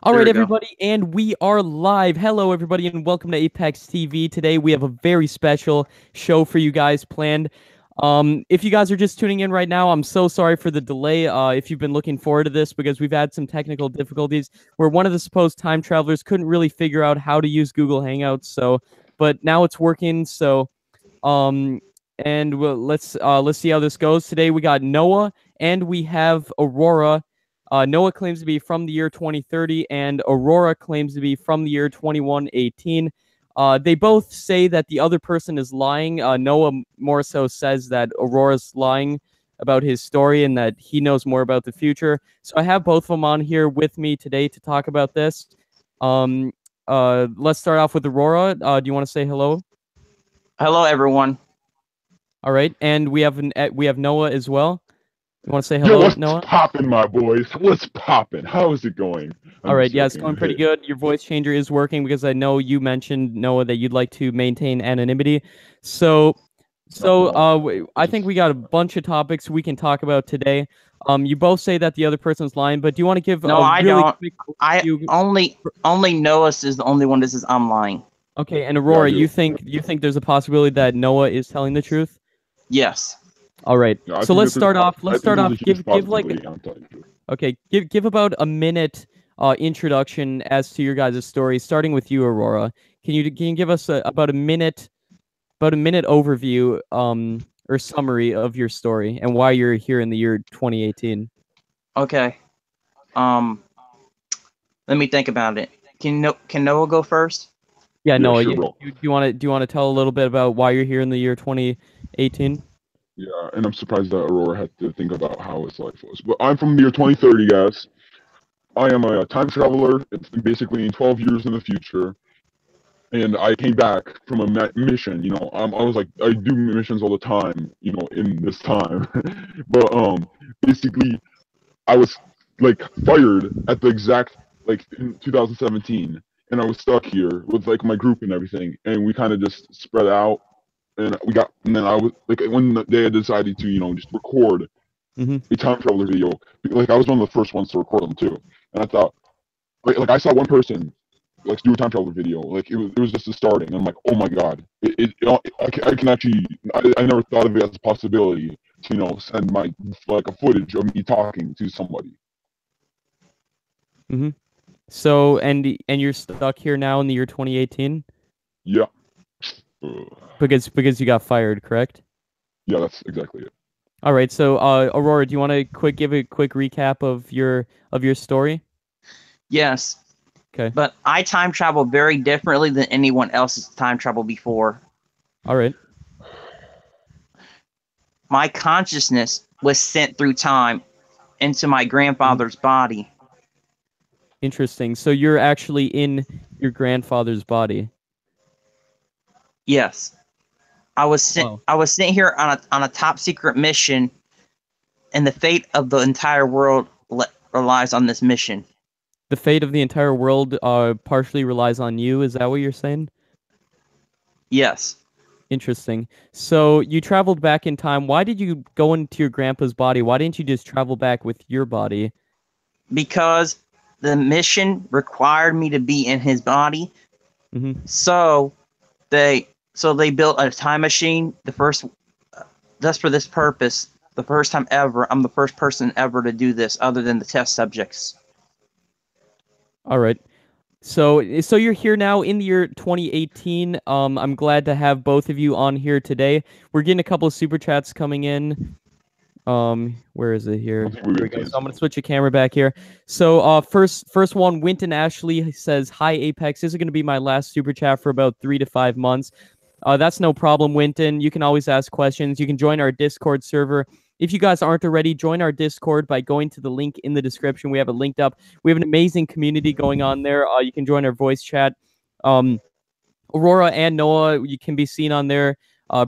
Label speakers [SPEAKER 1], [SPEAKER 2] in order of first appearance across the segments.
[SPEAKER 1] All
[SPEAKER 2] There
[SPEAKER 1] right,
[SPEAKER 2] we go.
[SPEAKER 1] everybody, and we are live. Hello, everybody, and welcome to Apex TV. Today, we have a very special show for you guys planned. If you guys are just tuning in right now, I'm so sorry for the delay. If you've been looking forward to this, because we've had some technical difficulties where one of the supposed time travelers couldn't really figure out how to use Google Hangouts. But now it's working. Um, let's see how this goes. Today, we got Noah and we have Aurora. Noah claims to be from the year 2030, and Aurora claims to be from the year 2118. They both say that the other person is lying. Noah more so says that Aurora's lying about his story and that he knows more about the future. So I have both of them on here with me today to talk about this. Um, let's start off with Aurora. Do you want to say hello?
[SPEAKER 2] Hello, everyone.
[SPEAKER 1] All right, and we have Noah as well. You want to say
[SPEAKER 3] Yo,
[SPEAKER 1] hello,
[SPEAKER 3] what's
[SPEAKER 1] Noah?
[SPEAKER 3] poppin', my boys? What's poppin'? How is it going?
[SPEAKER 1] All
[SPEAKER 3] I'm
[SPEAKER 1] right,
[SPEAKER 3] just
[SPEAKER 1] yeah, it's
[SPEAKER 3] joking.
[SPEAKER 1] going pretty good. Your voice changer is working because I know you mentioned, Noah, that you'd like to maintain anonymity. So, I think we got a bunch of topics we can talk about today. You both say that the other person's lying, but do you want to give
[SPEAKER 2] No,
[SPEAKER 1] a
[SPEAKER 2] I
[SPEAKER 1] really
[SPEAKER 2] don't.
[SPEAKER 1] quick
[SPEAKER 2] I
[SPEAKER 1] overview?
[SPEAKER 2] only Noah is the only one that says I'm lying.
[SPEAKER 1] Okay, and
[SPEAKER 3] Yeah, I
[SPEAKER 1] Aurora,
[SPEAKER 3] do.
[SPEAKER 1] you think there's a possibility that Noah is telling the truth?
[SPEAKER 2] Yes.
[SPEAKER 1] All right.
[SPEAKER 3] Yeah, I
[SPEAKER 1] So
[SPEAKER 3] think
[SPEAKER 1] let's
[SPEAKER 3] that there's a
[SPEAKER 1] start off.
[SPEAKER 3] I think there's a huge
[SPEAKER 1] Give like
[SPEAKER 3] possibility. I'm telling you.
[SPEAKER 1] okay, give about a minute introduction as to your guys' story, starting with you, Aurora. Can you give us about a minute overview or summary of your story and why you're here in the year 2018?
[SPEAKER 2] Okay. Um. Let me think about it. Can Noah go first?
[SPEAKER 1] Yeah,
[SPEAKER 3] Yeah,
[SPEAKER 1] Noah,
[SPEAKER 3] sure, bro.
[SPEAKER 1] do you want to tell a little bit about why you're here in the year 2018?
[SPEAKER 3] Yeah, and I'm surprised that Aurora had to think about how his life was. But I'm from the year 2030, guys. I am a time traveler. It's basically 12 years in the future. And I came back from a mission. I was like, I do missions all the time. In this time, but basically, I was like fired at the exact like in 2017, and I was stuck here with like my group and everything, and we kind of just spread out, and then I was like when they had decided to just record
[SPEAKER 1] Mm-hmm.
[SPEAKER 3] a time traveler video, like I was one of the first ones to record them too, and I thought like I saw one person like do a time traveler video, like it was just a starting, and I'm like, oh my god, I can actually I never thought of it as a possibility to send my like a footage of me talking to somebody.
[SPEAKER 1] Mm-hmm. So and you're stuck here now in the year 2018
[SPEAKER 3] Yeah. Uh,
[SPEAKER 1] because you got fired, correct?
[SPEAKER 3] yeah, that's exactly it.
[SPEAKER 1] All right, so Aurora, do you want to give a quick recap of your story?
[SPEAKER 2] Yes.
[SPEAKER 1] Okay.
[SPEAKER 2] But I time travel very differently than anyone else's time travel before.
[SPEAKER 1] All right.
[SPEAKER 2] My consciousness was sent through time into my grandfather's body.
[SPEAKER 1] Interesting. So you're actually in your grandfather's body.
[SPEAKER 2] Yes.
[SPEAKER 1] Wow.
[SPEAKER 2] I was sent here on a top secret mission, and the fate of the entire world relies on this mission.
[SPEAKER 1] The fate of the entire world partially relies on you. Is that what you're saying?
[SPEAKER 2] Yes.
[SPEAKER 1] Interesting. So you traveled back in time. Why did you go into your grandpa's body? Why didn't you just travel back with your body?
[SPEAKER 2] Because the mission required me to be in his body.
[SPEAKER 1] Mm-hmm.
[SPEAKER 2] So they built a time machine. The first, just for this purpose, the first time ever. I'm the first person ever to do this, other than the test subjects.
[SPEAKER 1] All right. So you're here now in the year 2018. I'm glad to have both of you on here today. We're getting a couple of super chats coming in. Where is it here? Here we go. So I'm gonna switch the camera back here. So first one, Winton Ashley says, "Hi Apex. This is gonna be my last super chat for about 3 to 5 months. That's no problem, Winton. You can always ask questions. You can join our Discord server. If you guys aren't already, join our Discord by going to the link in the description. We have it linked up. We have an amazing community going on there. You can join our voice chat. Aurora and Noah, you can be seen on there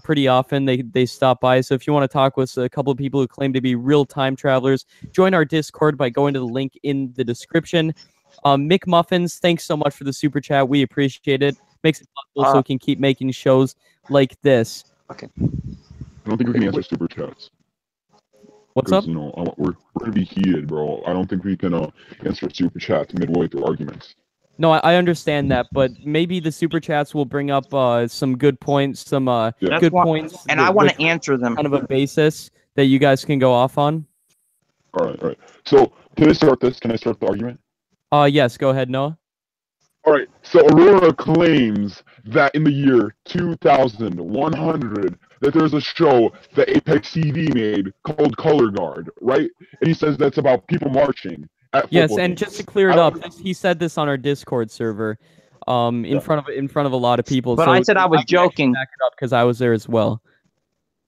[SPEAKER 1] pretty often. They stop by. So if you want to talk with a couple of people who claim to be real time travelers, join our Discord by going to the link in the description. Mick Muffins, thanks so much for the super chat. We appreciate it. Makes it possible so we can keep making shows like this.
[SPEAKER 2] Okay.
[SPEAKER 3] I don't think we can answer super chats.
[SPEAKER 1] What's up?
[SPEAKER 3] Because we're gonna be heated, bro. I don't think we can answer super chats midway through arguments.
[SPEAKER 1] No, I understand that, but maybe the super chats will bring up some good points, some
[SPEAKER 3] Yeah.
[SPEAKER 1] good points,
[SPEAKER 2] and I want
[SPEAKER 1] with
[SPEAKER 2] to answer them.
[SPEAKER 1] kind of a basis that you guys can go off on.
[SPEAKER 3] All right. So can I start this? Can I start the argument?
[SPEAKER 1] Yes, go ahead, Noah.
[SPEAKER 3] All right. So Aurora claims that in the year 2100 that there's a show that ApexTV made called Color Guard, right? And he says that's about people marching at
[SPEAKER 1] Yes,
[SPEAKER 3] football
[SPEAKER 1] and
[SPEAKER 3] games.
[SPEAKER 1] just to clear it up, he said this on our Discord server, in
[SPEAKER 3] Yeah.
[SPEAKER 1] front of a lot of people.
[SPEAKER 2] But
[SPEAKER 1] so
[SPEAKER 2] I said I was
[SPEAKER 1] can actually
[SPEAKER 2] joking.
[SPEAKER 1] back it up because I was there as well.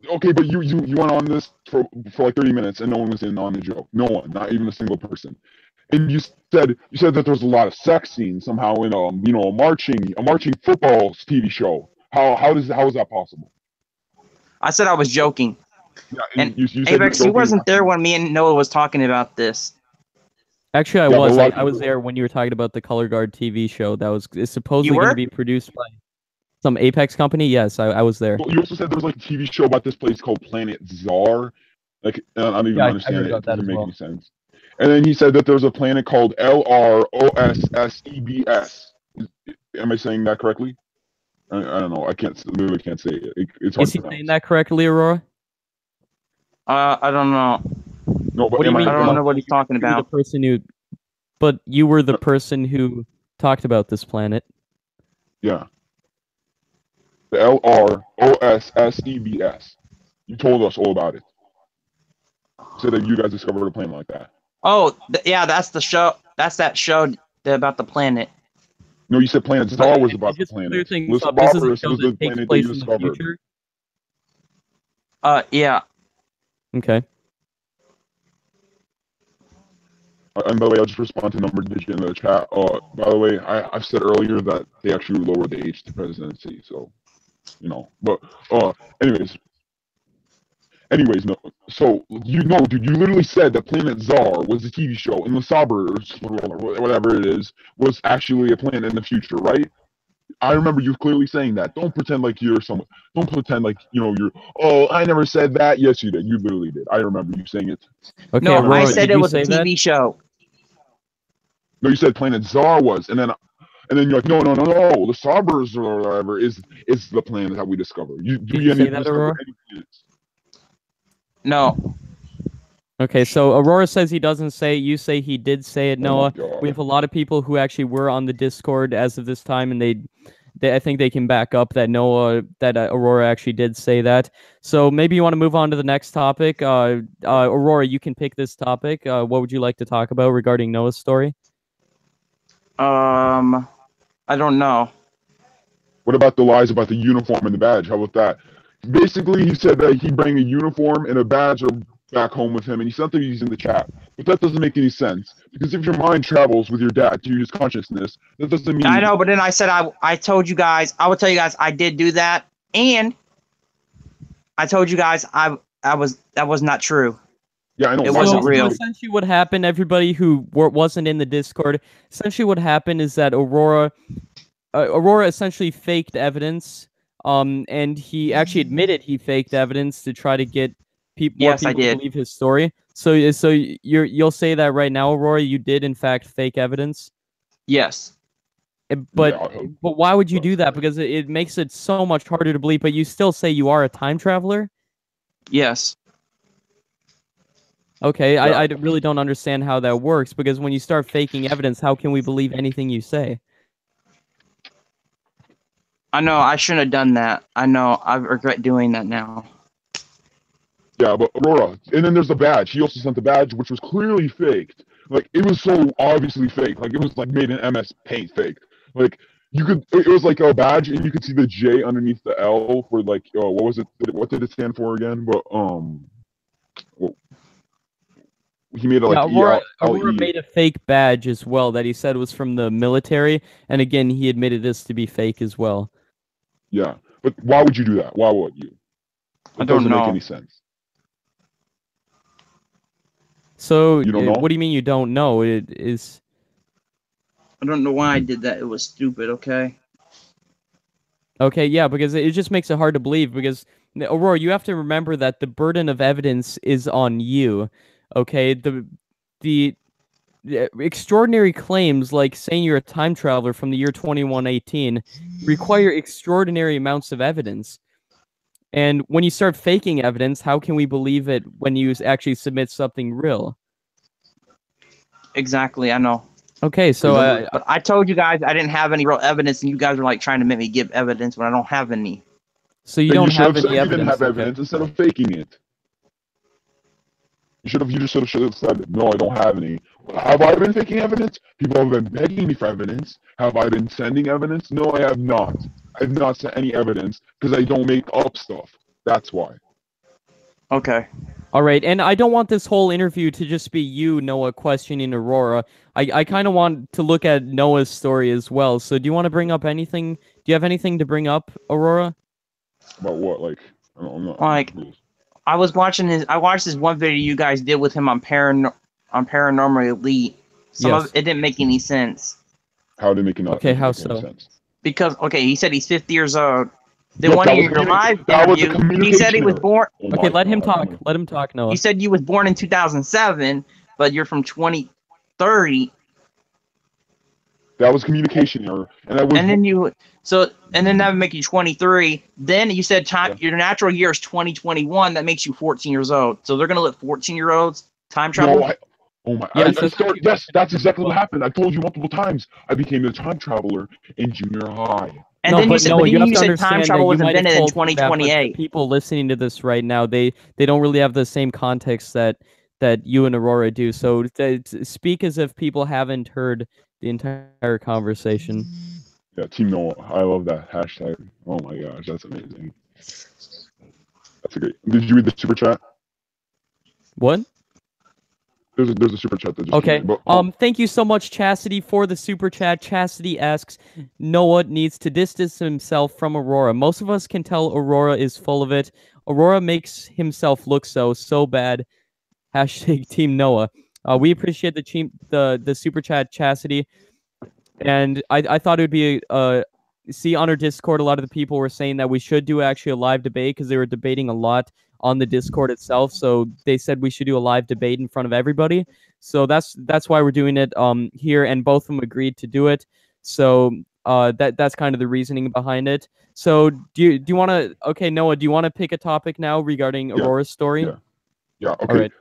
[SPEAKER 3] Okay, but you went on this for like 30 minutes and no one was in on the joke. No one, not even a single person. And you said that there's a lot of sex scenes somehow in a marching football TV show. How is that possible?
[SPEAKER 2] I said I was joking.
[SPEAKER 3] Yeah,
[SPEAKER 2] And
[SPEAKER 3] you said
[SPEAKER 2] Apex, you
[SPEAKER 3] you're joking.
[SPEAKER 2] wasn't there when me and Noah was talking about this.
[SPEAKER 1] Actually,
[SPEAKER 3] Yeah, but a lot of
[SPEAKER 1] I was
[SPEAKER 3] people-
[SPEAKER 1] there when you were talking about the Color Guard TV show that is supposedly
[SPEAKER 2] You
[SPEAKER 1] going
[SPEAKER 2] were?
[SPEAKER 1] to be produced by some Apex company. Yes, I was there.
[SPEAKER 3] You also said there was like a TV show about this place called Planet Czar. Like I don't even
[SPEAKER 1] Yeah, I
[SPEAKER 3] understand
[SPEAKER 1] heard
[SPEAKER 3] it.
[SPEAKER 1] about
[SPEAKER 3] It
[SPEAKER 1] that
[SPEAKER 3] doesn't
[SPEAKER 1] as
[SPEAKER 3] make
[SPEAKER 1] well.
[SPEAKER 3] any sense. And then he said that there's a planet called LROSSEBS. Am I saying that correctly? I don't know. I literally can't say it. It's hard
[SPEAKER 1] Is
[SPEAKER 3] to
[SPEAKER 1] he
[SPEAKER 3] pronounce.
[SPEAKER 1] saying that correctly, Aurora?
[SPEAKER 2] I don't know.
[SPEAKER 3] No, but
[SPEAKER 1] What do you
[SPEAKER 3] am
[SPEAKER 1] mean?
[SPEAKER 2] I don't know what he's talking
[SPEAKER 1] You were the
[SPEAKER 2] about.
[SPEAKER 1] person who, but you were the person who talked about this planet.
[SPEAKER 3] Yeah. The LROSSEBS. You told us all about it. You said that you guys discovered a planet like that.
[SPEAKER 2] Oh, yeah, that's the show. That's that show about the planet.
[SPEAKER 3] No, you said Planet Czar was about the
[SPEAKER 1] Just to clear
[SPEAKER 3] planet.
[SPEAKER 1] things up, this is a
[SPEAKER 3] Lysiboris
[SPEAKER 1] show
[SPEAKER 3] was the
[SPEAKER 1] that takes
[SPEAKER 3] planet that
[SPEAKER 1] place
[SPEAKER 3] you
[SPEAKER 1] in the
[SPEAKER 3] discovered.
[SPEAKER 1] future.
[SPEAKER 2] Yeah.
[SPEAKER 1] Okay.
[SPEAKER 3] And by the way, I'll just respond to number digit in the chat. By the way, I've said earlier that they actually lowered the age to presidency, so But anyways, no. So dude, you literally said that Planet Czar was a TV show, and the Sabers, whatever it is, was actually a planet in the future, right? I remember you clearly saying that. Don't pretend like you're someone. Don't pretend like you're. Oh, I never said that. Yes, you did. You literally did. I remember you saying it.
[SPEAKER 1] Okay,
[SPEAKER 2] No,
[SPEAKER 1] Aurora,
[SPEAKER 2] I said
[SPEAKER 1] did
[SPEAKER 2] it
[SPEAKER 1] you
[SPEAKER 2] was a
[SPEAKER 1] say that?
[SPEAKER 2] TV show.
[SPEAKER 3] No, you said Planet Czar was, and then you're like, no. The Sabers or whatever is the planet that we discovered.
[SPEAKER 1] Did you say that, Aurora?
[SPEAKER 3] Any planets?
[SPEAKER 2] No.
[SPEAKER 1] Okay, so Aurora says he doesn't say it. You say he did say it, Noah.
[SPEAKER 3] Oh my God.
[SPEAKER 1] We have a lot of people who actually were on the Discord as of this time, and I think they can back up that Aurora actually did say that. So maybe you want to move on to the next topic. Aurora, you can pick this topic. What would you like to talk about regarding Noah's story?
[SPEAKER 2] I don't know.
[SPEAKER 3] What about the lies about the uniform and the badge? How about that? Basically, he said that he'd bring a uniform and a badge back home with him, and he said that he's in the chat. But that doesn't make any sense, because if your mind travels with your dad to his consciousness, that doesn't mean...
[SPEAKER 2] I know, but then I said I told you guys, I would tell you guys I did do that, and I told you guys that was not true.
[SPEAKER 3] Yeah, I know.
[SPEAKER 2] It wasn't real.
[SPEAKER 1] Essentially, what happened, everybody who wasn't in the Discord, essentially what happened is that Aurora essentially faked evidence, and he actually admitted he faked evidence to try to get more people to believe his story. So you'll say that right now, Aurora, you did in fact fake evidence?
[SPEAKER 2] Yes.
[SPEAKER 1] But why would you do that? Because it makes it so much harder to believe, but you still say you are a time traveler?
[SPEAKER 2] Yes.
[SPEAKER 1] Okay, yeah. I really don't understand how that works, because when you start faking evidence, how can we believe anything you say?
[SPEAKER 2] I know, I shouldn't have done that. I know, I regret doing that now.
[SPEAKER 3] Yeah, but Aurora, and then there's the badge. He also sent the badge, which was clearly faked. Like, it was so obviously fake. Like, it was like made in MS Paint fake. Like, it was like a badge, and you could see the J underneath the L for like, what was it? What did it stand for again? But he made it like
[SPEAKER 1] Aurora made a fake badge as well that he said was from the military, and again, he admitted this to be fake as well.
[SPEAKER 3] Yeah, but why would you do that? Why would you? It doesn't make any sense.
[SPEAKER 1] So,
[SPEAKER 3] you don't know?
[SPEAKER 1] What do you mean you don't know? It is...
[SPEAKER 2] I don't know why I did that. It was stupid, okay?
[SPEAKER 1] Okay, yeah, because it just makes it hard to believe, because Aurora, you have to remember that the burden of evidence is on you. Okay, the extraordinary claims like saying you're a time traveler from the year 2118 require extraordinary amounts of evidence. And when you start faking evidence, how can we believe it when you actually submit something real?
[SPEAKER 2] Exactly, I know.
[SPEAKER 1] Okay, so
[SPEAKER 2] But I told you guys I didn't have any real evidence, and you guys were like trying to make me give evidence when I don't have any.
[SPEAKER 1] so you
[SPEAKER 3] Then
[SPEAKER 1] don't
[SPEAKER 3] you should
[SPEAKER 1] have
[SPEAKER 3] have said
[SPEAKER 1] any
[SPEAKER 3] you didn't
[SPEAKER 1] evidence,
[SPEAKER 3] have
[SPEAKER 1] okay?
[SPEAKER 3] evidence instead of faking it. You just should have said, no, I don't have any. Have I been faking evidence? People have been begging me for evidence. Have I been sending evidence? No, I have not. I have not sent any evidence because I don't make up stuff. That's why.
[SPEAKER 2] Okay.
[SPEAKER 1] All right, and I don't want this whole interview to just be you, Noah, questioning Aurora. I kind of want to look at Noah's story as well. So do you want to bring up anything? Do you have anything to bring up, Aurora?
[SPEAKER 3] About what? Like, I'm not.
[SPEAKER 2] Like, I watched this one video you guys did with him on Paranormal Elite. Some of
[SPEAKER 1] Yes.
[SPEAKER 2] it didn't make any sense.
[SPEAKER 3] How did it make it not
[SPEAKER 1] Okay, how
[SPEAKER 3] make any
[SPEAKER 1] so?
[SPEAKER 3] sense?
[SPEAKER 2] Because, okay, he said he's 50 years old. Then
[SPEAKER 3] Yep,
[SPEAKER 2] one
[SPEAKER 3] that
[SPEAKER 2] of
[SPEAKER 3] was
[SPEAKER 2] your live
[SPEAKER 3] that was a
[SPEAKER 2] interview, he said he
[SPEAKER 3] communication
[SPEAKER 2] was
[SPEAKER 3] error.
[SPEAKER 2] born.
[SPEAKER 3] Oh
[SPEAKER 1] Okay,
[SPEAKER 3] my
[SPEAKER 1] let him
[SPEAKER 3] God.
[SPEAKER 1] talk. Let him talk, Noah.
[SPEAKER 2] You said you was born in 2007, but you're from 2030.
[SPEAKER 3] That was communication error, and I was.
[SPEAKER 2] And then that would make you 23. Then you said time your natural year is 2021. That makes you 14 years old. So they're gonna let 14-year-olds time travel.
[SPEAKER 3] No, oh my!
[SPEAKER 1] Yes,
[SPEAKER 3] Yes, that's exactly what happened. I told you multiple times. I became a time traveler in junior high.
[SPEAKER 2] And
[SPEAKER 1] No,
[SPEAKER 2] then
[SPEAKER 1] but Noah, you have
[SPEAKER 2] you
[SPEAKER 1] to
[SPEAKER 2] said time
[SPEAKER 1] understand that
[SPEAKER 2] travel
[SPEAKER 1] you
[SPEAKER 2] was
[SPEAKER 1] might have
[SPEAKER 2] invented in
[SPEAKER 1] told me that, but the
[SPEAKER 2] 2028.
[SPEAKER 1] people listening to this right now, they don't really have the same context that you and Aurora do. So speak as if people haven't heard the entire conversation.
[SPEAKER 3] Yeah, Team Noah. I love that hashtag. Oh my gosh, that's amazing. That's a great. Did you read the super chat?
[SPEAKER 1] What?
[SPEAKER 3] There's a super chat that just
[SPEAKER 1] Okay.
[SPEAKER 3] came in. But,
[SPEAKER 1] Thank you so much, Chastity, for the super chat. Chastity asks, Noah needs to distance himself from Aurora. Most of us can tell Aurora is full of it. Aurora makes himself look so bad. Hashtag Team Noah. We appreciate the super chat, Chastity. And I thought it would be see on our Discord, a lot of the people were saying that we should do actually a live debate because they were debating a lot on the Discord itself. So they said we should do a live debate in front of everybody. So that's why we're doing it here, and both of them agreed to do it. So that's kind of the reasoning behind it. So do you want to? Okay, Noah, do you want to pick a topic now regarding Aurora's story?
[SPEAKER 3] Yeah. Okay.
[SPEAKER 1] All right.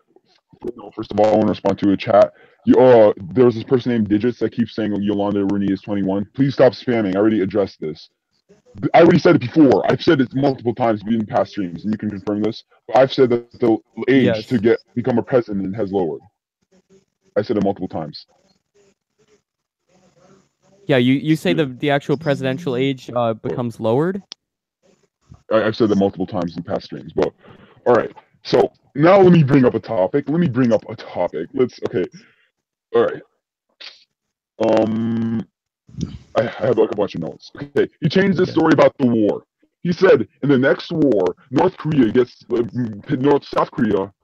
[SPEAKER 3] First of all, I want to respond to a chat. There's this person named Digits that keeps saying Yolanda Rooney is 21. Please stop spamming. I already addressed this. I already said it before. I've said it multiple times in past streams, and you can confirm this. But I've said that the age to become a president has lowered. I said it multiple times.
[SPEAKER 1] Yeah, you say the actual presidential age becomes lowered?
[SPEAKER 3] I've said that multiple times in past streams. But all right. So now let me bring up a topic. Okay. All right. I have like a bunch of notes. Okay. He changed this story about the war. He said in the next war, South Korea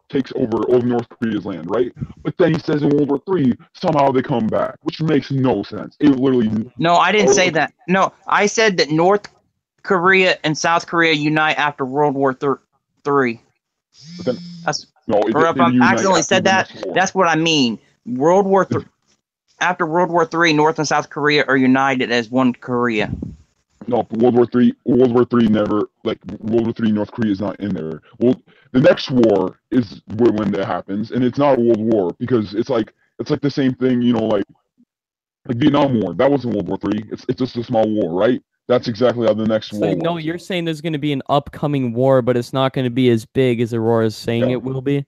[SPEAKER 3] takes over all of North Korea's land, right? But then he says in World War III, somehow they come back, which makes no sense. It literally.
[SPEAKER 2] No, I didn't say that. No, I said that North Korea and South Korea unite after World War III.
[SPEAKER 3] But then,
[SPEAKER 2] That's
[SPEAKER 3] no,
[SPEAKER 2] or if I accidentally said that, that's what I mean. After World War III, North and South Korea are united as one Korea.
[SPEAKER 3] No, World War III never, like, World War III, North Korea is not in there. Well, the next war is when that happens, and it's not a world war because it's like the same thing, like Vietnam War. That wasn't World War III. It's just a small war, right? That's exactly how the next war was.
[SPEAKER 1] No, you're saying there's going to be an upcoming war, but it's not going to be as big as Aurora's saying it will be?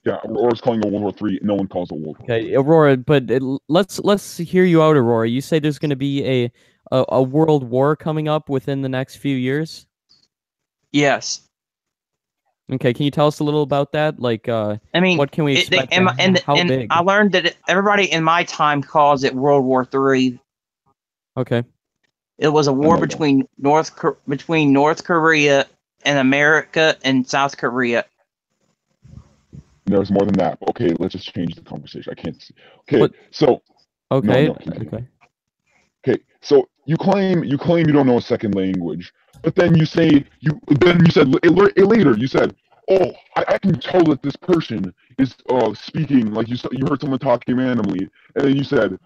[SPEAKER 3] Yeah, Aurora's calling it World War III. No one calls it World War
[SPEAKER 1] III. Okay, Aurora, but let's hear you out, Aurora. You say there's going to be a world war coming up within the next few years?
[SPEAKER 2] Yes.
[SPEAKER 1] Okay, can you tell us a little about that? Like, I mean, what can we expect? How big?
[SPEAKER 2] I learned that everybody in my time calls it World War III.
[SPEAKER 1] Okay.
[SPEAKER 2] It was a war between North Korea and America and South Korea.
[SPEAKER 3] There's more than that. Okay, let's just change the conversation. I can't see. Okay, so.
[SPEAKER 1] Okay.
[SPEAKER 3] No,
[SPEAKER 1] okay.
[SPEAKER 3] Okay, so you claim you don't know a second language, but then you say you said later you said, oh, I can tell that this person is speaking like you heard someone talking randomly, and then you said,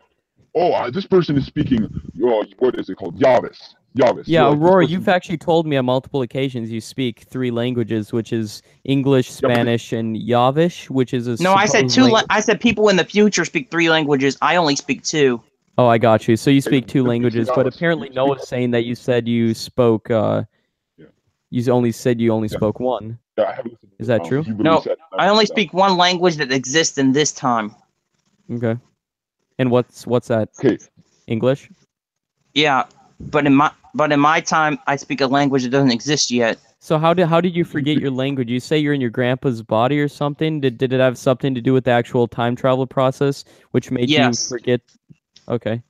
[SPEAKER 3] oh, this person is speaking what is it called, Yavis.
[SPEAKER 1] Yeah,
[SPEAKER 3] You're like, this
[SPEAKER 1] Aurora, you've
[SPEAKER 3] person.
[SPEAKER 1] actually told me on multiple occasions you speak 3 languages, which is English,
[SPEAKER 3] Yeah, but
[SPEAKER 1] Spanish, and Yavish, which is a
[SPEAKER 2] No, I said
[SPEAKER 1] supposed
[SPEAKER 2] two.
[SPEAKER 1] language.
[SPEAKER 2] I said people in the future speak 3 languages. I only speak 2.
[SPEAKER 1] Oh, I got you. So you
[SPEAKER 3] okay,
[SPEAKER 1] speak two
[SPEAKER 3] then you say
[SPEAKER 1] languages, but
[SPEAKER 3] Yavis.
[SPEAKER 1] apparently
[SPEAKER 3] You speak.
[SPEAKER 1] Noah's saying that you said you spoke.
[SPEAKER 3] Yeah,
[SPEAKER 1] You only said you only
[SPEAKER 3] yeah,
[SPEAKER 1] spoke one.
[SPEAKER 3] yeah. I haven't listened to
[SPEAKER 1] Is
[SPEAKER 3] this
[SPEAKER 1] that
[SPEAKER 3] now.
[SPEAKER 1] true?
[SPEAKER 3] He literally
[SPEAKER 2] No,
[SPEAKER 3] said
[SPEAKER 2] I only
[SPEAKER 3] that.
[SPEAKER 2] speak one language that exists in this time.
[SPEAKER 1] Okay. And what's that?
[SPEAKER 3] Okay,
[SPEAKER 1] English?
[SPEAKER 2] Yeah, but in my time, I speak a language that doesn't exist yet.
[SPEAKER 1] So how did you
[SPEAKER 3] you
[SPEAKER 1] forget
[SPEAKER 3] speak.
[SPEAKER 1] your language? You say you're in your grandpa's body or something? Did it have something to do with the actual time travel process, which made you
[SPEAKER 2] Yes,
[SPEAKER 1] forget? Okay.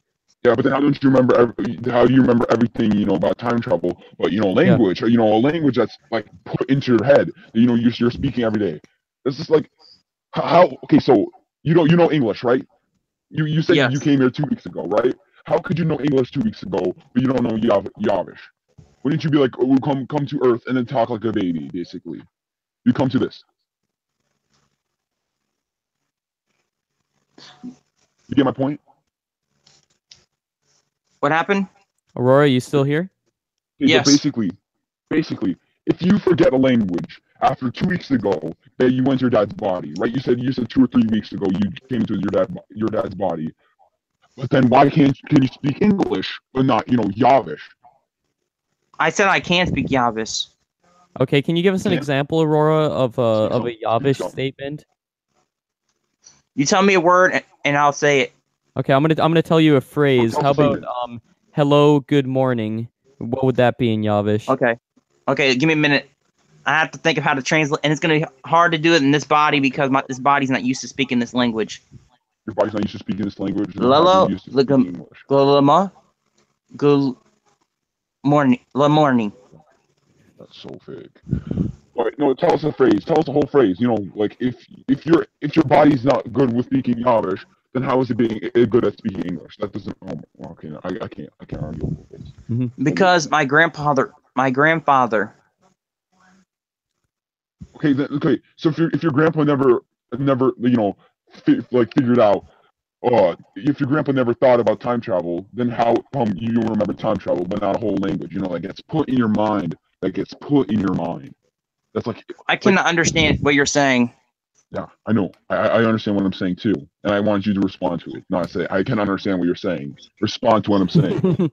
[SPEAKER 3] Yeah, but then how don't you remember? How do you remember everything about time travel? But
[SPEAKER 1] Yeah.
[SPEAKER 3] language, or a language that's like put into your head. That, you're speaking every day. It's just like how. Okay, so you know English, right? You said you
[SPEAKER 2] yes.
[SPEAKER 3] came here 2 weeks ago, right? How could you know English 2 weeks ago, but you don't know Yavish? Wouldn't you be like, oh, come to Earth and then talk like a baby, basically? You come to this. You get my point?
[SPEAKER 2] What happened?
[SPEAKER 1] Aurora, you still here?
[SPEAKER 3] Okay, so
[SPEAKER 2] Yes.
[SPEAKER 3] basically, if you forget a language after 2 weeks ago that you went to your dad's body, right? You said 2 or 3 weeks ago you came to your dad's body, but then why can you speak English but not Yavish?
[SPEAKER 2] I said I can speak Yavis.
[SPEAKER 1] Okay, can you give
[SPEAKER 3] You
[SPEAKER 1] us an
[SPEAKER 3] can't
[SPEAKER 1] example, Aurora, of
[SPEAKER 3] speak
[SPEAKER 1] a
[SPEAKER 3] some. Speak
[SPEAKER 1] Yavish
[SPEAKER 3] some.
[SPEAKER 1] statement?
[SPEAKER 2] You tell me a word and I'll say it.
[SPEAKER 1] Okay, I'm gonna tell you a
[SPEAKER 3] Tell
[SPEAKER 1] phrase.
[SPEAKER 3] us
[SPEAKER 1] How
[SPEAKER 3] a
[SPEAKER 1] about
[SPEAKER 3] statement.
[SPEAKER 1] hello, good morning? What would that be in Yavish?
[SPEAKER 2] Okay. Okay, give me a minute. I have to think of how to translate, and it's gonna be hard to do it in this body because this body's not used to speaking this language.
[SPEAKER 3] Your body's not used to speaking this language, then how are you
[SPEAKER 2] Lala,
[SPEAKER 3] used to speaking English?
[SPEAKER 2] Lama, good morning, la morning.
[SPEAKER 3] That's so fake. All right, no, tell us a phrase. Tell us the whole phrase. Like if your body's not good with speaking Yiddish, then how is it being good at speaking English? That doesn't. Oh, okay, no, I can't argue with this.
[SPEAKER 1] Hmm.
[SPEAKER 2] Because my grandfather.
[SPEAKER 3] Okay, okay. So if your grandpa never figured out, if your grandpa never thought about time travel, then how come you remember time travel but not a whole language? That gets put in your mind. That gets put in your mind. That's
[SPEAKER 2] I
[SPEAKER 3] like
[SPEAKER 2] cannot understand what you're saying.
[SPEAKER 3] yeah, I know. I understand what I'm saying too, and I want you to respond to it. Not say I can understand what you're saying. Respond to what I'm saying.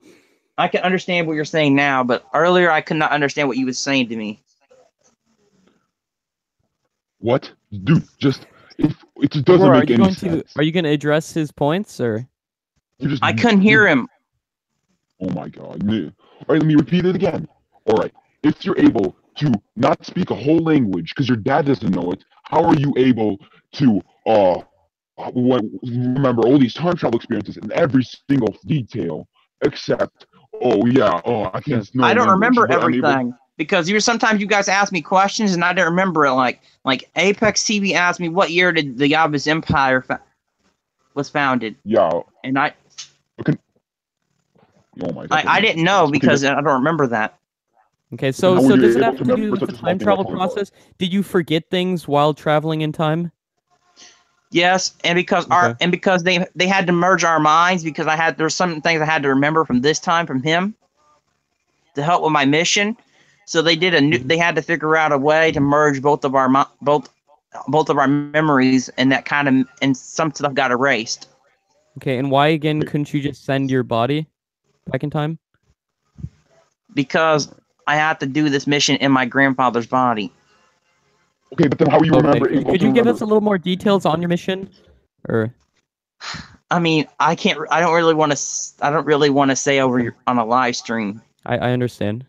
[SPEAKER 2] I can understand what you're saying now, but earlier I could not understand what you was saying to me.
[SPEAKER 3] What, dude? Just if it just doesn't
[SPEAKER 1] Aurora,
[SPEAKER 3] make any sense.
[SPEAKER 1] are you gonna address his points or?
[SPEAKER 3] You just
[SPEAKER 2] I couldn't hear him.
[SPEAKER 3] oh my god. All right, let me repeat it again. All right, if you're able to not speak a whole language because your dad doesn't know it, how are you able to remember all these time travel experiences in every single detail except I
[SPEAKER 1] Yeah.
[SPEAKER 3] can't know
[SPEAKER 2] I don't
[SPEAKER 3] language,
[SPEAKER 2] remember
[SPEAKER 3] but I'm able.
[SPEAKER 2] everything because sometimes you guys ask me questions and I didn't remember it. Like Apex TV asked me what year did the Yavis Empire was founded,
[SPEAKER 3] Yeah.
[SPEAKER 2] and
[SPEAKER 3] Okay. Oh my god. That
[SPEAKER 2] I
[SPEAKER 3] doesn't make
[SPEAKER 2] didn't
[SPEAKER 3] any
[SPEAKER 2] know
[SPEAKER 3] sense. Okay,
[SPEAKER 2] because I don't remember that.
[SPEAKER 1] Okay,
[SPEAKER 3] then
[SPEAKER 1] so
[SPEAKER 3] how were
[SPEAKER 1] so
[SPEAKER 3] you
[SPEAKER 1] does it
[SPEAKER 3] able
[SPEAKER 1] have
[SPEAKER 3] to
[SPEAKER 1] to do
[SPEAKER 3] remember
[SPEAKER 1] with
[SPEAKER 3] such
[SPEAKER 1] the
[SPEAKER 3] a small
[SPEAKER 1] time
[SPEAKER 3] thing like
[SPEAKER 1] travel
[SPEAKER 3] time travel?
[SPEAKER 1] process? Did you forget things while traveling in time?
[SPEAKER 2] Yes, and because
[SPEAKER 1] Okay.
[SPEAKER 2] they had to merge our minds because there's some things I had to remember from this time from him to help with my mission. So they did
[SPEAKER 1] Mhm.
[SPEAKER 2] they had to figure out a way to merge both of our both of our memories, and that kind of and some stuff got erased
[SPEAKER 1] Okay, and why again
[SPEAKER 3] Okay.
[SPEAKER 1] couldn't you just send your body back in time?
[SPEAKER 2] because I had to do this mission in my grandfather's body.
[SPEAKER 3] Okay, but then how are you
[SPEAKER 1] Okay,
[SPEAKER 3] able
[SPEAKER 1] could
[SPEAKER 3] to
[SPEAKER 1] you give
[SPEAKER 3] remember?
[SPEAKER 1] us a little more details on your mission? Or
[SPEAKER 2] I mean, I can't. I don't really want to. I don't really want to say over
[SPEAKER 1] okay,
[SPEAKER 2] on a live stream
[SPEAKER 1] I understand.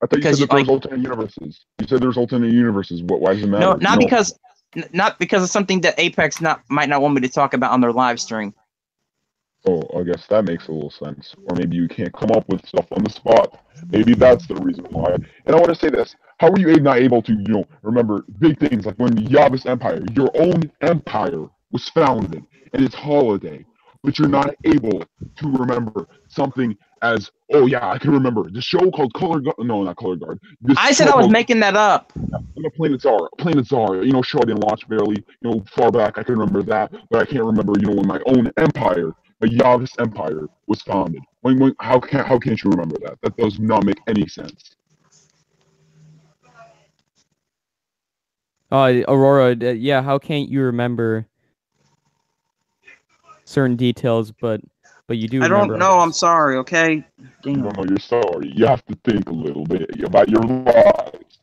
[SPEAKER 3] I thought you said
[SPEAKER 2] because
[SPEAKER 3] that there was alternate universes. You said there's alternate universes. Why does it
[SPEAKER 2] no,
[SPEAKER 3] matter?
[SPEAKER 2] not because of something that Apex might not want me to talk about on their live stream.
[SPEAKER 3] Oh, I guess that makes a little sense. Or maybe you can't come up with stuff on the spot. Maybe that's the reason why. And I want to say this: how were you not able to, remember big things like when the Yavis Empire, your own empire, was founded, and its holiday? but you're not able to remember something as, oh yeah, I can remember the show called Color Guard. No, not Color Guard. This
[SPEAKER 2] I said
[SPEAKER 3] show
[SPEAKER 2] I was
[SPEAKER 3] called
[SPEAKER 2] making that up.
[SPEAKER 3] Planet Czar. Planet Czar. Show I didn't watch barely. Far back I can remember that, but I can't remember. When my own empire, my Yavis empire, was founded. How can't you remember that? That does not make any sense.
[SPEAKER 1] Aurora, yeah, how can't you remember certain details, but you do
[SPEAKER 2] I
[SPEAKER 1] remember
[SPEAKER 2] don't know. I'm
[SPEAKER 1] others?
[SPEAKER 2] sorry. Okay.
[SPEAKER 3] You
[SPEAKER 2] Damn.
[SPEAKER 3] don't know your story. You have to think a little bit about your lives.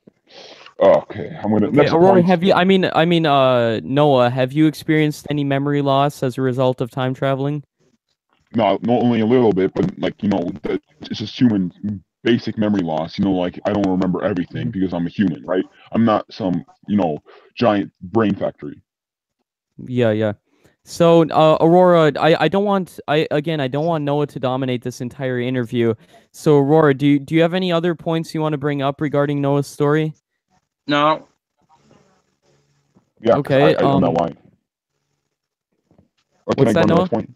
[SPEAKER 3] Okay, I'm gonna.
[SPEAKER 1] Okay,
[SPEAKER 3] Next
[SPEAKER 1] Aurora,
[SPEAKER 3] point.
[SPEAKER 1] have you? Noah, have you experienced any memory loss as a result of time traveling?
[SPEAKER 3] Not only a little bit, but it's just human basic memory loss. Like I don't remember everything because I'm a human, right? I'm not some giant brain factory.
[SPEAKER 1] Yeah. So, Aurora, I don't want I don't want Noah to dominate this entire interview. So, Aurora, do you have any other points you want to bring up regarding Noah's story?
[SPEAKER 2] No.
[SPEAKER 3] Yeah,
[SPEAKER 1] Okay.
[SPEAKER 3] I'm not lying. Or can
[SPEAKER 1] What's
[SPEAKER 3] I go
[SPEAKER 1] that,
[SPEAKER 3] on to the
[SPEAKER 1] Noah?
[SPEAKER 3] next point?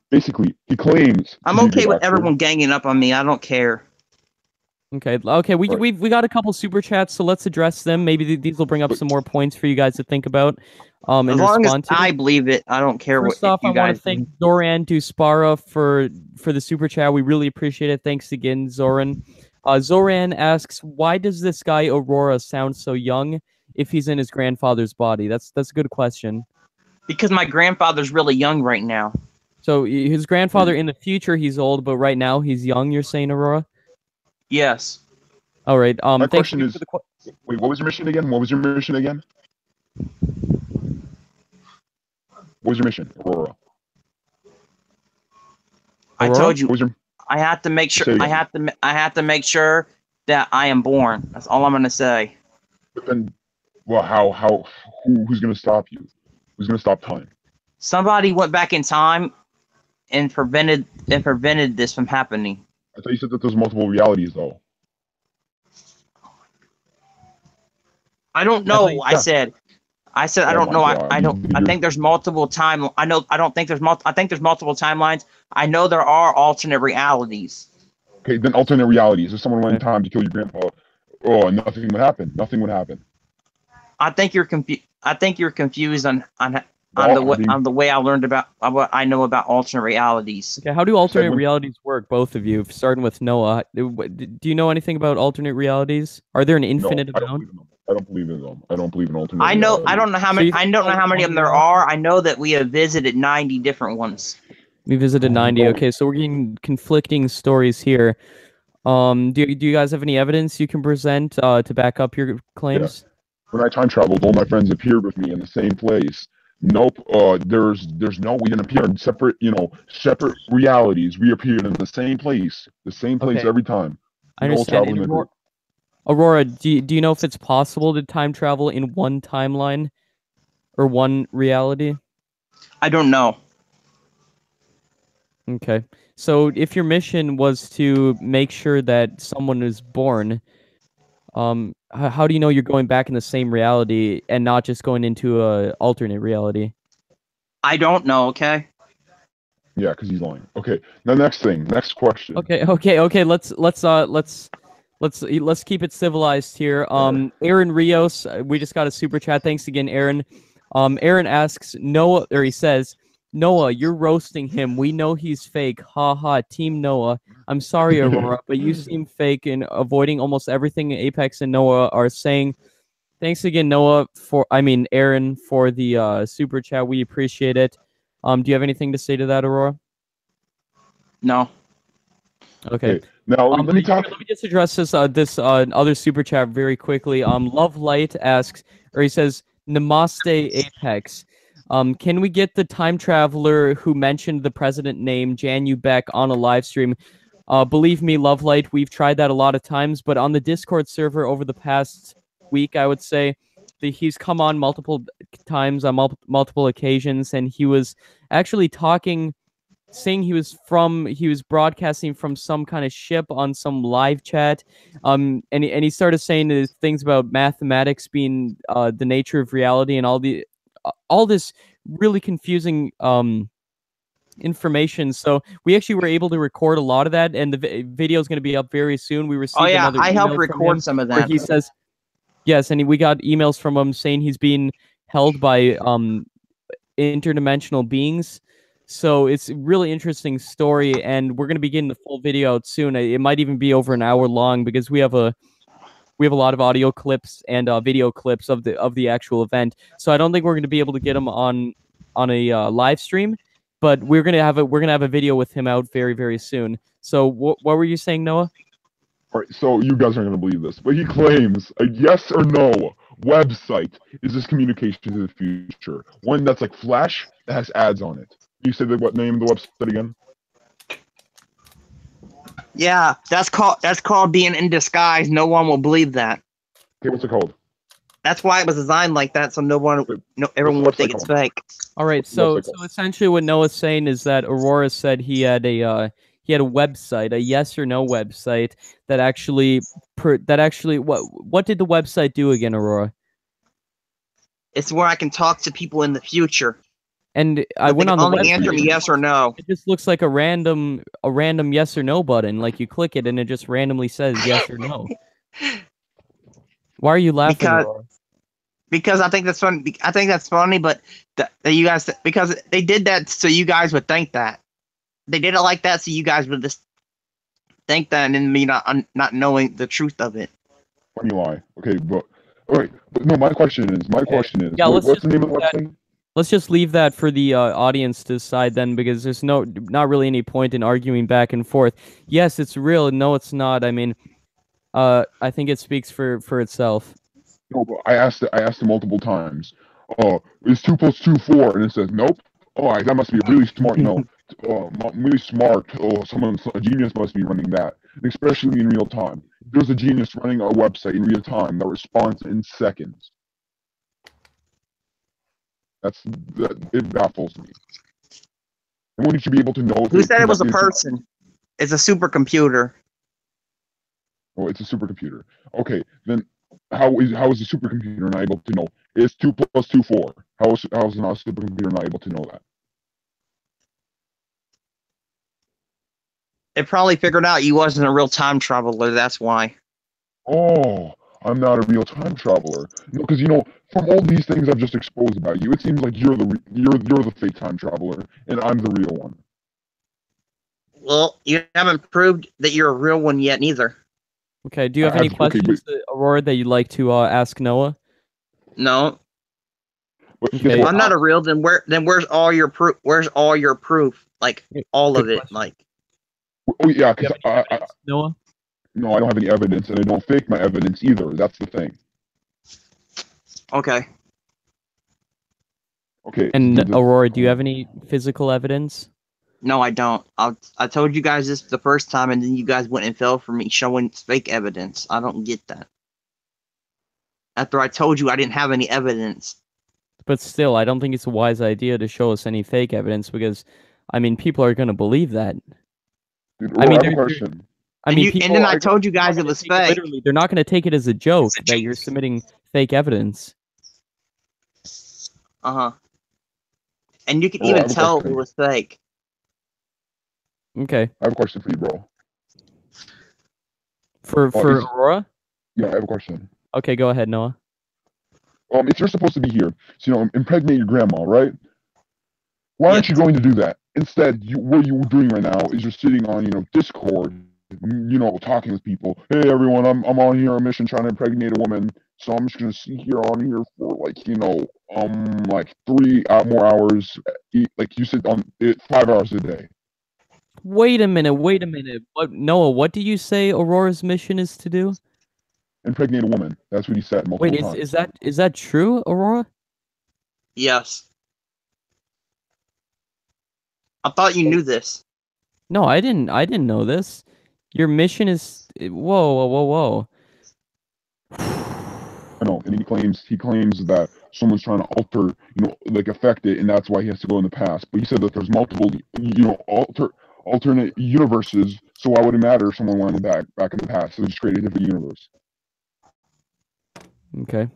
[SPEAKER 3] Basically, he claims
[SPEAKER 2] I'm
[SPEAKER 3] to be a
[SPEAKER 2] okay
[SPEAKER 3] good
[SPEAKER 2] with
[SPEAKER 3] actor.
[SPEAKER 2] everyone ganging up on me. I don't care.
[SPEAKER 1] Okay. We
[SPEAKER 3] Right.
[SPEAKER 1] we got a couple super chats, so let's address them. Maybe these will bring up
[SPEAKER 3] But-
[SPEAKER 1] some more points for you guys to think about, and
[SPEAKER 2] As long as
[SPEAKER 1] respond to.
[SPEAKER 2] I believe it, I don't care
[SPEAKER 1] First
[SPEAKER 2] what
[SPEAKER 1] off, I
[SPEAKER 2] you
[SPEAKER 1] want
[SPEAKER 2] guys
[SPEAKER 1] to thank
[SPEAKER 2] do.
[SPEAKER 1] Zoran Duspara for the super chat. We really appreciate it. Thanks again, Zoran. Zoran asks, why does this guy Aurora sound so young if he's in his grandfather's body? That's a good question.
[SPEAKER 2] Because my grandfather's really young right now.
[SPEAKER 1] So his grandfather in the future he's old, but right now he's young. You're saying, Aurora?
[SPEAKER 2] Yes.
[SPEAKER 1] All right.
[SPEAKER 3] My
[SPEAKER 1] Thanks
[SPEAKER 3] question
[SPEAKER 1] again
[SPEAKER 3] is,
[SPEAKER 1] for the
[SPEAKER 3] wait, what was your mission again? What was your mission, Aurora?
[SPEAKER 2] I
[SPEAKER 1] Aurora?
[SPEAKER 2] told you
[SPEAKER 3] What was your?
[SPEAKER 2] I have to make sure
[SPEAKER 3] Say it
[SPEAKER 2] I
[SPEAKER 3] again.
[SPEAKER 2] have to make sure that I am born. That's all I'm gonna say.
[SPEAKER 3] But then, well, who's gonna stop you? Who's gonna stop time?
[SPEAKER 2] Somebody went back in time and prevented this from happening.
[SPEAKER 3] I thought you said that there's multiple realities, though.
[SPEAKER 2] I don't
[SPEAKER 1] I thought
[SPEAKER 2] know.
[SPEAKER 1] you-
[SPEAKER 2] I said I
[SPEAKER 3] Oh
[SPEAKER 2] don't
[SPEAKER 3] my
[SPEAKER 2] know.
[SPEAKER 3] God.
[SPEAKER 2] I don't. I think there's multiple time. I know. I don't think there's I think there's multiple timelines. I know there are alternate realities.
[SPEAKER 3] Okay, then alternate realities. If someone went in time to kill your grandpa, oh, nothing would happen. Nothing would happen.
[SPEAKER 2] I think you're confused. I think you're confused on
[SPEAKER 3] Well,
[SPEAKER 2] the way I learned about what I know about alternate realities.
[SPEAKER 1] Okay, how do alternate
[SPEAKER 3] when-
[SPEAKER 1] realities work, both of you? Starting with Noah, do you know anything about alternate realities? Are there an
[SPEAKER 3] No,
[SPEAKER 1] infinite
[SPEAKER 3] I don't
[SPEAKER 1] amount?
[SPEAKER 3] believe in them. I don't believe in them. I don't believe in alternate
[SPEAKER 2] I know.
[SPEAKER 3] realities.
[SPEAKER 2] I don't know how
[SPEAKER 1] So
[SPEAKER 2] many.
[SPEAKER 1] you think
[SPEAKER 2] I don't know how many of them there
[SPEAKER 1] one
[SPEAKER 2] are. I know that we have visited 90 different ones.
[SPEAKER 1] We visited 90. Okay, so we're getting conflicting stories here. Do you guys have any evidence you can present to back up your claims?
[SPEAKER 3] When I time traveled, all my friends appeared with me in the same place. Nope. There's no. We didn't appear in separate realities. We appeared in the same place
[SPEAKER 1] Okay.
[SPEAKER 3] every time.
[SPEAKER 1] I
[SPEAKER 3] We all
[SPEAKER 1] understand.
[SPEAKER 3] traveled
[SPEAKER 1] And
[SPEAKER 3] in a group.
[SPEAKER 1] Aurora, do you know if it's possible to time travel in one timeline or one reality?
[SPEAKER 2] I don't know.
[SPEAKER 1] Okay. So if your mission was to make sure that someone is born, how do you know you're going back in the same reality and not just going into a alternate reality?
[SPEAKER 2] I don't know. Okay.
[SPEAKER 3] Yeah, because he's lying. Okay. Now, next question.
[SPEAKER 1] Okay. Let's keep it civilized here. Aaron Rios, we just got a super chat. Thanks again, Aaron. Aaron asks Noah, or he says, Noah, you're roasting him. We know he's fake. Ha ha. Team Noah. I'm sorry, Aurora, but you seem fake and avoiding almost everything Apex and Noah are saying. Thanks again, Aaron, for the super chat. We appreciate it. Do you have anything to say to that, Aurora?
[SPEAKER 2] No.
[SPEAKER 1] Okay.
[SPEAKER 3] Now let me talk.
[SPEAKER 1] Let me just address this other super chat very quickly. Love Light asks, or he says, Namaste Apex. Can we get the time traveler who mentioned the president name, Jan Beck, on a live stream? Believe me, Love Light, we've tried that a lot of times, but on the Discord server over the past week, I would say, he's come on multiple times on multiple occasions, and he was actually saying he was broadcasting from some kind of ship on some live chat, and he started saying things about mathematics being the nature of reality and all this really confusing information. So we actually were able to record a lot of that, and the video is going to be up very soon. We received
[SPEAKER 2] Oh yeah,
[SPEAKER 1] another
[SPEAKER 2] I helped
[SPEAKER 1] email from him
[SPEAKER 2] record some of
[SPEAKER 1] where
[SPEAKER 2] that.
[SPEAKER 1] he says, yes, and we got emails from him saying he's being held by interdimensional beings. So it's a really interesting story, and we're going to be getting the full video out soon. It might even be over an hour long because we have a lot of audio clips and video clips of the actual event. So I don't think we're going to be able to get them on a live stream, but we're going to have a video with him out very, very soon. So what were you saying, Noah?
[SPEAKER 3] All right, so you guys aren't going to believe this, but he claims a yes or no website is this communication to the future. One that's like Flash that has ads on it. You said what name of the website again?
[SPEAKER 2] Yeah, that's called being in disguise. No one will believe that.
[SPEAKER 3] Okay, what's it called?
[SPEAKER 2] That's why it was designed like that, so everyone would think it's fake.
[SPEAKER 1] All right, so essentially what Noah's saying is that Aurora said he had a website, a yes or no website that actually what did the website do again, Aurora?
[SPEAKER 2] It's where I can talk to people in the future.
[SPEAKER 1] And I went on the
[SPEAKER 2] only
[SPEAKER 1] website.
[SPEAKER 2] Answer me yes or no.
[SPEAKER 1] It just looks like a random yes or no button. Like you click it and it just randomly says yes or no. Why are you laughing, Aurora?
[SPEAKER 2] Because I think that's funny. I think that's funny, but you guys, because they did that so you guys would think that. They did it like that so you guys would just think that, and then me not knowing the truth of it.
[SPEAKER 3] Funny lie. Okay, but all right. But no, my question is.
[SPEAKER 1] Yeah,
[SPEAKER 3] what's the name of the website?
[SPEAKER 1] Let's just leave that for the audience to decide then, because there's not really any point in arguing back and forth. Yes, it's real. No, it's not. I mean, I think it speaks for itself.
[SPEAKER 3] No, but I asked it multiple times. Is 2 + 2 4? And it says nope. Oh, that must be really smart. Really smart. Oh, a genius must be running that, especially in real time. There's a genius running a website in real time that responds in seconds. It baffles me. And wouldn't you be able to know?
[SPEAKER 2] Who said it was a person? It's a supercomputer.
[SPEAKER 3] Oh, it's a supercomputer. Okay, then how is a supercomputer not able to know? Is 2 + 2 4? How is not a supercomputer not able to know that?
[SPEAKER 2] It probably figured out you wasn't a real time traveler. That's why.
[SPEAKER 3] Oh, I'm not a real time traveler. No, because from all these things I've just exposed about you, it seems like you're the fake time traveler, and I'm the real one.
[SPEAKER 2] Well, you haven't proved that you're a real one yet, neither.
[SPEAKER 1] Okay. Do you have any questions, Aurora, that you'd like to ask Noah?
[SPEAKER 2] No.
[SPEAKER 1] Okay.
[SPEAKER 2] I'm not a real. Then where's all your proof? Where's all your proof? Like all of it.
[SPEAKER 1] Question.
[SPEAKER 2] Like.
[SPEAKER 3] Oh yeah, because
[SPEAKER 1] Noah.
[SPEAKER 3] No, I don't have any evidence, and I don't fake my evidence either. That's the thing.
[SPEAKER 2] Okay.
[SPEAKER 3] Okay.
[SPEAKER 1] And Aurora, do you have any physical evidence?
[SPEAKER 2] No, I don't. I told you guys this the first time, and then you guys went and fell for me showing fake evidence. I don't get that. After I told you I didn't have any evidence.
[SPEAKER 1] But still, I don't think it's a wise idea to show us any fake evidence because, I mean, people are going to believe that.
[SPEAKER 3] Dude, I have a question.
[SPEAKER 2] And then I told you guys it was fake.
[SPEAKER 1] Literally, they're not going to take it as a joke that you're submitting fake evidence.
[SPEAKER 2] Uh-huh. And you can even tell it was fake.
[SPEAKER 1] Okay.
[SPEAKER 3] I have a question for you, bro.
[SPEAKER 1] For Aurora?
[SPEAKER 3] Yeah, I have a question.
[SPEAKER 1] Okay, go ahead, Noah.
[SPEAKER 3] If you're supposed to be here, so impregnate your grandma, right? Why aren't you going to do that? Instead, what you're doing right now is you're sitting on, Discord, talking with people. Hey, everyone, I'm on here on a mission trying to impregnate a woman. So I'm just gonna sit here on here for like 3 more hours. Like you said, on it 5 hours a day.
[SPEAKER 1] Wait a minute. Noah, what do you say Aurora's mission is to do?
[SPEAKER 3] Impregnate a woman. That's what he said multiple times.
[SPEAKER 1] Wait, is that true, Aurora?
[SPEAKER 2] Yes. I thought you knew this.
[SPEAKER 1] No, I didn't know this. Your mission is whoa.
[SPEAKER 3] I know, and he claims that someone's trying to alter, affect it, and that's why he has to go in the past. But he said that there's multiple, alternate universes. So why would it matter if someone went back in the past? So just create a different universe.
[SPEAKER 1] Okay.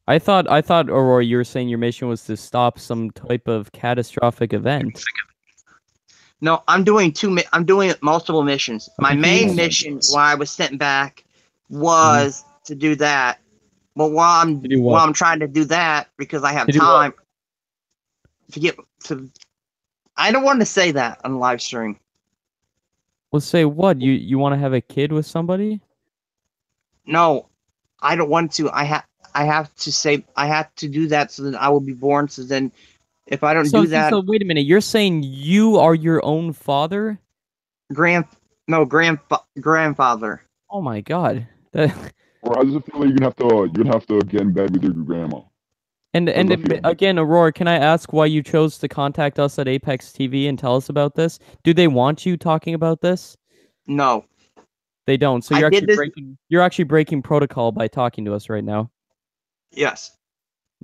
[SPEAKER 1] I thought Aurora, you were saying your mission was to stop some type of catastrophic event.
[SPEAKER 2] No, I'm doing I'm doing multiple missions. My
[SPEAKER 1] Okay, can you
[SPEAKER 2] main mission, why I was sent back,
[SPEAKER 1] Mhm.
[SPEAKER 2] was to do that. But
[SPEAKER 1] To do
[SPEAKER 2] while
[SPEAKER 1] what?
[SPEAKER 2] I'm trying to do that, because I have
[SPEAKER 1] To do what?
[SPEAKER 2] time to get to. I don't want to say that on live stream.
[SPEAKER 1] Well, say what? You want to have a kid with somebody?
[SPEAKER 2] No, I don't want to. I have to say I have to do that so that I will be born. So then, if I don't
[SPEAKER 1] So
[SPEAKER 2] do
[SPEAKER 1] so,
[SPEAKER 2] that,
[SPEAKER 1] so wait a minute. You're saying you are your own father?
[SPEAKER 2] grand no grandfather.
[SPEAKER 1] Oh my God. That
[SPEAKER 3] Or how does it feel like you're gonna have to get in bed with your grandma?
[SPEAKER 1] and
[SPEAKER 3] How does
[SPEAKER 1] and
[SPEAKER 3] that feel?
[SPEAKER 1] again, Aurora, can I ask why you chose to contact us at Apex TV and tell us about this? Do they want you talking about this?
[SPEAKER 2] No,
[SPEAKER 1] They don't. So
[SPEAKER 2] I did this.
[SPEAKER 1] you're actually breaking protocol by talking to us right now.
[SPEAKER 2] Yes.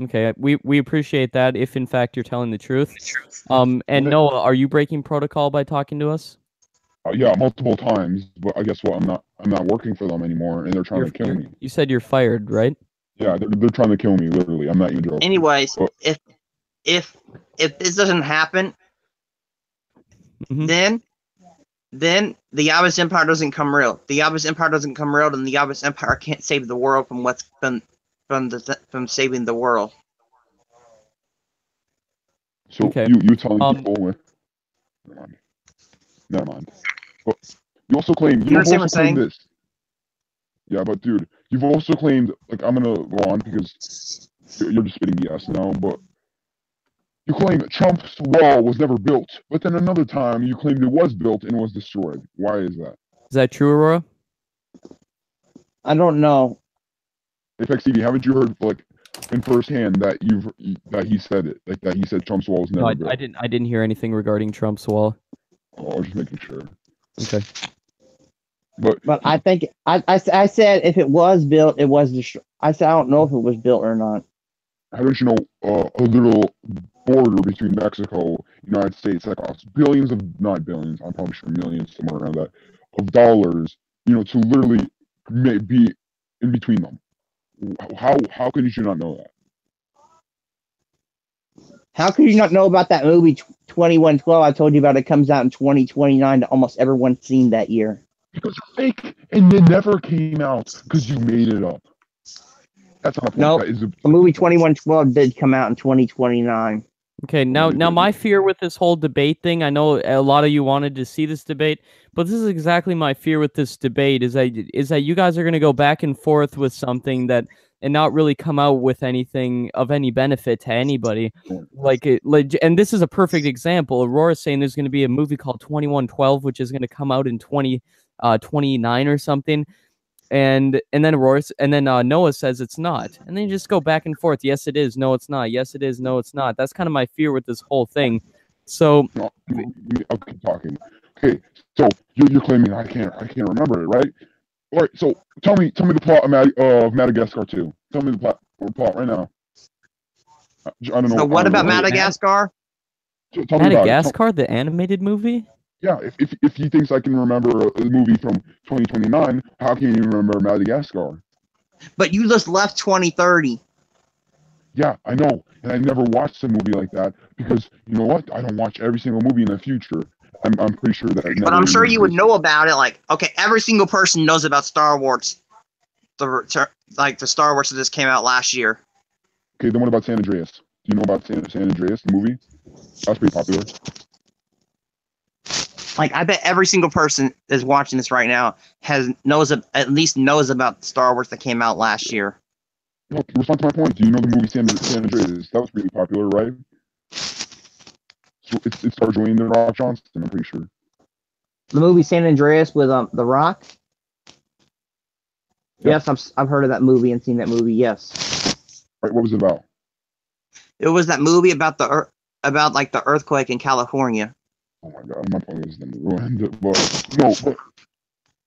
[SPEAKER 1] Okay, we appreciate that if in fact you're telling the truth. And
[SPEAKER 3] Okay.
[SPEAKER 1] Noah, are you breaking protocol by talking to us?
[SPEAKER 3] Yeah, multiple times, but I guess what? I'm not working for them anymore, and they're trying to kill me.
[SPEAKER 1] You said you're fired, right?
[SPEAKER 3] Yeah, they're trying to kill me, literally. I'm not even joking.
[SPEAKER 2] Anyways,
[SPEAKER 3] But
[SPEAKER 2] if if this doesn't happen,
[SPEAKER 1] Hmm.
[SPEAKER 2] then the Yabba's Empire doesn't come real. The Yabba's Empire doesn't come real, and the Yabba's Empire can't save the world from what's been from saving the world.
[SPEAKER 3] so
[SPEAKER 1] Okay.
[SPEAKER 3] you telling
[SPEAKER 1] Um,
[SPEAKER 3] people with never mind. Never mind. But you also claim
[SPEAKER 2] You
[SPEAKER 3] you've
[SPEAKER 2] understand what
[SPEAKER 3] also
[SPEAKER 2] I'm
[SPEAKER 3] claimed
[SPEAKER 2] saying?
[SPEAKER 3] this. Yeah, but dude, you've also claimed like I'm gonna go on because you're just spitting BS now, but you claim Trump's wall was never built, but then another time you claimed it was built and was destroyed. Why is that?
[SPEAKER 1] is that true, Aurora?
[SPEAKER 2] I don't know.
[SPEAKER 3] ApexTV, haven't you heard like in firsthand that he said it, like that he said Trump's wall was
[SPEAKER 1] No,
[SPEAKER 3] never
[SPEAKER 1] I
[SPEAKER 3] built?
[SPEAKER 1] didn't. I didn't hear anything regarding Trump's wall.
[SPEAKER 3] Oh, I was just making sure.
[SPEAKER 1] Okay.
[SPEAKER 3] But
[SPEAKER 2] But I think I said if it was built, it was destroyed. I said I don't know if it was built or not.
[SPEAKER 3] haven't you know a little border between Mexico and United States that costs billions of not billions, I'm probably sure millions somewhere around that of dollars, to literally be in between them. How could you not know that?
[SPEAKER 2] How could you not know about that movie 2112? I told you about it comes out in 2029 that almost everyone's seen that year.
[SPEAKER 3] Because you're fake and it never came out because you made it up. That's not a point.
[SPEAKER 2] No,
[SPEAKER 3] That is
[SPEAKER 2] the movie 2112 did come out in 2029.
[SPEAKER 1] Okay, now my fear with this whole debate thing, I know a lot of you wanted to see this debate, but this is exactly my fear with this debate is that you guys are going to go back and forth with something that and not really come out with anything of any benefit to anybody. And this is a perfect example. Aurora's saying there's going to be a movie called 2112 which is going to come out in 2029 or something. And then Noah says it's not, and then you just go back and forth. Yes, it is. No, it's not. Yes, it is. No, it's not. That's kind of my fear with this whole thing. So
[SPEAKER 3] No, I'll keep talking. Okay, so you're claiming I can't remember it, right? All right, so tell me the plot of Madagascar 2. Tell me the plot right now. I don't know.
[SPEAKER 2] So
[SPEAKER 3] I
[SPEAKER 2] what
[SPEAKER 3] don't know.
[SPEAKER 2] about Madagascar?
[SPEAKER 3] Tell me about it.
[SPEAKER 1] Madagascar, the animated movie.
[SPEAKER 3] Yeah, if he thinks I can remember a movie from 2029, how can you remember Madagascar?
[SPEAKER 2] But you just left 2030.
[SPEAKER 3] Yeah, I know, and I never watched a movie like that because you know what? I don't watch every single movie in the future. I'm pretty sure that it
[SPEAKER 2] But
[SPEAKER 3] never
[SPEAKER 2] I'm
[SPEAKER 3] even
[SPEAKER 2] sure you would
[SPEAKER 3] existed.
[SPEAKER 2] know about it. Like, okay, every single person knows about Star Wars. The Star Wars that just came out last year.
[SPEAKER 3] Okay, then what about San Andreas? Do you know about San Andreas, the movie? That's pretty popular.
[SPEAKER 2] Like, I bet every single person that's watching this right now at least knows about Star Wars that came out last year.
[SPEAKER 3] No, respond to my point. Do you know the movie San Andreas? That was pretty popular, right? So it stars Dwayne The Rock Johnson, I'm pretty sure.
[SPEAKER 2] The movie San Andreas with The Rock.
[SPEAKER 3] Yeah.
[SPEAKER 2] Yes, I've heard of that movie and seen that movie. Yes,
[SPEAKER 3] Right, what was it about?
[SPEAKER 2] it was that movie about the earthquake in California.
[SPEAKER 3] Oh my god, my point is ruined. But no, but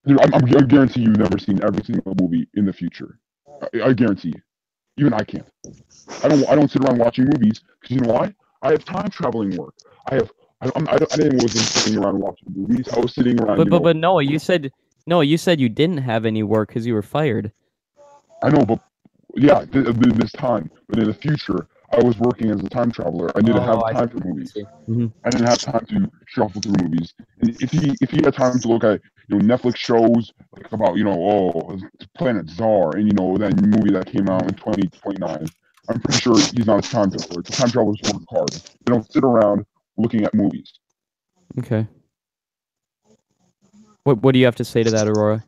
[SPEAKER 3] dude, I guarantee you've never seen every single movie in the future. I guarantee you. Even I can't. I don't sit around watching movies because you know why? I have time traveling work. I didn't wasn't sitting around watching movies. I was sitting around.
[SPEAKER 1] But Noah, you said you didn't have any work because you were fired.
[SPEAKER 3] I know, but yeah, this time. But in the future, I was working as a time traveler. I didn't have
[SPEAKER 1] I
[SPEAKER 3] time for movies.
[SPEAKER 1] see. Mhm.
[SPEAKER 3] I didn't have time to shuffle through movies. And if he had time to look at Netflix shows like about Planet Czar and that movie that came out in 2029, I'm pretty sure he's not a time traveler. The time travelers work hard. They don't sit around looking at movies.
[SPEAKER 1] Okay. What do you have to say to that, Aurora?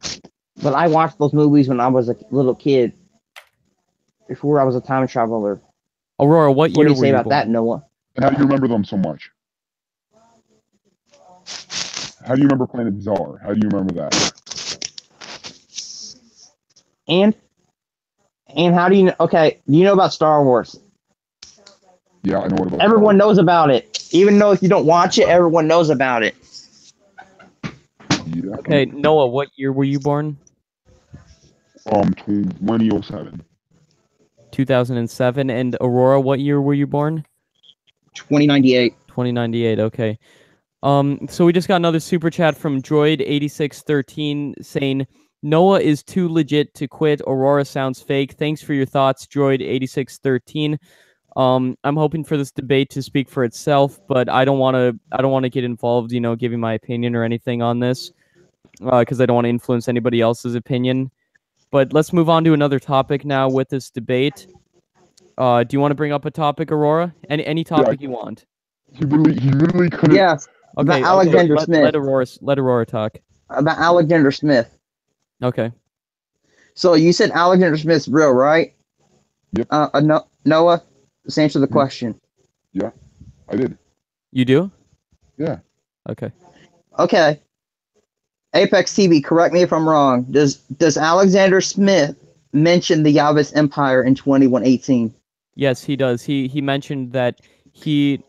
[SPEAKER 2] But I watched those movies when I was a little kid, before I was a time traveler.
[SPEAKER 1] Aurora, what
[SPEAKER 2] What
[SPEAKER 1] year
[SPEAKER 2] do you
[SPEAKER 1] were
[SPEAKER 2] say
[SPEAKER 1] you
[SPEAKER 2] about
[SPEAKER 1] born?
[SPEAKER 2] that, Noah?
[SPEAKER 3] And how do you remember them so much? How do you remember Planet Czar? How do you remember that?
[SPEAKER 2] And how do you know? Okay, do you know about Star Wars?
[SPEAKER 3] Yeah, I know what about
[SPEAKER 2] Everyone knows about it. Even though if you don't watch it, everyone knows about it.
[SPEAKER 3] Yeah.
[SPEAKER 1] Okay, Noah, what year were you born?
[SPEAKER 3] 2007.
[SPEAKER 1] 2007. And Aurora, what year were you born?
[SPEAKER 2] 2098.
[SPEAKER 1] 2098. Okay. So we just got another super chat from Droid8613 saying Noah is too legit to quit. Aurora sounds fake. Thanks for your thoughts, Droid8613. I'm hoping for this debate to speak for itself, but I don't want to get involved, giving my opinion or anything on this, because I don't want to influence anybody else's opinion. But let's move on to another topic now with this debate. Do you want to bring up a topic, Aurora? Any topic you want.
[SPEAKER 3] He really couldn't.
[SPEAKER 2] Yes.
[SPEAKER 1] Okay,
[SPEAKER 2] About Alexander Smith.
[SPEAKER 1] Let Aurora talk.
[SPEAKER 2] About Alexander Smith.
[SPEAKER 1] Okay.
[SPEAKER 2] So you said Alexander Smith's real, right?
[SPEAKER 3] Yep.
[SPEAKER 2] Noah, just answer the question.
[SPEAKER 3] Yeah, I did.
[SPEAKER 1] You do?
[SPEAKER 3] Yeah.
[SPEAKER 1] Okay.
[SPEAKER 2] Okay. ApexTV, correct me if I'm wrong. Does Alexander Smith mention the Yavas Empire in 2118?
[SPEAKER 1] Yes, he does. He mentioned that he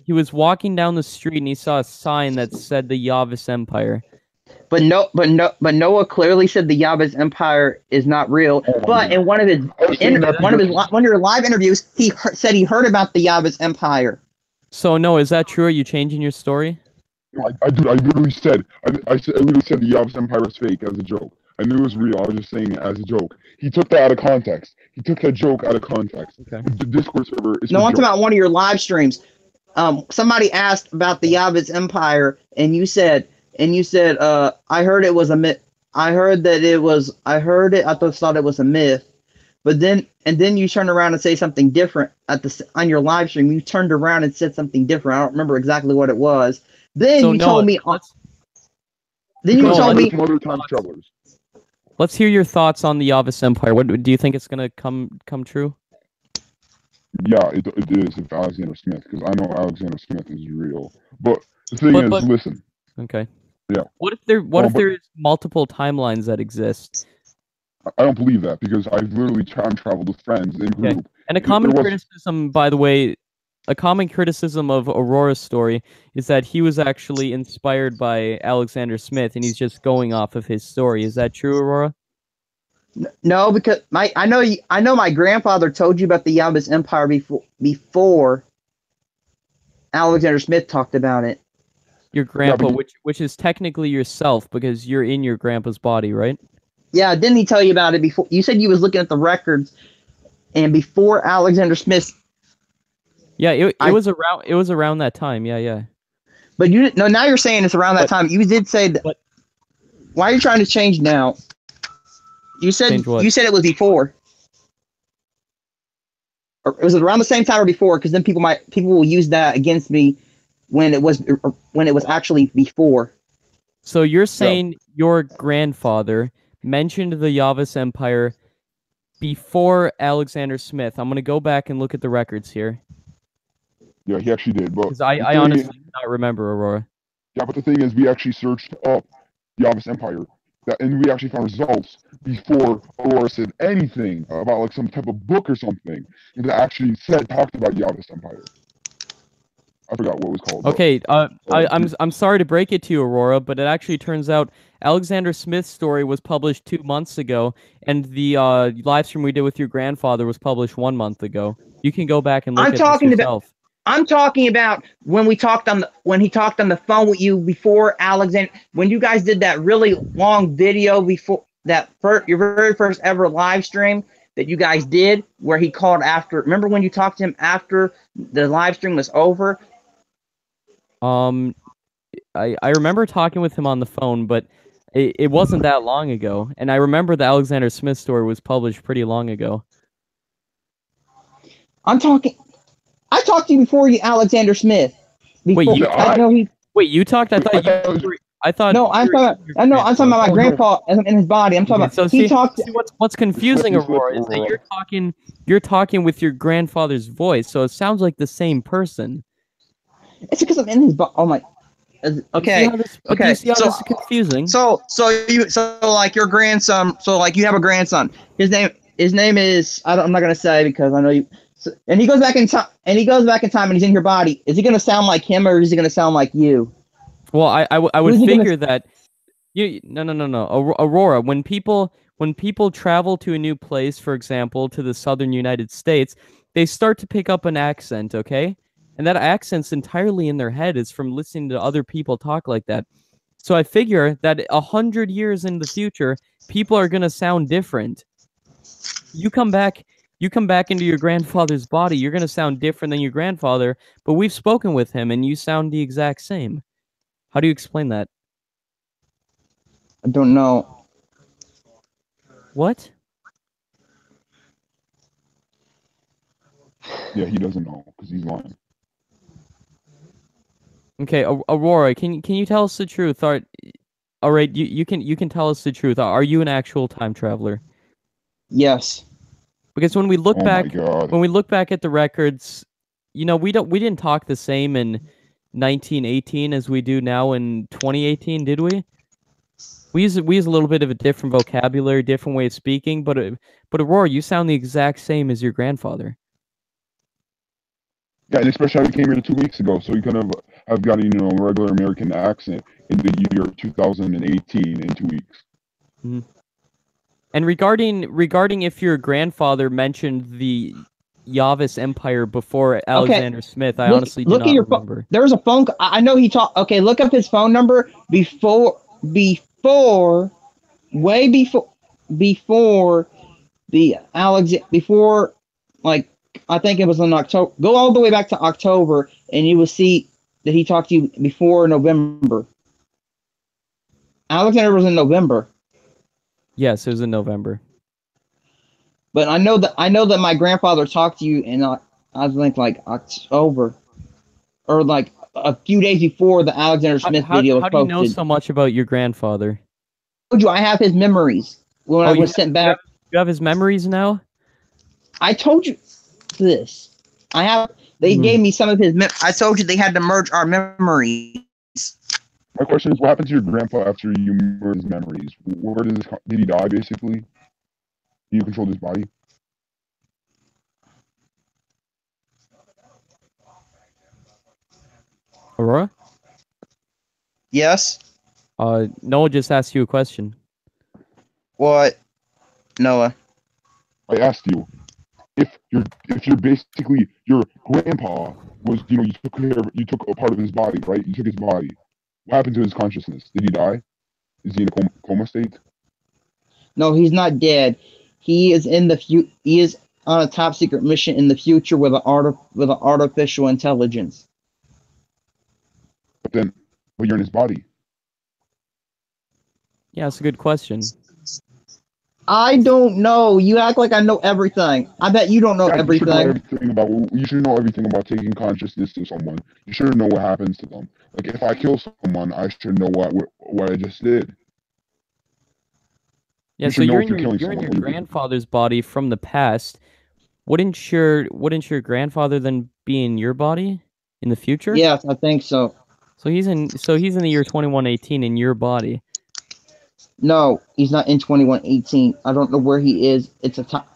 [SPEAKER 1] was walking down the street and he saw a sign that said the Yavis Empire.
[SPEAKER 2] But Noah clearly said the Yavas Empire is not real. But in one of your live interviews, he said he heard about the Yavas Empire.
[SPEAKER 1] So no, is that true? Are you changing your story?
[SPEAKER 3] I literally said I literally said the Yavas Empire is fake as a joke. I knew it was real. I was just saying it as a joke. He took that out of context. He took that joke out of context.
[SPEAKER 1] Okay.
[SPEAKER 3] The Discord server is.
[SPEAKER 2] No, I'm talking about one of your live streams. Somebody asked about the Yavas Empire, and you said, I heard it was a myth. I thought it was a myth. But then you turned around and say something different on your live stream. You turned around and said something different. I don't remember exactly what it was. Then
[SPEAKER 1] so
[SPEAKER 2] you
[SPEAKER 1] Noah,
[SPEAKER 2] told me.
[SPEAKER 3] Then you told me. Other time travelers.
[SPEAKER 1] Let's hear your thoughts on the Yavis Empire. What do you think it's gonna come true?
[SPEAKER 3] Yeah, it is if Alexander Smith, because I know Alexander Smith is real. But the thing is, listen.
[SPEAKER 1] Okay.
[SPEAKER 3] Yeah.
[SPEAKER 1] What if there's multiple timelines that exist?
[SPEAKER 3] I don't believe that because I've literally time traveled with friends in group.
[SPEAKER 1] Okay. And a common criticism, by the way, of Aurora's story is that he was actually inspired by Alexander Smith, and he's just going off of his story. Is that true, Aurora?
[SPEAKER 2] No, because I know my grandfather told you about the Yavas Empire before Alexander Smith talked about it.
[SPEAKER 1] Your grandpa, which is technically yourself because you're in your grandpa's body, right?
[SPEAKER 2] Yeah, didn't he tell you about it before? You said you was looking at the records, and before Alexander Smith.
[SPEAKER 1] Yeah, it was around that time. Yeah.
[SPEAKER 2] But you didn't. No, now you're saying it's around that time. You did say that.
[SPEAKER 1] But
[SPEAKER 2] why are you trying to change now? You said it was before. Or was it around the same time or before? Because then people will use that against me when it was actually before.
[SPEAKER 1] So you're saying your grandfather mentioned the Yavas Empire before Alexander Smith. I'm gonna go back and look at the records here.
[SPEAKER 3] Yeah, he actually did. Because
[SPEAKER 1] I honestly do not remember, Aurora.
[SPEAKER 3] Yeah, but the thing is, we actually searched up Yavas Empire, and we actually found results before Aurora said anything about like some type of book or something that actually talked about Yavas Empire. I forgot what it was called.
[SPEAKER 1] Okay, I'm sorry to break it to you, Aurora, but it actually turns out Alexander Smith's story was published 2 months ago, and the live stream we did with your grandfather was published 1 month ago. You can go back and look at this yourself.
[SPEAKER 2] I'm talking about when he talked on the phone with you before Alexander, when you guys did that really long video before your very first ever live stream that you guys did where he called after. Remember when you talked to him after the live stream was over?
[SPEAKER 1] I remember talking with him on the phone, but it wasn't that long ago. And I remember the Alexander Smith story was published pretty long ago.
[SPEAKER 2] I talked to you before you, Alexander Smith. Before,
[SPEAKER 1] Wait, you
[SPEAKER 2] I know he.
[SPEAKER 1] Wait, you talked? I thought I thought.
[SPEAKER 2] No, I'm talking. I'm talking about my grandpa in his body. I'm talking about.
[SPEAKER 1] So
[SPEAKER 2] He talked.
[SPEAKER 1] See what's confusing, Aurora, is that you're talking with your grandfather's voice, so it sounds like the same person.
[SPEAKER 2] It's because I'm in his body. Oh my. Okay.
[SPEAKER 1] Okay. See how this is confusing?
[SPEAKER 2] So like your grandson. So like you have a grandson. His name is. I'm not gonna say because I know you. So, and he goes back in time. And he's in your body. Is he gonna sound like him or is he gonna sound like you?
[SPEAKER 1] Well, I would figure that. No. Aurora, when people travel to a new place, for example, to the southern United States, they start to pick up an accent, okay? And that accent's entirely in their head. It's from listening to other people talk like that. So I figure that 100 years in the future, people are gonna sound different. You come back into your grandfather's body, you're gonna sound different than your grandfather, but we've spoken with him and you sound the exact same. How do you explain that?
[SPEAKER 2] I don't know.
[SPEAKER 1] What?
[SPEAKER 3] Yeah, he doesn't know because he's lying.
[SPEAKER 1] Okay, Aurora, can you tell us the truth? All right, you can tell us the truth. Are you an actual time traveler?
[SPEAKER 2] Yes.
[SPEAKER 1] Because when we look back at the records, we didn't talk the same in 1918 as we do now in 2018, did we? We use a little bit of a different vocabulary, different way of speaking, but Aurora, you sound the exact same as your grandfather.
[SPEAKER 3] Yeah, and especially how he came here 2 weeks ago, so he could have gotten a regular American accent in the year 2018 in 2 weeks.
[SPEAKER 1] Mm-hmm. And regarding if your grandfather mentioned the Yavis Empire before Alexander Smith, I honestly do not remember.
[SPEAKER 2] There's a phone. I know he talked. Okay, look up his phone number before like I think it was in October. Go all the way back to October, and you will see that he talked to you before November. Alexander was in November.
[SPEAKER 1] Yes, it was in November.
[SPEAKER 2] But I know that my grandfather talked to you in I think like October, or like a few days before the Alexander Smith video was posted.
[SPEAKER 1] How do you know so much about your grandfather?
[SPEAKER 2] I told you I have his memories when I was sent back.
[SPEAKER 1] You have his memories now?
[SPEAKER 2] I told you this. They gave me some of his. I told you they had to merge our memories.
[SPEAKER 3] My question is, what happened to your grandpa after you merged his memories? Where did he die, basically? You controlled his body?
[SPEAKER 1] Aurora?
[SPEAKER 2] Yes?
[SPEAKER 1] Noah just asked you a question.
[SPEAKER 2] What? Noah?
[SPEAKER 3] I asked you, if you're basically, your grandpa was, you took a part of his body, right? You took his body. What happened to his consciousness? Did he die? Is he in a coma state?
[SPEAKER 2] No, he's not dead. He is he is on a top secret mission in the future with an artificial intelligence.
[SPEAKER 3] But you're in his body.
[SPEAKER 1] Yeah, that's a good question.
[SPEAKER 2] I don't know. You act like I know everything. I bet you don't know everything.
[SPEAKER 3] You should know everything about taking consciousness to someone. You should know what happens to them. Like, if I kill someone, I should know what I just did.
[SPEAKER 1] Yeah, so you're in your grandfather's body from the past. Wouldn't your grandfather then be in your body in the future?
[SPEAKER 2] Yes, I think so.
[SPEAKER 1] So he's in the year 2118 in your body.
[SPEAKER 2] No, he's not in 2118. I don't know where he is.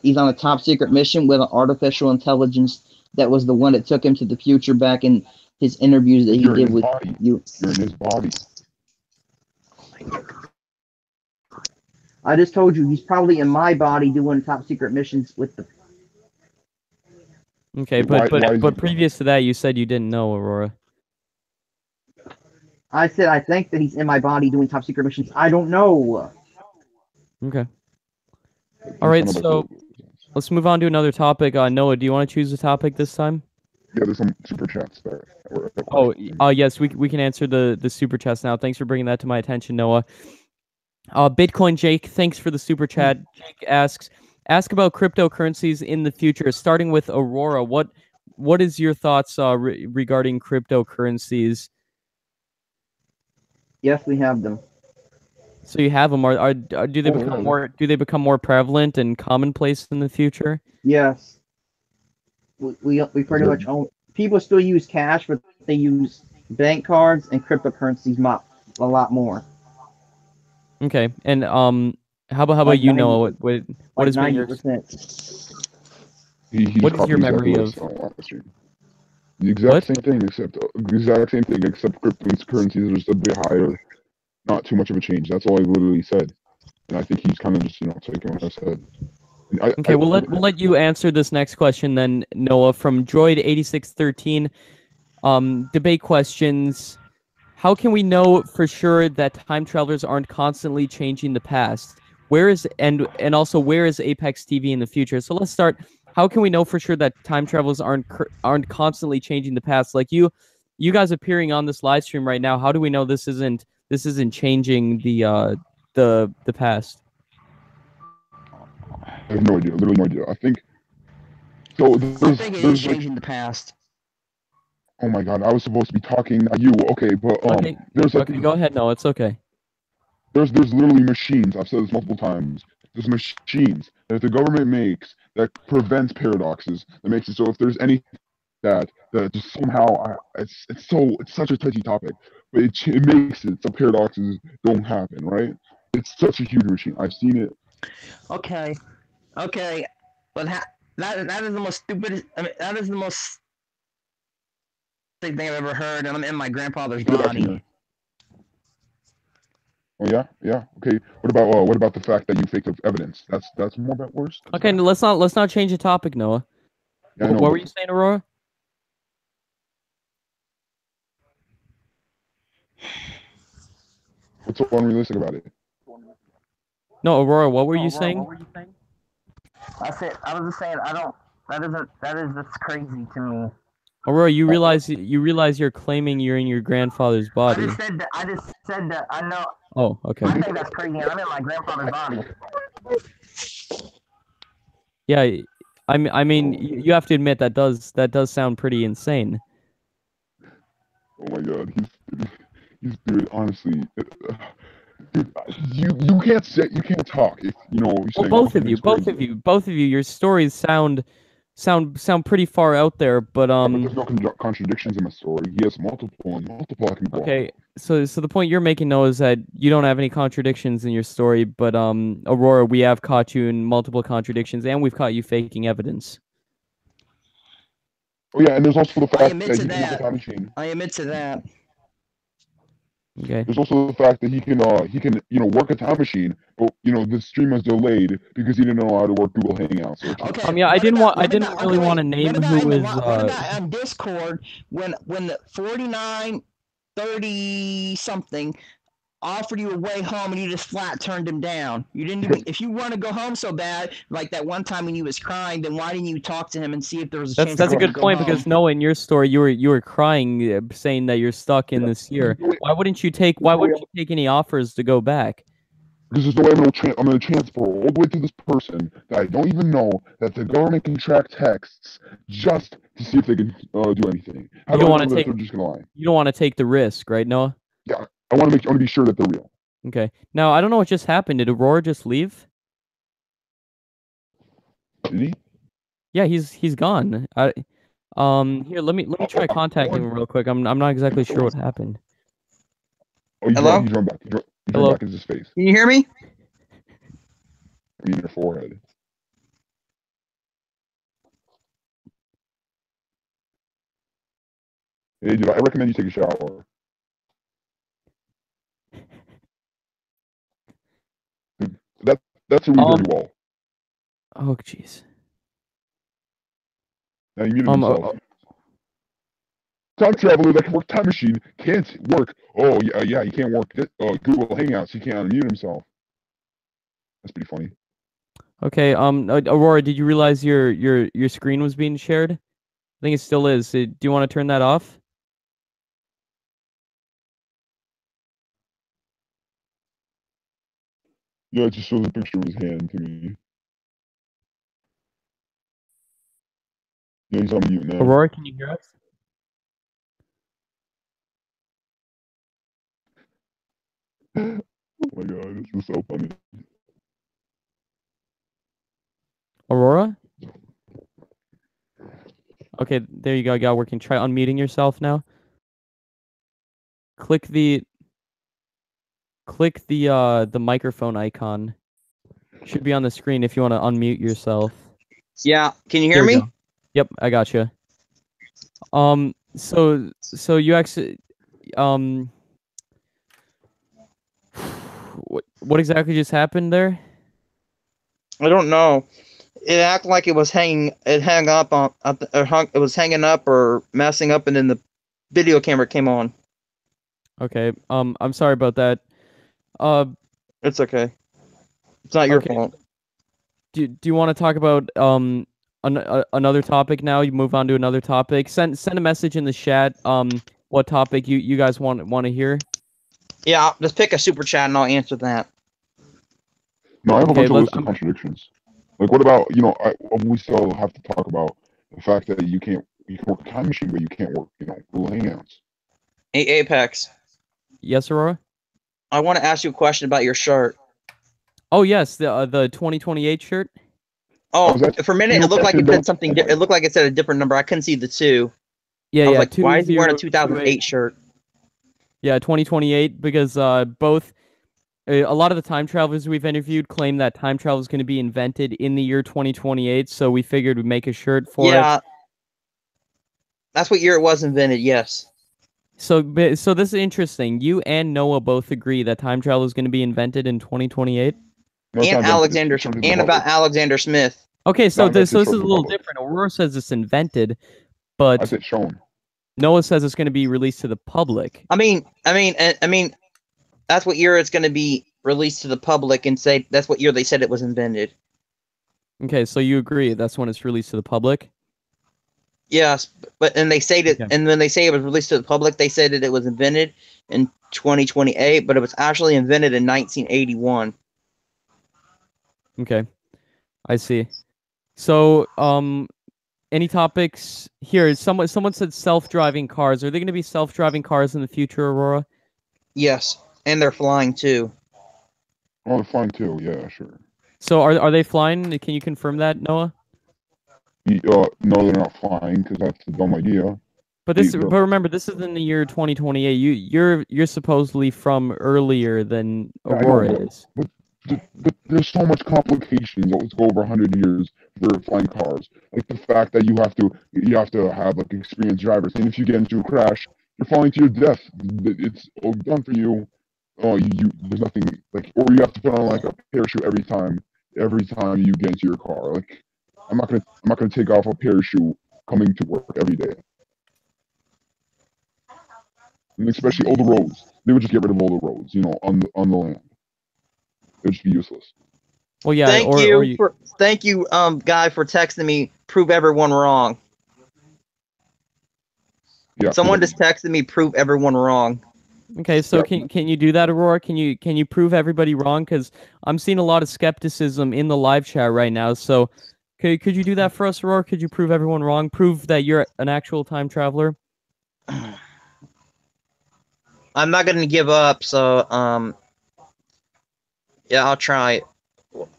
[SPEAKER 2] He's on a top secret mission with an artificial intelligence that was the one that took him to the future back in his interviews that he did with you.
[SPEAKER 3] You're in his body.
[SPEAKER 2] I just told you he's probably in my body doing top secret missions with the.
[SPEAKER 1] Okay, but previous to that, you said you didn't know, Aurora.
[SPEAKER 2] I said I think that he's in my body doing top secret missions. I don't know.
[SPEAKER 1] Okay. All right, so let's move on to another topic. Noah, do you want to choose a topic this time?
[SPEAKER 3] Yeah, there's some super chats there.
[SPEAKER 1] Oh, yes, we can answer the super chats now. Thanks for bringing that to my attention, Noah. Bitcoin Jake, thanks for the super chat. Jake asks, ask about cryptocurrencies in the future, starting with Aurora. What is your thoughts regarding cryptocurrencies?
[SPEAKER 2] Yes, we have them.
[SPEAKER 1] So you have them. Do they become more prevalent and commonplace in the future?
[SPEAKER 2] Yes. We pretty much own. People still use cash, but they use bank cards and cryptocurrencies a lot more.
[SPEAKER 1] Okay, and how about
[SPEAKER 2] Like
[SPEAKER 1] you
[SPEAKER 2] 90
[SPEAKER 1] know what
[SPEAKER 2] Like
[SPEAKER 1] has been your
[SPEAKER 2] 90%.
[SPEAKER 1] what is your memory of
[SPEAKER 3] the exact
[SPEAKER 1] what?
[SPEAKER 3] same thing, except cryptocurrencies are just a bit higher. Not too much of a change. That's all I literally said, and I think he's kind of just taking what I said.
[SPEAKER 1] Okay, we'll let you answer this next question then, Noah, from Droid8613. Debate questions. How can we know for sure that time travelers aren't constantly changing the past? Where is and also where is Apex TV in the future? So let's start. How can we know for sure that time travelers aren't constantly changing the past? Like you guys appearing on this live stream right now. How do we know this isn't changing the past?
[SPEAKER 3] I have no idea. Literally no idea. I think so.
[SPEAKER 2] I think it is changing the past.
[SPEAKER 3] Oh my god! I was supposed to be talking, not you. Okay, but
[SPEAKER 1] Okay, go ahead. No, it's okay.
[SPEAKER 3] There's literally machines. I've said this multiple times. There's machines that the government makes that prevents paradoxes. That makes it so if there's any that just somehow it's such a touchy topic, but it makes it so paradoxes don't happen. Right? It's such a huge machine. I've seen it.
[SPEAKER 2] Okay, but that is the most stupid. I mean, that is the most thing I've ever heard, and I'm in my grandfather's body.
[SPEAKER 3] Oh yeah. Okay. What about the fact that you faked evidence? That's more bit worse.
[SPEAKER 1] Okay, let's not change the topic, Noah.
[SPEAKER 3] Yeah,
[SPEAKER 1] what were you saying, Aurora?
[SPEAKER 3] What's so unrealistic about it?
[SPEAKER 1] No, Aurora, what were you saying?
[SPEAKER 2] I was just saying that is just crazy to me.
[SPEAKER 1] Aurora, you realize you're claiming you're in your grandfather's body.
[SPEAKER 2] I just said that I know.
[SPEAKER 1] Oh, okay.
[SPEAKER 2] I think that's crazy. I'm in my grandfather's body.
[SPEAKER 1] Yeah, I mean, you have to admit that does sound pretty insane.
[SPEAKER 3] Oh my god, he's dude. Honestly, dude, you can't talk if you know.
[SPEAKER 1] Well, both of you, your stories sound pretty far out there, but
[SPEAKER 3] there's no contradictions in my story. He has multiple I can go
[SPEAKER 1] okay, so the point you're making, though, is that you don't have any contradictions in your story, but Aurora, we have caught you in multiple contradictions, and we've caught you faking evidence.
[SPEAKER 3] Oh yeah, and there's also the fact that he can work a time machine.
[SPEAKER 2] I admit to that.
[SPEAKER 1] Okay.
[SPEAKER 3] There's also the fact that he can work a time machine, but the stream was delayed because he didn't know how to work Google Hangouts.
[SPEAKER 1] Okay. Yeah, I didn't really want to name who was.
[SPEAKER 2] What about on Discord when the 4930 something offered you a way home and you just flat turned him down? You didn't even. If you want to go home so bad, like that one time when he was crying, then why didn't you talk to him and see if there was a chance?
[SPEAKER 1] That's a good point, because Noah, in your story, you were crying, saying that you're stuck in this year. Why wouldn't you take any offers to go back?
[SPEAKER 3] Because there's no way I'm going to transfer all the way to this person that I don't even know, that the government can track texts just to see if they can do anything.
[SPEAKER 1] You don't want to take.
[SPEAKER 3] They're just going to lie.
[SPEAKER 1] You don't want to take the risk, right, Noah?
[SPEAKER 3] Yeah, I want to be sure that they're real.
[SPEAKER 1] Okay. Now, I don't know what just happened. Did Aurora just leave?
[SPEAKER 3] Did he?
[SPEAKER 1] Yeah, he's gone. Here, let me try contacting him real quick. I'm not exactly sure what happened.
[SPEAKER 3] Oh, hello? He's run back. He's run back into his face.
[SPEAKER 2] Can you hear me?
[SPEAKER 3] I mean, your forehead. Hey, dude, I recommend you take a shower. That's a weird wall.
[SPEAKER 1] Oh, jeez.
[SPEAKER 3] Now you muted himself. Time traveler that can work time machine can't work. Oh yeah, he can't work Google Hangouts. He can't unmute himself. That's pretty funny.
[SPEAKER 1] Okay. Aurora, did you realize your screen was being shared? I think it still is. Do you want to turn that off?
[SPEAKER 3] Yeah, it just shows a picture of his hand to me. Yeah, he's on mute now.
[SPEAKER 1] Aurora, can you hear us?
[SPEAKER 3] Oh my god, this is so funny.
[SPEAKER 1] Aurora? Okay, there you go. Got working. Try unmuting yourself now. Click the the microphone icon. Should be on the screen if you want to unmute yourself.
[SPEAKER 2] Yeah, can you hear
[SPEAKER 1] There we
[SPEAKER 2] me?
[SPEAKER 1] go. Yep, I got you. So you actually what exactly just happened there?
[SPEAKER 2] I don't know. It acted like it was hanging. It hung up on. It was hanging up or messing up, and then the video camera came on.
[SPEAKER 1] Okay. I'm sorry about that. Uh,
[SPEAKER 2] It's okay. It's not your
[SPEAKER 1] okay.
[SPEAKER 2] fault.
[SPEAKER 1] Do you want to talk about another topic now? You move on to another topic. Send a message in the chat. What topic you guys want to hear?
[SPEAKER 2] Yeah, just pick a super chat and I'll answer that.
[SPEAKER 3] No, I have a
[SPEAKER 1] Okay,
[SPEAKER 3] bunch of lists of contradictions. Like, what about, we still have to talk about the fact that you can work a time machine, but you can't work, Google Hangouts.
[SPEAKER 2] Hey, Apex.
[SPEAKER 1] Yes, Aurora.
[SPEAKER 2] I want to ask you a question about your shirt.
[SPEAKER 1] Oh yes, the 2028 shirt.
[SPEAKER 2] Oh,
[SPEAKER 3] that,
[SPEAKER 2] for a minute, it looked like it said something. It looked like it said a different number. I couldn't see the 2.
[SPEAKER 1] Yeah,
[SPEAKER 2] I was
[SPEAKER 1] yeah.
[SPEAKER 2] like, why is he wearing a 2008 shirt?
[SPEAKER 1] Yeah, 2028 because both a lot of the time travelers we've interviewed claim that time travel is going to be invented in the year 2028. So we figured we'd make a shirt for it.
[SPEAKER 2] Yeah, that's what year it was invented. Yes.
[SPEAKER 1] So this is interesting. You and Noah both agree that time travel is going to be invented in 2028.
[SPEAKER 3] No,
[SPEAKER 2] and Alexander and about Alexander Smith.
[SPEAKER 1] Okay, so this is a little different. Aurora says it's invented, but
[SPEAKER 3] I said shown.
[SPEAKER 1] Noah says it's going to be released to the public.
[SPEAKER 2] I mean, that's what year it's going to be released to the public, and say that's what year they said it was invented.
[SPEAKER 1] Okay, so you agree that's when it's released to the public?
[SPEAKER 2] Yes, but and they say that, and when they say it was released to the public, they said that it was invented in 2028, but it was actually invented in 1981.
[SPEAKER 1] Okay, I see. So, any topics here? Someone said self-driving cars. Are they going to be self-driving cars in the future, Aurora?
[SPEAKER 2] Yes, and they're flying too.
[SPEAKER 3] Oh, they're flying too. Yeah, sure.
[SPEAKER 1] So are they flying? Can you confirm that, Noah?
[SPEAKER 3] No, they're not flying because that's a dumb idea.
[SPEAKER 1] But remember, this is in the year 2028. You're supposedly from earlier than Aurora is.
[SPEAKER 3] But there's so much complications. Let's go over 100 years for flying cars. Like the fact that you have to have like experienced drivers, and if you get into a crash, you're falling to your death. It's done for you. Oh, there's nothing like, or you have to put on like a parachute every time you get into your car. Like, I'm not gonna take off a parachute coming to work every day. And especially all the roads. They would just get rid of all the roads, on the land. It would just be useless.
[SPEAKER 1] Well, yeah.
[SPEAKER 2] Thank you, guy, for texting me. Prove everyone wrong. Yeah. Someone just texted me. Prove everyone wrong.
[SPEAKER 1] Okay, so can you do that, Aurora? Can you prove everybody wrong? Because I'm seeing a lot of skepticism in the live chat right now. So, could you do that for us, Aurora? Could you prove everyone wrong? Prove that you're an actual time traveler.
[SPEAKER 2] I'm not gonna give up. So, yeah, I'll try.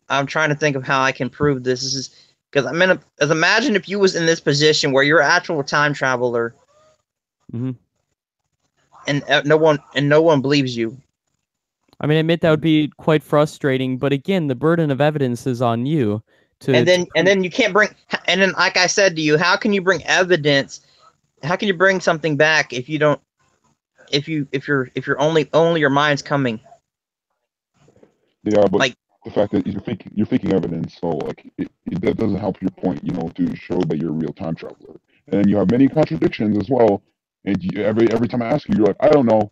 [SPEAKER 2] I'm trying to think of how I can prove this. This is because imagine if you was in this position where you're an actual time traveler.
[SPEAKER 1] Mm-hmm.
[SPEAKER 2] And no one believes you.
[SPEAKER 1] I mean, I admit that would be quite frustrating, but again, the burden of evidence is on you.
[SPEAKER 2] And then you can't bring. And then, like I said to you, how can you bring evidence? How can you bring something back if you don't? If you're only your mind's coming.
[SPEAKER 3] Yeah, but the fact that you're faking evidence, so like that doesn't help your point, to show that you're a real time traveler. And you have many contradictions as well. And every time I ask you, you're like, I don't know.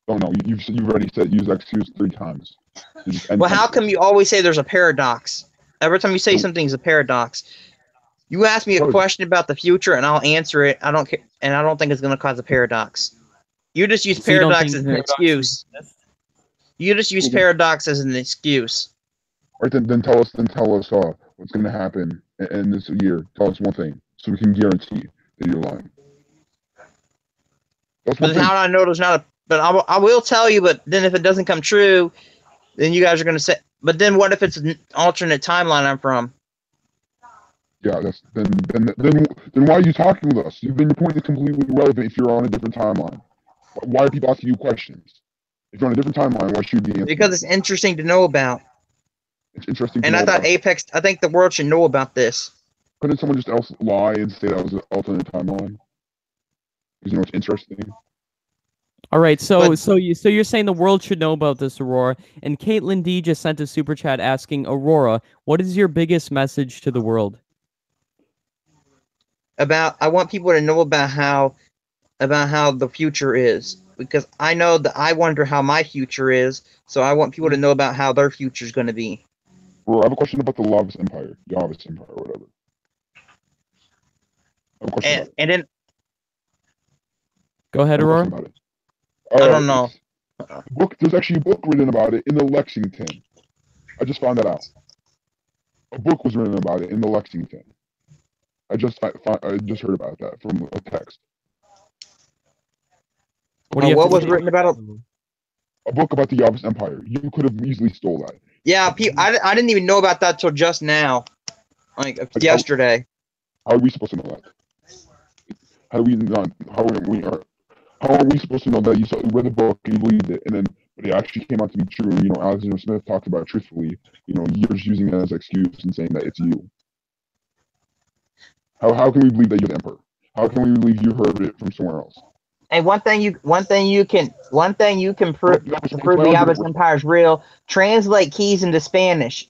[SPEAKER 3] Oh no, you've already said use that excuse 3 times.
[SPEAKER 2] Well, how come you always say there's a paradox? every time you say something's a paradox. You ask me a question about the future, and I'll answer it. I don't care, and I don't think it's going to cause a paradox. You just use
[SPEAKER 1] So you don't
[SPEAKER 2] paradox
[SPEAKER 1] think
[SPEAKER 2] as an
[SPEAKER 1] paradoxes
[SPEAKER 2] excuse.
[SPEAKER 1] exist?
[SPEAKER 2] You just use paradox as an excuse.
[SPEAKER 3] All right, then tell us what's going to happen in this year. Tell us one thing, so we can guarantee that you're lying. That's one
[SPEAKER 2] But
[SPEAKER 3] thing.
[SPEAKER 2] how do I know there's not a? But I will tell you. But then if it doesn't come true, then you guys are going to say. But then what if it's an alternate timeline I'm from?
[SPEAKER 3] Yeah, that's then why are you talking with us? Then your point is completely irrelevant if you're on a different timeline. Why are people asking you questions? If you're on a different timeline, why should you be answering?
[SPEAKER 2] Because it's interesting to know about.
[SPEAKER 3] It's interesting to
[SPEAKER 2] And
[SPEAKER 3] know
[SPEAKER 2] I thought
[SPEAKER 3] about.
[SPEAKER 2] Apex. I think the world should know about this.
[SPEAKER 3] Couldn't someone just else lie and say that was an alternate timeline? Because you know it's interesting.
[SPEAKER 1] All right, so
[SPEAKER 2] But-
[SPEAKER 1] you're saying the world should know about this, Aurora? And Caitlin D just sent a super chat asking, Aurora, what is your biggest message to the world?
[SPEAKER 2] I want people to know about how the future is, because I know that I wonder how my future is, so I want people to know about how their future is going to be.
[SPEAKER 3] Well, I have a question about the Yavis Empire, or whatever. I have a question about it.
[SPEAKER 2] And then
[SPEAKER 1] Go ahead,
[SPEAKER 3] I have a
[SPEAKER 1] Aurora.
[SPEAKER 3] question about it.
[SPEAKER 2] I don't know.
[SPEAKER 3] There's actually a book written about it in the Lexington. I just found that out. A book was written about it in the Lexington. I just heard about that from a text.
[SPEAKER 2] What was written about it?
[SPEAKER 3] A book about the Yavis Empire. You could have easily stole that.
[SPEAKER 2] Yeah, I didn't even know about that till just now, like yesterday.
[SPEAKER 3] How are we supposed to know that? How are we supposed to know that you read the book and you believed it, and then but it actually came out to be true? And, Alexander Smith talked about it truthfully. You're just using it as an excuse and saying that it's you. How can we believe that you're the emperor? How can we believe you heard it from somewhere else?
[SPEAKER 2] And one thing you can prove the Yavis Empire is real. Translate keys into Spanish.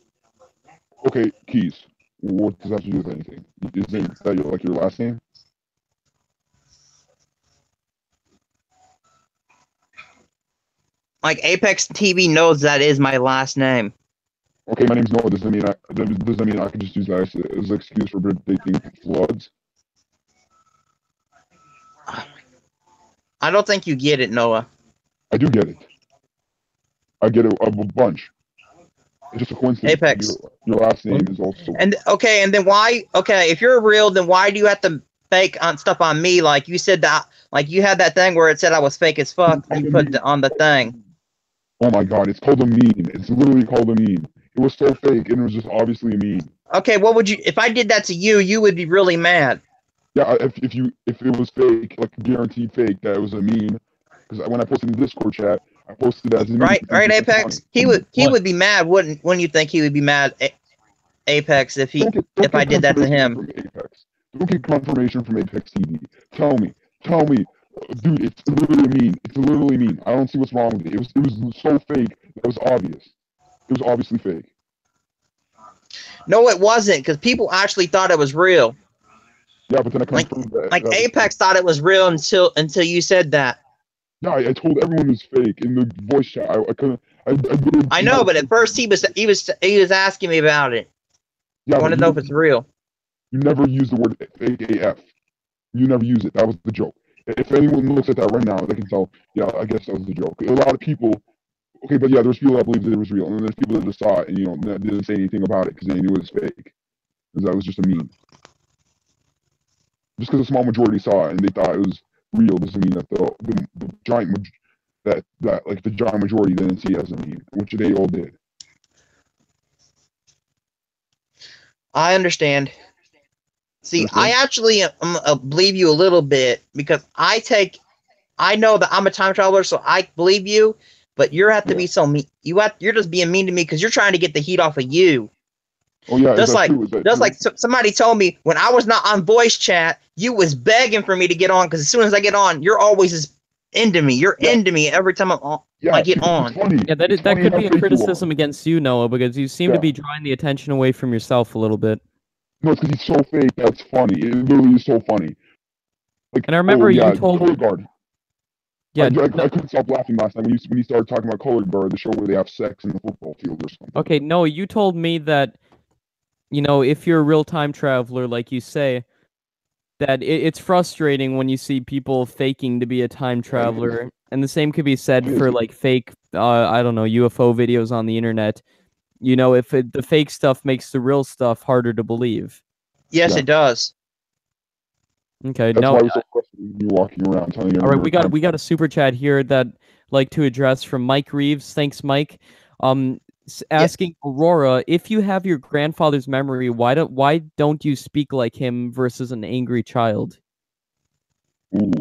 [SPEAKER 3] Okay, keys. What does that have to do with anything? Is that your last name?
[SPEAKER 2] Like ApexTV knows that is my last name.
[SPEAKER 3] Okay, my name's Noah. Does that mean I can just use that as an excuse for predicting floods?
[SPEAKER 2] I don't think you get it, Noah.
[SPEAKER 3] I do get it. I get it a bunch. It's just a coincidence.
[SPEAKER 2] Apex.
[SPEAKER 3] Your last name is also.
[SPEAKER 2] And then why? Okay, if you're real, then why do you have to fake on stuff on me? Like you said that, like you had that thing where it said I was fake as fuck. And you put it on the thing.
[SPEAKER 3] Oh my god! It's called a meme. It's literally called a meme. It was so fake, and it was just obviously a meme.
[SPEAKER 2] Okay, what would you? If I did that to you, you would be really mad.
[SPEAKER 3] Yeah, if it was fake, like guaranteed fake, that it was a meme. Because when I posted in the Discord chat, I posted it as a meme.
[SPEAKER 2] Right, Apex. He would be mad. Wouldn't you think he would be mad, Apex, if I did that to him?
[SPEAKER 3] Don't get confirmation from ApexTV. Tell me, dude, it's literally a meme. It's literally a meme. I don't see what's wrong with it. It was so fake that it was obvious. It was obviously fake.
[SPEAKER 2] No, it wasn't, because people actually thought it was real.
[SPEAKER 3] Yeah, but then I confirmed that.
[SPEAKER 2] Like Apex thought it was real until you said that.
[SPEAKER 3] Yeah, I told everyone it was fake in the voice chat. I couldn't.
[SPEAKER 2] I know, but at first he was asking me about it.
[SPEAKER 3] Yeah,
[SPEAKER 2] I want to know if it's real.
[SPEAKER 3] You never use the word fake AF. You never use it. That was the joke. If anyone looks at that right now, they can tell. Yeah, I guess that was the joke. A lot of people. Okay, but yeah, there's people that believed that it was real, and then there's people that just saw it and didn't say anything about it because they knew it was fake, because that was just a meme. Just because a small majority saw it and they thought it was real doesn't mean that the giant the giant majority didn't see it as a meme, which they all did.
[SPEAKER 2] I understand. See, I actually believe you a little bit, because I know that I'm a time traveler, so I believe you. But you have to be so mean. You're just being mean to me because you're trying to get the heat off of you.
[SPEAKER 3] Oh yeah,
[SPEAKER 2] just like somebody told me when I was not on voice chat, you was begging for me to get on, because as soon as I get on, you're always into me. You're into me every time I get on.
[SPEAKER 1] Yeah, that could be a criticism against you, Noah, because you seem to be drawing the attention away from yourself a little bit.
[SPEAKER 3] No, it's because he's so fake. That's funny. It literally is so funny. Like,
[SPEAKER 1] and I remember you told
[SPEAKER 3] Color Guard.
[SPEAKER 1] Yeah,
[SPEAKER 3] I couldn't stop laughing last night when you started talking about Color Guard, the show where they have sex in the football field or something.
[SPEAKER 1] Okay, no, you told me that if you're a real time traveler, like you say, that it's frustrating when you see people faking to be a time
[SPEAKER 3] Yeah, it is.
[SPEAKER 1] traveler, and the same could be said
[SPEAKER 3] It is.
[SPEAKER 1] for like fake, I don't know, UFO videos on the internet. If the fake stuff makes the real stuff harder to believe.
[SPEAKER 2] Yes,
[SPEAKER 3] Yeah.
[SPEAKER 2] it does.
[SPEAKER 1] Okay,
[SPEAKER 3] That's
[SPEAKER 1] no,
[SPEAKER 3] why it was so frustrating me walking around telling
[SPEAKER 1] all right,
[SPEAKER 3] everyone
[SPEAKER 1] we got a super chat here that like to address from Mike Reeves. Thanks, Mike.
[SPEAKER 2] Yeah.
[SPEAKER 1] Asking Aurora, if you have your grandfather's memory, why don't you speak like him versus an angry child?
[SPEAKER 3] Ooh,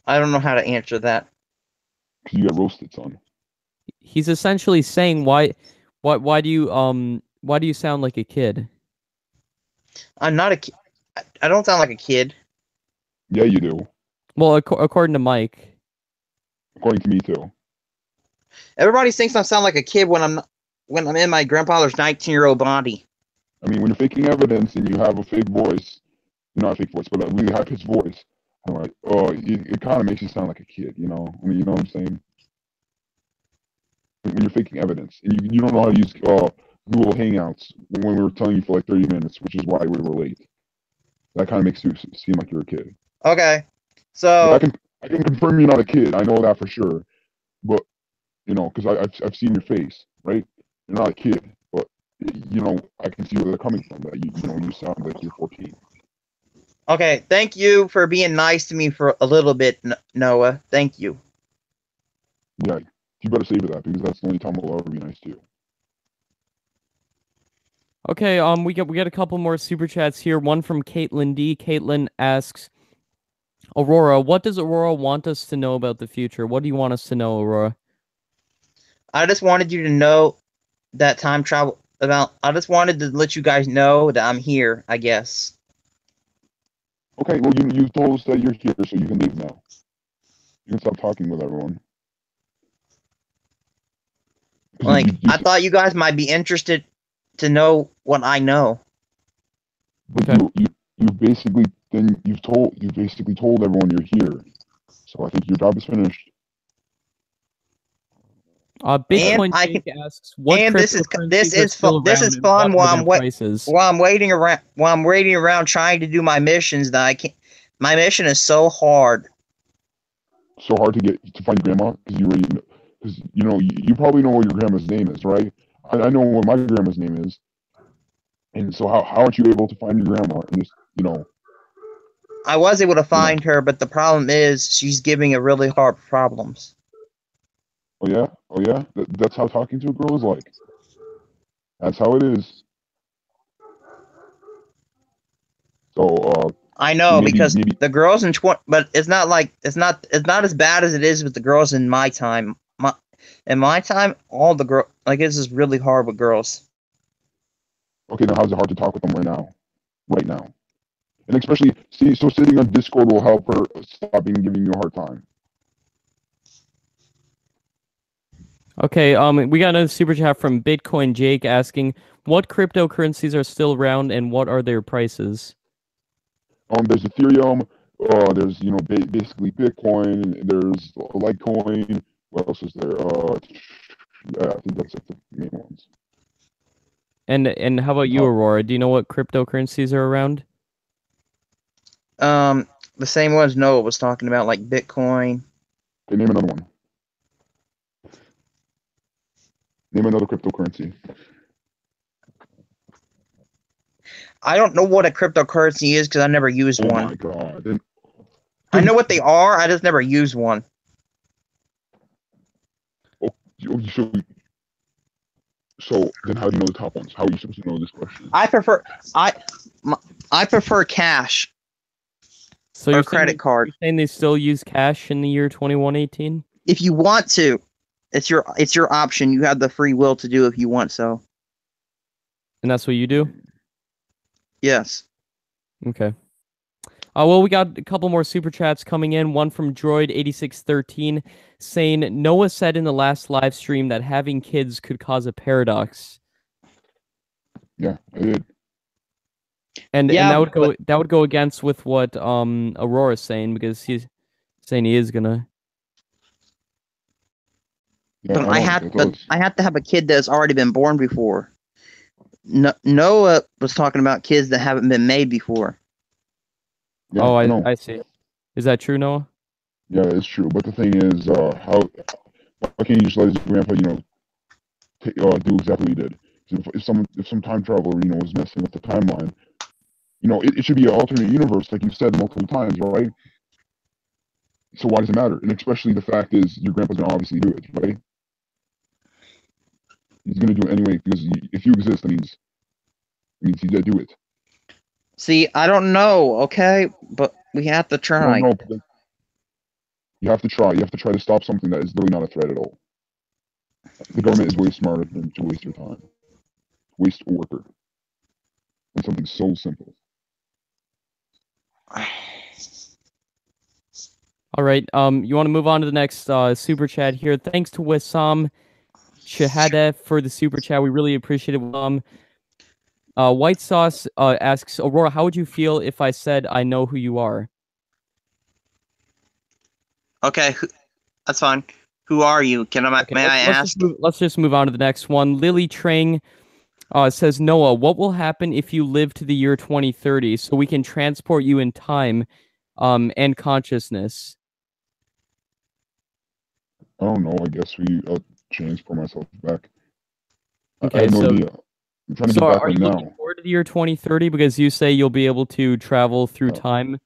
[SPEAKER 2] I don't know how to answer that.
[SPEAKER 3] because you got roasted, son.
[SPEAKER 1] He's essentially saying why do you sound like a kid?
[SPEAKER 2] I'm not a kid. I don't sound like a kid.
[SPEAKER 3] Yeah, you do.
[SPEAKER 1] Well, according to Mike.
[SPEAKER 3] According to me too.
[SPEAKER 2] Everybody thinks I sound like a kid when I'm in my grandfather's 19-year-old body.
[SPEAKER 3] I mean, when you're faking evidence and you have a fake voice, not a fake voice, but a really high pitched voice, I'm like, oh, it kind of makes you sound like a kid, you know? I mean, you know what I'm saying? When you're faking evidence and you don't know how to use Google Hangouts when we were telling you for like 30 minutes, which is why we were late. That kind of makes you seem like you're a kid.
[SPEAKER 2] Okay,
[SPEAKER 3] Like,
[SPEAKER 2] so
[SPEAKER 3] I can confirm you're not a kid. I know that for sure. But because I've seen your face, right? You're not a kid, but I can see where they're coming from. That you sound like you're 14.
[SPEAKER 2] okay, thank you for being nice to me for a little bit, Noah. Thank you.
[SPEAKER 3] Yeah, you better savor that because that's the only time I'll ever be nice to you.
[SPEAKER 1] Okay, we got a couple more super chats here. One from Caitlin D. Caitlin asks, Aurora, what does Aurora want us to know about the future? What do you want us to know, Aurora?
[SPEAKER 2] I just wanted you to know that time travel about. I just wanted to let you guys know that I'm here. I guess.
[SPEAKER 3] Okay, well you told us that you're here, so you can leave now. You can stop talking with everyone. 'Cause
[SPEAKER 2] Like I thought you guys might be interested to know what I know.
[SPEAKER 3] but
[SPEAKER 1] Okay.
[SPEAKER 3] you've basically told everyone you're here. So I think your job is finished.
[SPEAKER 1] Bitcoin
[SPEAKER 2] I
[SPEAKER 1] Jake
[SPEAKER 2] can.
[SPEAKER 1] asks, what
[SPEAKER 2] And
[SPEAKER 1] cryptocurrencies are still
[SPEAKER 2] this
[SPEAKER 1] around
[SPEAKER 2] is
[SPEAKER 1] and what
[SPEAKER 2] fun
[SPEAKER 1] are their prices?
[SPEAKER 2] while I'm waiting around trying to do my missions that I can't. My mission is so hard.
[SPEAKER 3] So hard to find your grandma because you probably know what your grandma's name is, right? I know what my grandma's name is, and so how aren't you able to find your grandma and just
[SPEAKER 2] I was able to
[SPEAKER 3] you know
[SPEAKER 2] find her, but the problem is she's giving a really hard problems.
[SPEAKER 3] oh yeah that's how talking to a girl is like. That's how it is. So
[SPEAKER 2] I know because
[SPEAKER 3] maybe
[SPEAKER 2] the girls in but it's not like it's not as bad as it is with the girls in my time. In my time, all the girl like this is really hard with girls.
[SPEAKER 3] okay, now how's it hard to talk with them right now, and especially sitting on Discord will help her stop giving you a hard time.
[SPEAKER 1] Okay, we got another super chat from Bitcoin Jake asking, what cryptocurrencies are still around and what are their prices?
[SPEAKER 3] There's Ethereum. There's basically Bitcoin. There's Litecoin. What else is there? Yeah, I think that's like the main ones.
[SPEAKER 1] And how about you, Aurora? Do you know what cryptocurrencies are around?
[SPEAKER 2] The same ones Noah was talking about, like Bitcoin.
[SPEAKER 3] Okay, name another one. Name another cryptocurrency.
[SPEAKER 2] I don't know what a cryptocurrency is because I never used
[SPEAKER 3] Oh
[SPEAKER 2] one.
[SPEAKER 3] my god. Then,
[SPEAKER 2] I know what they are. I just never used one.
[SPEAKER 3] so then how do you know the top ones? How are you supposed to know this question?
[SPEAKER 2] I prefer cash
[SPEAKER 1] So
[SPEAKER 2] or
[SPEAKER 1] you're
[SPEAKER 2] credit card.
[SPEAKER 1] You're saying they still use cash in the year 2118?
[SPEAKER 2] If you want to, it's your option. You have the free will to do if you want so.
[SPEAKER 1] And that's what you do?
[SPEAKER 2] Yes.
[SPEAKER 1] Okay. Well, we got a couple more super chats coming in. One from Droid8613 saying, Noah said in the last live stream that having kids could cause a paradox.
[SPEAKER 3] Yeah, I did.
[SPEAKER 1] And
[SPEAKER 2] Yeah,
[SPEAKER 1] that would go against with what Aurora's saying because he's saying he is gonna.
[SPEAKER 3] Yeah,
[SPEAKER 2] But
[SPEAKER 3] I know it does.
[SPEAKER 2] I have to have a kid that's already been born before. No, Noah was talking about kids that haven't been made before.
[SPEAKER 3] Yeah,
[SPEAKER 1] Oh,
[SPEAKER 3] I know.
[SPEAKER 1] I see. Is that true, Noah?
[SPEAKER 3] Yeah, it's true. But the thing is, why can't you just let his grandpa, do exactly what he did? If some time traveler, is messing with the timeline, it should be an alternate universe, like you said multiple times, right? So why does it matter? And especially the fact is, your grandpa's gonna obviously do it, right? He's gonna do it anyway because if you exist, that means he's gonna do it.
[SPEAKER 2] See, I don't know, okay? But we have to
[SPEAKER 3] You don't
[SPEAKER 2] try.
[SPEAKER 3] know. But you have to try. You have to try to stop something that is really not a threat at all. The government is way smarter than to waste your time, waste a worker, on something so simple.
[SPEAKER 1] All right. You want to move on to the next super chat here? Thanks to Wissam Shahadeh for the super chat. We really appreciate it. White Sauce asks, Aurora, how would you feel if I said I know who you are?
[SPEAKER 2] Okay, that's fine. Who are you?
[SPEAKER 1] Okay,
[SPEAKER 2] May I ask?
[SPEAKER 1] let's just move on to the next one. Lily Trang says, Noah, what will happen if you live to the year 2030 so we can transport you in time and consciousness?
[SPEAKER 3] I don't know. I guess I'll transfer myself back. I
[SPEAKER 1] Okay,
[SPEAKER 3] have no
[SPEAKER 1] so
[SPEAKER 3] idea. I'm trying to
[SPEAKER 1] so
[SPEAKER 3] get back
[SPEAKER 1] are
[SPEAKER 3] right
[SPEAKER 1] you looking
[SPEAKER 3] now.
[SPEAKER 1] forward to the year 2030 because you say you'll be able to travel through time?
[SPEAKER 3] No.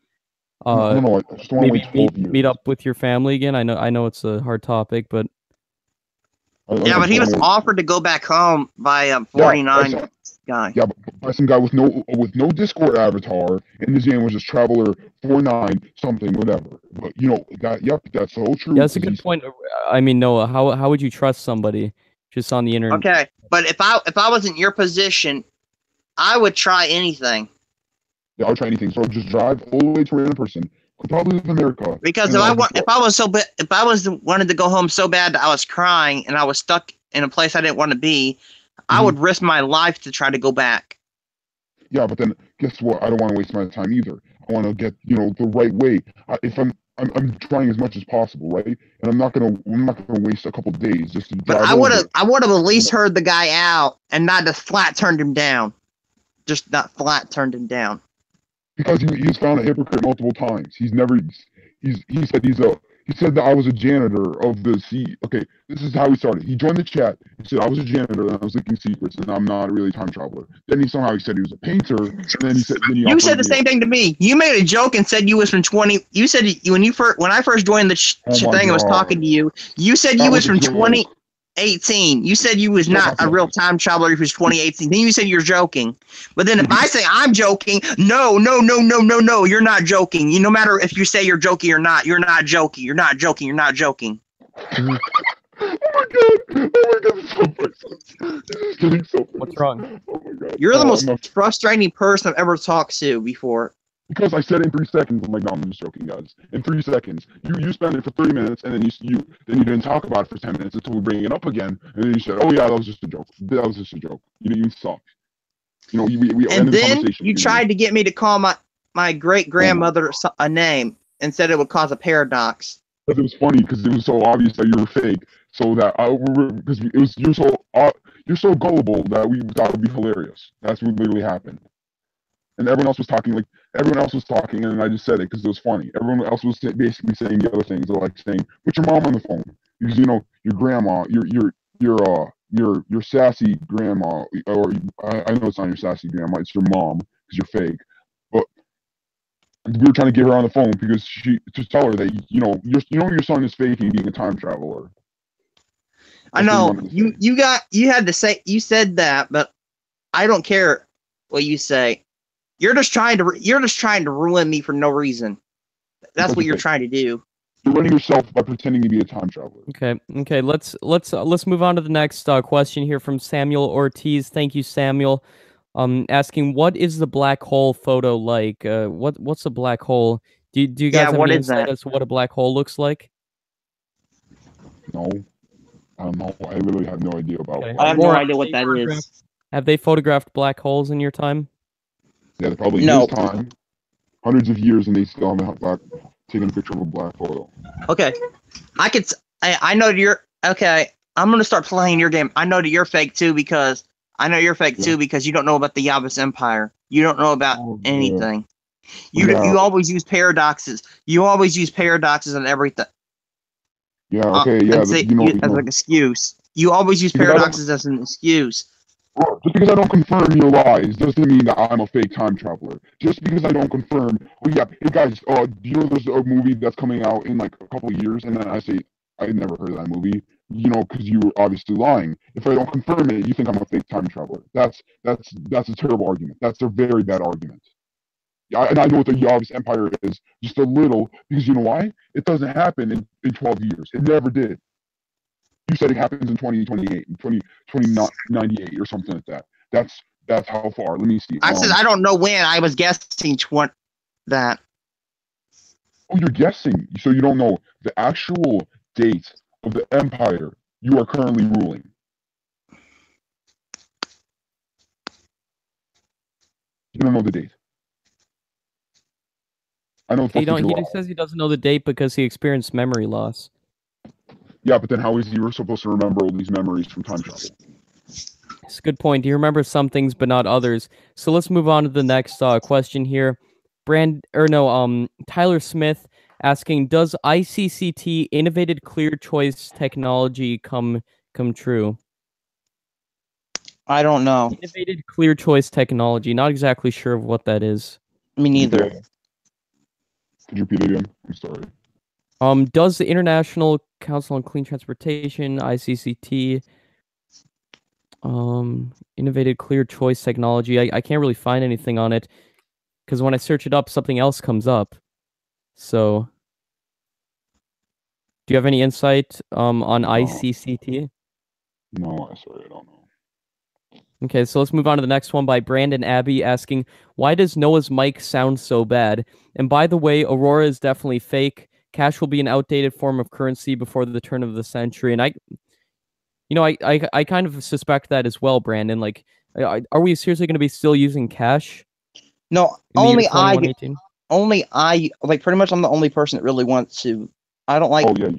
[SPEAKER 3] I just want to
[SPEAKER 1] Maybe
[SPEAKER 3] wait 12
[SPEAKER 1] meet
[SPEAKER 3] years.
[SPEAKER 1] up with your family again. I know it's a hard topic, but
[SPEAKER 2] Yeah, but
[SPEAKER 3] just
[SPEAKER 2] he
[SPEAKER 3] want
[SPEAKER 2] was
[SPEAKER 3] to wait.
[SPEAKER 2] offered to go back home by a
[SPEAKER 3] Yeah,
[SPEAKER 2] 49 guy.
[SPEAKER 3] yeah, but by some guy with no Discord avatar, and his name was just Traveler 49 something whatever. But that's so true
[SPEAKER 1] yeah, that's a
[SPEAKER 3] because
[SPEAKER 1] good
[SPEAKER 3] he's
[SPEAKER 1] point. I mean, Noah, how would you trust somebody just on the internet?
[SPEAKER 2] Okay, but if I was in your position, I would try anything.
[SPEAKER 3] Yeah, I'll try anything. So just drive all the way to a random person who probably lives in America,
[SPEAKER 2] Because
[SPEAKER 3] and I'll just
[SPEAKER 2] if I was so if I was wanted to go home so bad that I was crying and I was stuck in a place I didn't want to be, I would risk my life to try to go back.
[SPEAKER 3] Yeah, but then guess what? I don't want to waste my time either. I want to get the right way. If I'm trying as much as possible, right? And I'm not gonna waste a couple days just to
[SPEAKER 2] But
[SPEAKER 3] drive over.
[SPEAKER 2] I would have at least heard the guy out and not just flat turned him down. Just not flat turned him down.
[SPEAKER 3] Because he's found a hypocrite multiple times. He said that I was a janitor of the sea. Okay, this is how he started. He joined the chat. He said I was a janitor and I was leaking secrets and I'm not really a time traveler. Then he said he was a painter. And then then he
[SPEAKER 2] You said the
[SPEAKER 3] offered me.
[SPEAKER 2] same thing to me. You made a joke and said you was from 20. You said when I first joined the
[SPEAKER 3] Oh my
[SPEAKER 2] thing and was
[SPEAKER 3] God.
[SPEAKER 2] talking to you. You said
[SPEAKER 3] That
[SPEAKER 2] you was
[SPEAKER 3] was a
[SPEAKER 2] from
[SPEAKER 3] joke.
[SPEAKER 2] 2018. You said you was not a real time traveler. You was 2018. Then you said you're joking. But then if I say I'm joking, no, you're not joking. No matter if you say you're joking or not, you're not joking. You're not joking. You're not joking.
[SPEAKER 3] Oh my God! Oh my God! This is so priceless. This is getting so
[SPEAKER 1] What's
[SPEAKER 3] priceless.
[SPEAKER 1] wrong?
[SPEAKER 3] Oh my God!
[SPEAKER 2] You're the
[SPEAKER 3] I'm
[SPEAKER 2] most
[SPEAKER 3] not,
[SPEAKER 2] frustrating person I've ever talked to before.
[SPEAKER 3] because I said it in 3 seconds. I'm like, no, I'm just joking, guys. In 3 seconds, you spent it for 30 minutes, and then you didn't talk about it for 10 minutes until we bring it up again, and then you said, oh yeah, that was just a joke. That was just a joke. You suck. We
[SPEAKER 2] And
[SPEAKER 3] ended the
[SPEAKER 2] then
[SPEAKER 3] conversation.
[SPEAKER 2] you tried to get me to call my great grandmother a name and said it would cause a paradox.
[SPEAKER 3] Because it was funny because it was so obvious that you were fake. So that because it was you're so gullible that we thought it would be hilarious. That's what literally happened. And everyone else was talking, and I just said it because it was funny. Everyone else was basically saying the other things, like saying, "Put your mom on the phone," because your grandma, your sassy grandma, or I know it's not your sassy grandma, it's your mom because you're fake. But we were trying to get her on the phone because to tell her that your son is faking being a time traveler.
[SPEAKER 2] I know you had to say you said that, but I don't care what you say. You're just trying to ruin me for no reason. That's what you're trying to do.
[SPEAKER 3] You're running yourself by pretending to be a time traveler.
[SPEAKER 1] Okay. Let's move on to the next question here from Samuel Ortiz. Thank you, Samuel. Asking, what is the black hole photo like? What's a black hole? Do you guys have any insight as to what a black hole looks like?
[SPEAKER 3] No, I don't know. I really have no idea about.
[SPEAKER 2] I have no idea what that is.
[SPEAKER 1] Have they photographed black holes in your time?
[SPEAKER 3] Yeah, probably his time, hundreds of years, and they still haven't taken a picture of a black hole.
[SPEAKER 2] Okay, I know you're okay. I'm gonna start playing your game. I know that you're fake too because you don't know about the Yabus Empire. You don't know about
[SPEAKER 3] Oh, yeah.
[SPEAKER 2] anything.
[SPEAKER 3] Yeah.
[SPEAKER 2] You always use paradoxes. You always use paradoxes and everything.
[SPEAKER 3] Yeah. Okay. Yeah.
[SPEAKER 2] And say as an excuse. You always use
[SPEAKER 3] because I don't.
[SPEAKER 2] paradoxes as an excuse.
[SPEAKER 3] Bro, just because I don't confirm your lies doesn't mean that I'm a fake time traveler. Just because I don't confirm, oh yeah, hey guys, do you know there's a movie that's coming out in like a couple of years, and then I say I never heard of that movie, because you were obviously lying. If I don't confirm it, you think I'm a fake time traveler. That's a terrible argument. That's a very bad argument. Yeah, and I know what the Yavs Empire is, just a little, because you know why? It doesn't happen in 12 years. It never did. You said it happens in 2028, 2098 or something like that. That's how far. Let me see.
[SPEAKER 2] I said I don't know when. I was guessing that.
[SPEAKER 3] Oh, you're guessing. So you don't know the actual date of the empire you are currently ruling. You don't know the date. I know.
[SPEAKER 1] He just says he doesn't know the date because he experienced memory loss.
[SPEAKER 3] Yeah, but then how is he supposed to remember all these memories from time travel?
[SPEAKER 1] It's a good point. He remembers some things but not others. So let's move on to the next question here. Tyler Smith asking, does ICCT innovated clear choice technology come true?
[SPEAKER 2] I don't know.
[SPEAKER 1] Innovated clear choice technology. Not exactly sure of what that is.
[SPEAKER 2] Me neither.
[SPEAKER 3] Could you repeat it again? I'm sorry.
[SPEAKER 1] Does the International Council on Clean Transportation, ICCT, innovated clear choice technology? I can't really find anything on it because when I search it up, something else comes up. So, do you have any insight on ICCT?
[SPEAKER 3] No, I'm sorry, I don't know.
[SPEAKER 1] Okay, so let's move on to the next one by Brandon Abbey asking, why does Noah's mic sound so bad? And by the way, Aurora is definitely fake. Cash will be an outdated form of currency before the turn of the century. And I kind of suspect that as well, Brandon. Like, are we seriously going to be still using cash?
[SPEAKER 2] No, only I, like, pretty much I'm the only person that really wants to. I don't like.
[SPEAKER 3] Oh, yeah.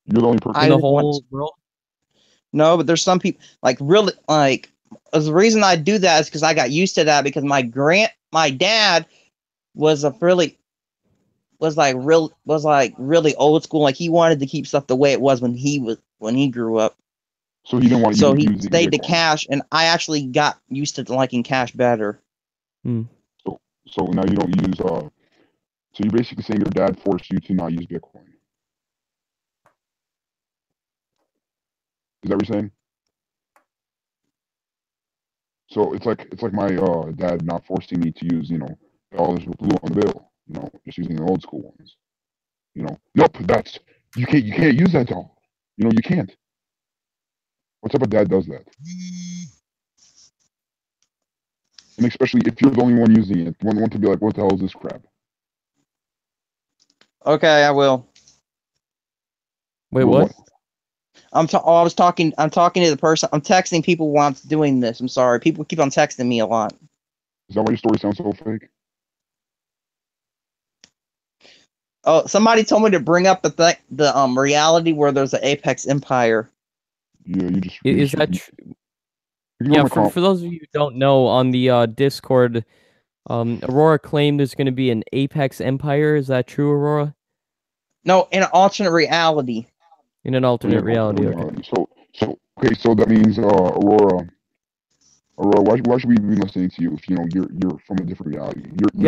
[SPEAKER 3] You're the only person
[SPEAKER 1] in the whole world?
[SPEAKER 2] No, but there's some people, like, really, like, the reason I do that is because I got used to that because my dad was really old school. Like, he wanted to keep stuff the way it was when he grew up.
[SPEAKER 3] So he didn't want to
[SPEAKER 2] So he stayed to cash, and I actually got used to liking cash better.
[SPEAKER 3] So now you don't use so you're basically saying your dad forced you to not use Bitcoin. Is that what you're saying? So it's like my dad not forcing me to use dollars with blue on the bill. Just using the old school ones. Nope, that's you can't use that dollar. You can't. What type of dad does that? And especially if you're the only one using it, one want to be like, what the hell is this crap?
[SPEAKER 2] Okay, I will.
[SPEAKER 1] Wait, what?
[SPEAKER 2] I'm talking to the person. I'm texting people while I'm doing this. I'm sorry. People keep on texting me a lot.
[SPEAKER 3] Is that why your story sounds so fake?
[SPEAKER 2] Oh, somebody told me to bring up the reality where there's an Apex Empire.
[SPEAKER 3] Yeah, you just.
[SPEAKER 1] Is that true? Yeah, for those of you who don't know, on the Discord, Aurora claimed there's going to be an Apex Empire. Is that true, Aurora?
[SPEAKER 2] No, in an alternate reality.
[SPEAKER 1] In an alternate reality, okay.
[SPEAKER 3] So that means Aurora, why should we be listening to you if you're from a different reality?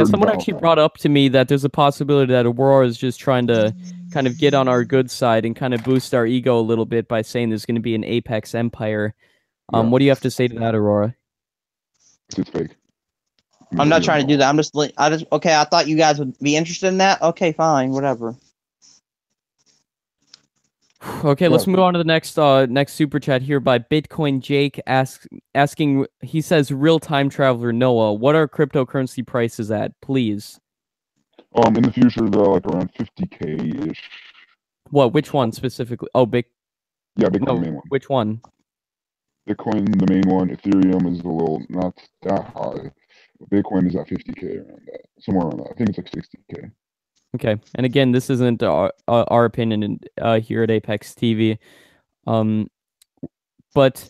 [SPEAKER 1] Someone actually brought up to me that there's a possibility that Aurora is just trying to kind of get on our good side and kind of boost our ego a little bit by saying there's going to be an Apex Empire. What do you have to say to that, Aurora?
[SPEAKER 3] It's fake.
[SPEAKER 2] I'm not trying to do that. Okay, I thought you guys would be interested in that. Okay, fine, whatever.
[SPEAKER 1] Okay, let's move on to the next super chat here by Bitcoin Jake asking. He says, "Real time traveler Noah, what are cryptocurrency prices at, please?"
[SPEAKER 3] In the future, they're like around 50K ish.
[SPEAKER 1] What? Which one specifically? Oh,
[SPEAKER 3] Bitcoin, the main one.
[SPEAKER 1] Which one?
[SPEAKER 3] Bitcoin, the main one. Ethereum is a little not that high. Bitcoin is at 50K, around that, somewhere around that. I think it's like 60K.
[SPEAKER 1] Okay, and again, this isn't our opinion here at ApexTV. But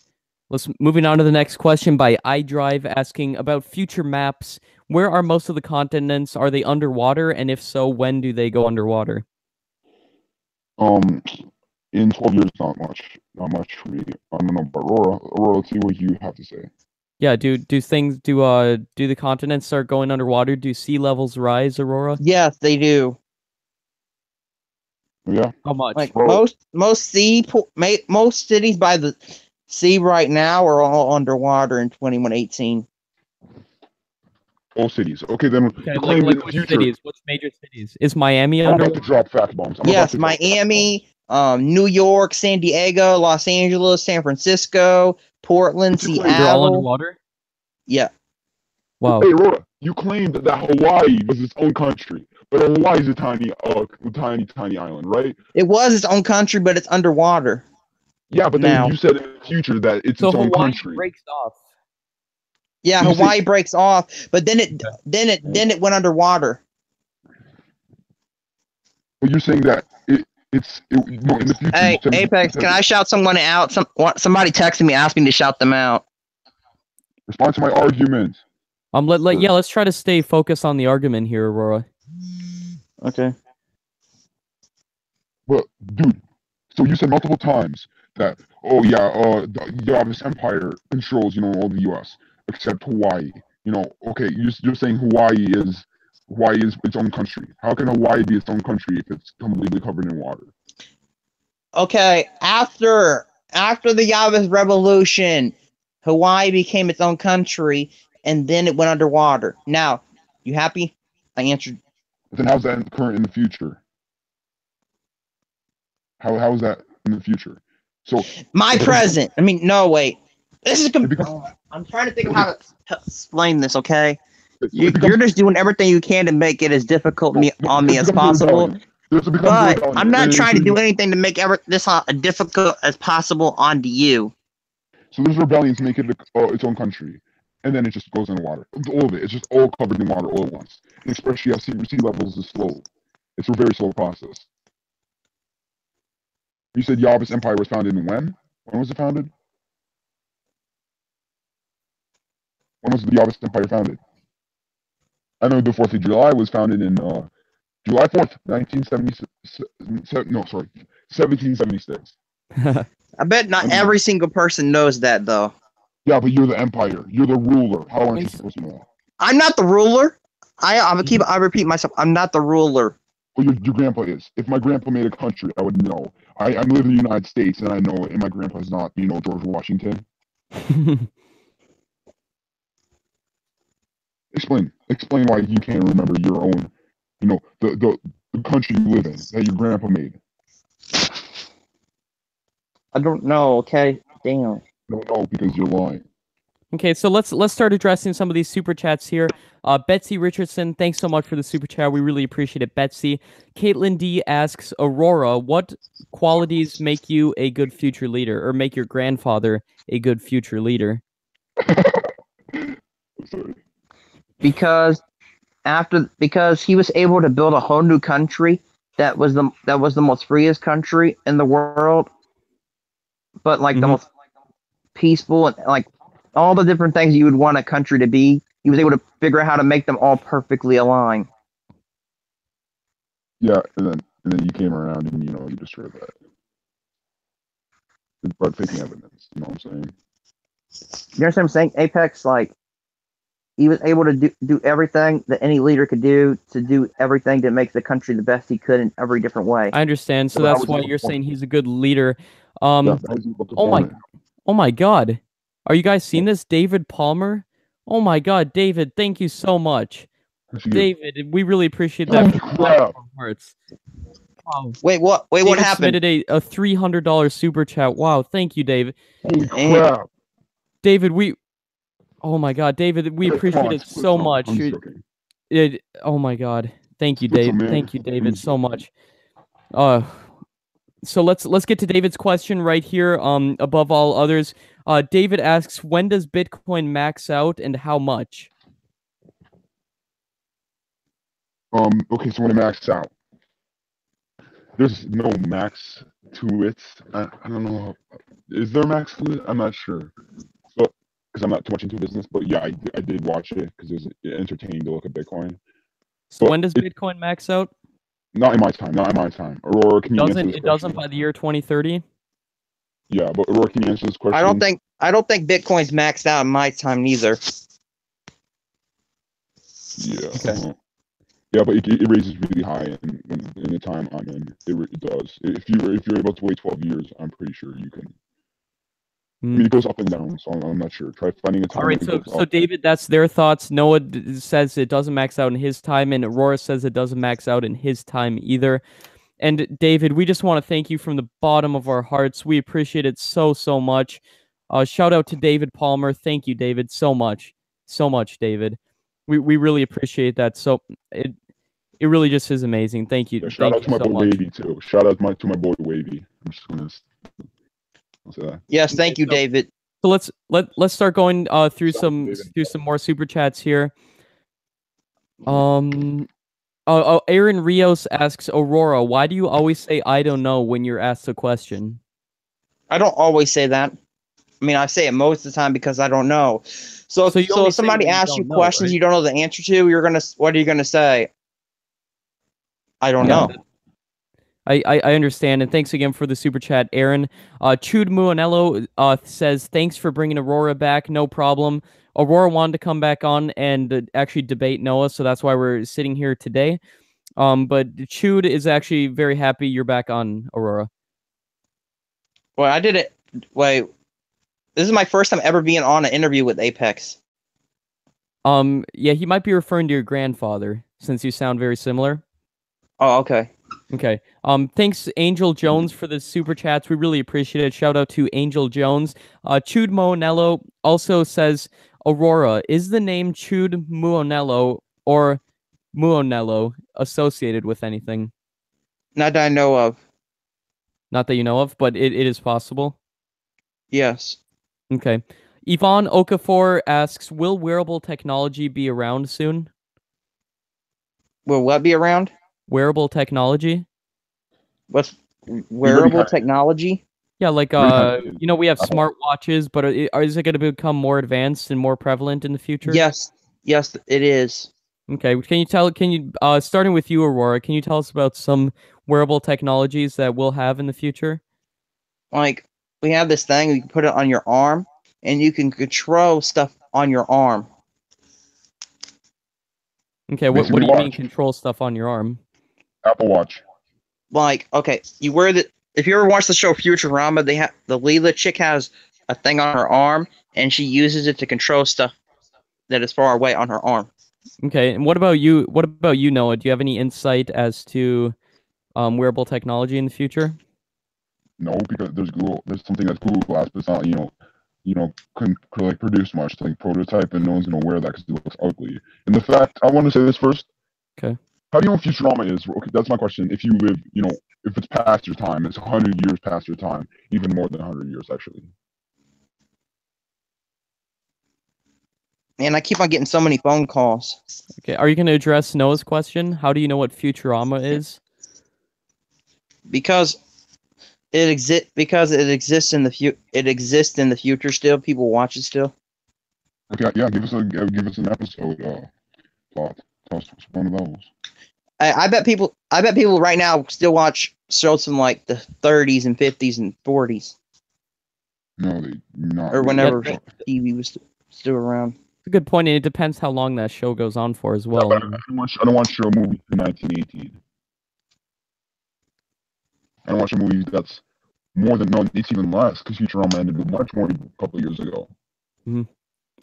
[SPEAKER 1] moving on to the next question by iDrive asking about future maps. Where are most of the continents? Are they underwater? And if so, when do they go underwater?
[SPEAKER 3] In 12 years, not much for me. I don't know, but Aurora, let's see what you have to say.
[SPEAKER 1] Yeah, do the continents start going underwater? Do sea levels rise, Aurora?
[SPEAKER 2] Yes, they do.
[SPEAKER 3] Yeah.
[SPEAKER 1] How much?
[SPEAKER 2] Like
[SPEAKER 3] Bro.
[SPEAKER 2] most cities by the sea right now are all underwater in 2118.
[SPEAKER 3] All cities. Okay, then
[SPEAKER 1] Okay,
[SPEAKER 3] you
[SPEAKER 1] like
[SPEAKER 3] claim in the
[SPEAKER 1] which
[SPEAKER 3] future.
[SPEAKER 1] cities? Which major cities? Is Miami
[SPEAKER 3] I'm
[SPEAKER 1] under?
[SPEAKER 3] about to drop fact bombs.
[SPEAKER 2] Yes, Miami, New York, San Diego, Los Angeles, San Francisco, Portland,
[SPEAKER 3] But you claim-
[SPEAKER 1] They're all
[SPEAKER 2] Seattle.
[SPEAKER 1] underwater?
[SPEAKER 2] Yeah.
[SPEAKER 1] Wow.
[SPEAKER 3] Hey, Aurora, you claimed that Hawaii was its own country, but Hawaii is a tiny island, right?
[SPEAKER 2] It was its own country, but it's underwater.
[SPEAKER 3] Yeah, but
[SPEAKER 2] now.
[SPEAKER 3] then you said in the future that it's
[SPEAKER 1] So
[SPEAKER 3] its own
[SPEAKER 1] Hawaii
[SPEAKER 3] country.
[SPEAKER 1] breaks off.
[SPEAKER 2] Yeah,
[SPEAKER 3] So you
[SPEAKER 2] Hawaii
[SPEAKER 3] say-
[SPEAKER 2] breaks off, but then it went underwater.
[SPEAKER 3] But you're saying that no, in the future.
[SPEAKER 2] Hey,
[SPEAKER 3] you said-
[SPEAKER 2] Apex, can I shout someone out? Somebody texted me asking to shout them out.
[SPEAKER 3] Respond to my argument.
[SPEAKER 1] Let's try to stay focused on the argument here, Aurora.
[SPEAKER 2] Okay.
[SPEAKER 3] But dude, so you said multiple times that the Yabis Empire controls all the U.S. except Hawaii. Okay, you're saying Hawaii is its own country. How can Hawaii be its own country if it's completely covered in water?
[SPEAKER 2] Okay, after the Yabis Revolution, Hawaii became its own country, and then it went underwater. Now, you happy? I answered.
[SPEAKER 3] Then how's that current in the future? How is that in the future? So
[SPEAKER 2] My present. I mean, no, wait. This is.
[SPEAKER 3] becomes-
[SPEAKER 2] I'm trying to think of how to explain this. Okay,
[SPEAKER 3] it
[SPEAKER 2] you're
[SPEAKER 3] becomes-
[SPEAKER 2] just doing everything you can to make it as difficult
[SPEAKER 3] no,
[SPEAKER 2] on me
[SPEAKER 3] it
[SPEAKER 2] as
[SPEAKER 3] becomes a
[SPEAKER 2] possible.
[SPEAKER 3] rebellion. It becomes a
[SPEAKER 2] But
[SPEAKER 3] rebellion.
[SPEAKER 2] I'm not
[SPEAKER 3] And
[SPEAKER 2] trying to
[SPEAKER 3] so-
[SPEAKER 2] do anything to make this as difficult as possible onto you.
[SPEAKER 3] So there's rebellions to make it its own country, and then it just goes in the water. All of it. It's just all covered in water all at once. And especially as sea levels is slow. It's a very slow process. You said Yabis Empire was founded in when? When was it founded? When was the Yabis Empire founded? I know the 4th of July was founded in July 4th, 1976. No, sorry, 1776.
[SPEAKER 2] I bet not every single person knows that, though.
[SPEAKER 3] Yeah, but you're the empire. You're the ruler. How aren't you supposed to know?
[SPEAKER 2] I'm not the ruler. I repeat myself. I'm not the ruler.
[SPEAKER 3] Well, your grandpa is. If my grandpa made a country, I would know. I live in the United States, and I know it, and my grandpa's not, George Washington. Explain why you can't remember your own, the country you live in that your grandpa made.
[SPEAKER 2] I don't know. Okay, damn.
[SPEAKER 3] No, because you're lying.
[SPEAKER 1] Okay, so let's start addressing some of these super chats here. Betsy Richardson, thanks so much for the super chat. We really appreciate it, Betsy. Caitlin D asks, Aurora, what qualities make you a good future leader, or make your grandfather a good future leader?
[SPEAKER 3] Sorry.
[SPEAKER 2] Because he was able to build a whole new country that was the most freest country in the world, but like the most peaceful and like all the different things you would want a country to be. He was able to figure out how to make them all perfectly align.
[SPEAKER 3] Yeah, and then you came around and you destroyed that. By faking evidence, you know what I'm saying?
[SPEAKER 2] You understand what I'm saying? Apex, like, he was able to do everything that any leader could do, to do everything to make the country the best he could in every different way.
[SPEAKER 1] I understand. So
[SPEAKER 3] Yeah,
[SPEAKER 1] that's why you're saying he's a good leader.
[SPEAKER 3] Yeah,
[SPEAKER 1] Oh my God. Are you guys seeing this? David Palmer? Oh my God, David, thank you so much. David, we really appreciate that.
[SPEAKER 3] Crap.
[SPEAKER 1] Hearts. Wow.
[SPEAKER 2] Wait, what
[SPEAKER 1] David
[SPEAKER 2] happened?
[SPEAKER 1] submitted a $300 super chat. Wow, thank you, David.
[SPEAKER 3] Holy crap.
[SPEAKER 1] David, oh my God, David, we appreciate it so much. Oh my God. Thank you, David. Thank you, David, so much. So let's get to David's question right here. Above all others, David asks, when does Bitcoin max out and how much?
[SPEAKER 3] Okay, so when it maxes out, there's no max to it. I don't know. Is there a max to it? I'm not sure. But because I'm not too much into business, but yeah, I did watch it because it was entertaining to look at Bitcoin.
[SPEAKER 1] So
[SPEAKER 3] But
[SPEAKER 1] when does Bitcoin max out?
[SPEAKER 3] not in my time. Not in my time. Aurora, can you answer this
[SPEAKER 1] It
[SPEAKER 3] question?
[SPEAKER 1] doesn't by the year 2030.
[SPEAKER 3] Yeah, but Aurora, can you answer this question?
[SPEAKER 2] I don't think Bitcoin's maxed out in my time neither.
[SPEAKER 3] Yeah.
[SPEAKER 1] Okay.
[SPEAKER 3] Yeah, but it raises really high in the time I'm in. It does. If you're able to wait 12 years, I'm pretty sure you can. I mean, it goes up and down, so I'm not sure. Try finding a time
[SPEAKER 1] All right,
[SPEAKER 3] when it goes
[SPEAKER 1] so
[SPEAKER 3] up.
[SPEAKER 1] David, that's their thoughts. Noah says it doesn't max out in his time, and Aurora says it doesn't max out in his time either. And David, we just want to thank you from the bottom of our hearts. We appreciate it so much. Shout out to David Palmer. Thank you, David, so much, David. We really appreciate that. So it really just is amazing. Thank you.
[SPEAKER 3] Yeah, shout
[SPEAKER 1] Thank
[SPEAKER 3] out
[SPEAKER 1] you
[SPEAKER 3] to my
[SPEAKER 1] so
[SPEAKER 3] boy
[SPEAKER 1] much.
[SPEAKER 3] Wavy too. Shout out to my boy Wavy. I'm just gonna say that.
[SPEAKER 2] Yes, thank you,
[SPEAKER 1] so-
[SPEAKER 2] David.
[SPEAKER 1] So let's start going through
[SPEAKER 3] Shout out
[SPEAKER 1] some
[SPEAKER 3] to David.
[SPEAKER 1] more super chats here. Aaron Rios asks Aurora, why do you always say I don't know when you're asked a question?
[SPEAKER 2] I don't always say that. I mean, I say it most of the time because I don't know. So
[SPEAKER 1] So you only
[SPEAKER 2] if
[SPEAKER 1] say
[SPEAKER 2] somebody
[SPEAKER 1] when you
[SPEAKER 2] asks you
[SPEAKER 1] don't know,
[SPEAKER 2] questions
[SPEAKER 1] right?
[SPEAKER 2] you don't know the answer to, what are you gonna say? I don't
[SPEAKER 1] Yeah,
[SPEAKER 2] know.
[SPEAKER 1] I understand, and thanks again for the super chat, Aaron. Chud Muanello says, thanks for bringing Aurora back, no problem. Aurora wanted to come back on and actually debate Noah, so that's why we're sitting here today. But Chud is actually very happy you're back on, Aurora.
[SPEAKER 2] Well, I did it. Wait, this is my first time ever being on an interview with Apex.
[SPEAKER 1] Yeah, he might be referring to your grandfather, since you sound very similar.
[SPEAKER 2] Oh, okay.
[SPEAKER 1] Okay. Thanks, Angel Jones, for the super chats. We really appreciate it. Shout out to Angel Jones. Chud Muonello also says, Aurora, is the name Chud Muonello or Muonello associated with anything?
[SPEAKER 2] Not that I know of.
[SPEAKER 1] Not that you know of, but it is possible.
[SPEAKER 2] Yes.
[SPEAKER 1] Okay. Yvonne Okafor asks, will wearable technology be around soon?
[SPEAKER 2] Will what be around?
[SPEAKER 1] Wearable technology?
[SPEAKER 2] What's wearable technology?
[SPEAKER 1] Yeah, like we have smartwatches, but is it going to become more advanced and more prevalent in the future?
[SPEAKER 2] Yes, it is.
[SPEAKER 1] Okay, starting with you, Aurora, can you tell us about some wearable technologies that we'll have in the future?
[SPEAKER 2] Like, we have this thing, you can put it on your arm, and you can control stuff on your arm.
[SPEAKER 1] Okay, what do you mean control stuff on your arm?
[SPEAKER 3] Apple Watch.
[SPEAKER 2] Like, okay, you wear the. If you ever watch the show Futurama, the Leela chick has a thing on her arm, and she uses it to control stuff that is far away on her arm.
[SPEAKER 1] Okay, and what about you? What about you, Noah? Do you have any insight as to wearable technology in the future?
[SPEAKER 3] No, because there's Google. There's something that's Google Glass, but it's not. Couldn't like produce much like prototype, and no one's gonna wear that because it looks ugly. And the fact, I want to say this first.
[SPEAKER 1] Okay.
[SPEAKER 3] How do you know what Futurama is? Okay, that's my question. If you live, if it's past your time, it's 100 years past your time, even more than 100 years actually.
[SPEAKER 2] And I keep on getting so many phone calls.
[SPEAKER 1] Okay, are you going to address Noah's question? How do you know what Futurama is?
[SPEAKER 2] Because it exists in the future still. People watch it still.
[SPEAKER 3] Okay, yeah, give us an episode. Plot. Tell us one of those.
[SPEAKER 2] I bet people right now still watch shows from like the 30s and 50s and 40s.
[SPEAKER 3] No, they not.
[SPEAKER 2] Or whenever TV was still around.
[SPEAKER 1] It's a good point, and it depends how long that show goes on for as well.
[SPEAKER 3] Yeah, I don't watch a movie in 1918. I don't watch a movie that's more than it's even less because Futurama ended much more a couple of years ago.
[SPEAKER 1] Mm-hmm.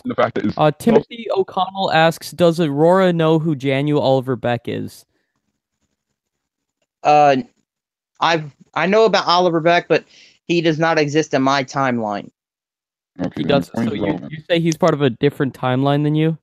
[SPEAKER 3] The fact that is
[SPEAKER 1] Timothy O'Connell asks, does Aurora know who Janu Oliver Beck is?
[SPEAKER 2] I know about Oliver Beck, but he does not exist in my timeline.
[SPEAKER 3] Okay,
[SPEAKER 1] he does. So you say he's part of a different timeline than you?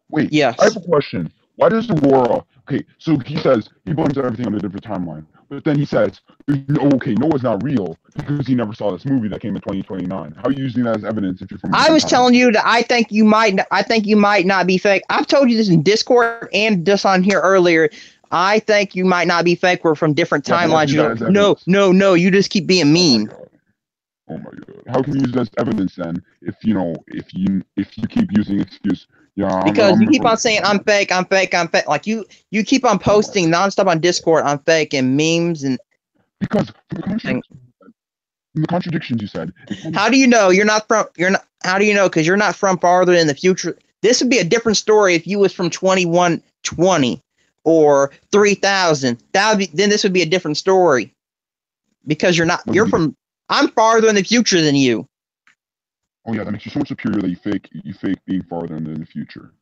[SPEAKER 3] Wait.
[SPEAKER 2] Yes.
[SPEAKER 3] I have a question. Why does Aurora? Okay, so he says he blames everything on a different timeline, but then he says, "Okay, Noah's not real because he never saw this movie that came in 2029." How are you using that as evidence if you're from?
[SPEAKER 2] I was telling you that I think you might not be fake. I've told you this in Discord and just on here earlier. I think you might not be fake. We're from different
[SPEAKER 3] Yeah, but let's
[SPEAKER 2] timelines.
[SPEAKER 3] use
[SPEAKER 2] You
[SPEAKER 3] that
[SPEAKER 2] go,
[SPEAKER 3] as
[SPEAKER 2] no,
[SPEAKER 3] evidence.
[SPEAKER 2] no, no. You just keep being
[SPEAKER 3] Oh my
[SPEAKER 2] mean.
[SPEAKER 3] god. Oh my god. How can you use that as evidence then? If you keep using excuse, yeah,
[SPEAKER 2] Because you
[SPEAKER 3] I'm
[SPEAKER 2] keep on saying I'm fake, I'm fake, I'm fake. Like you keep on posting nonstop on Discord, I'm fake, and memes and.
[SPEAKER 3] because from the contradictions you said.
[SPEAKER 2] How do you know you're not from? You're not. How do you know? Because you're not from farther in the future. This would be a different story if you was from 2120 or 3000. Then this would be a different story. Because you're not. You're from. I'm farther in the future than you.
[SPEAKER 3] Oh yeah, that makes you so much superior that you fake being farther in the future.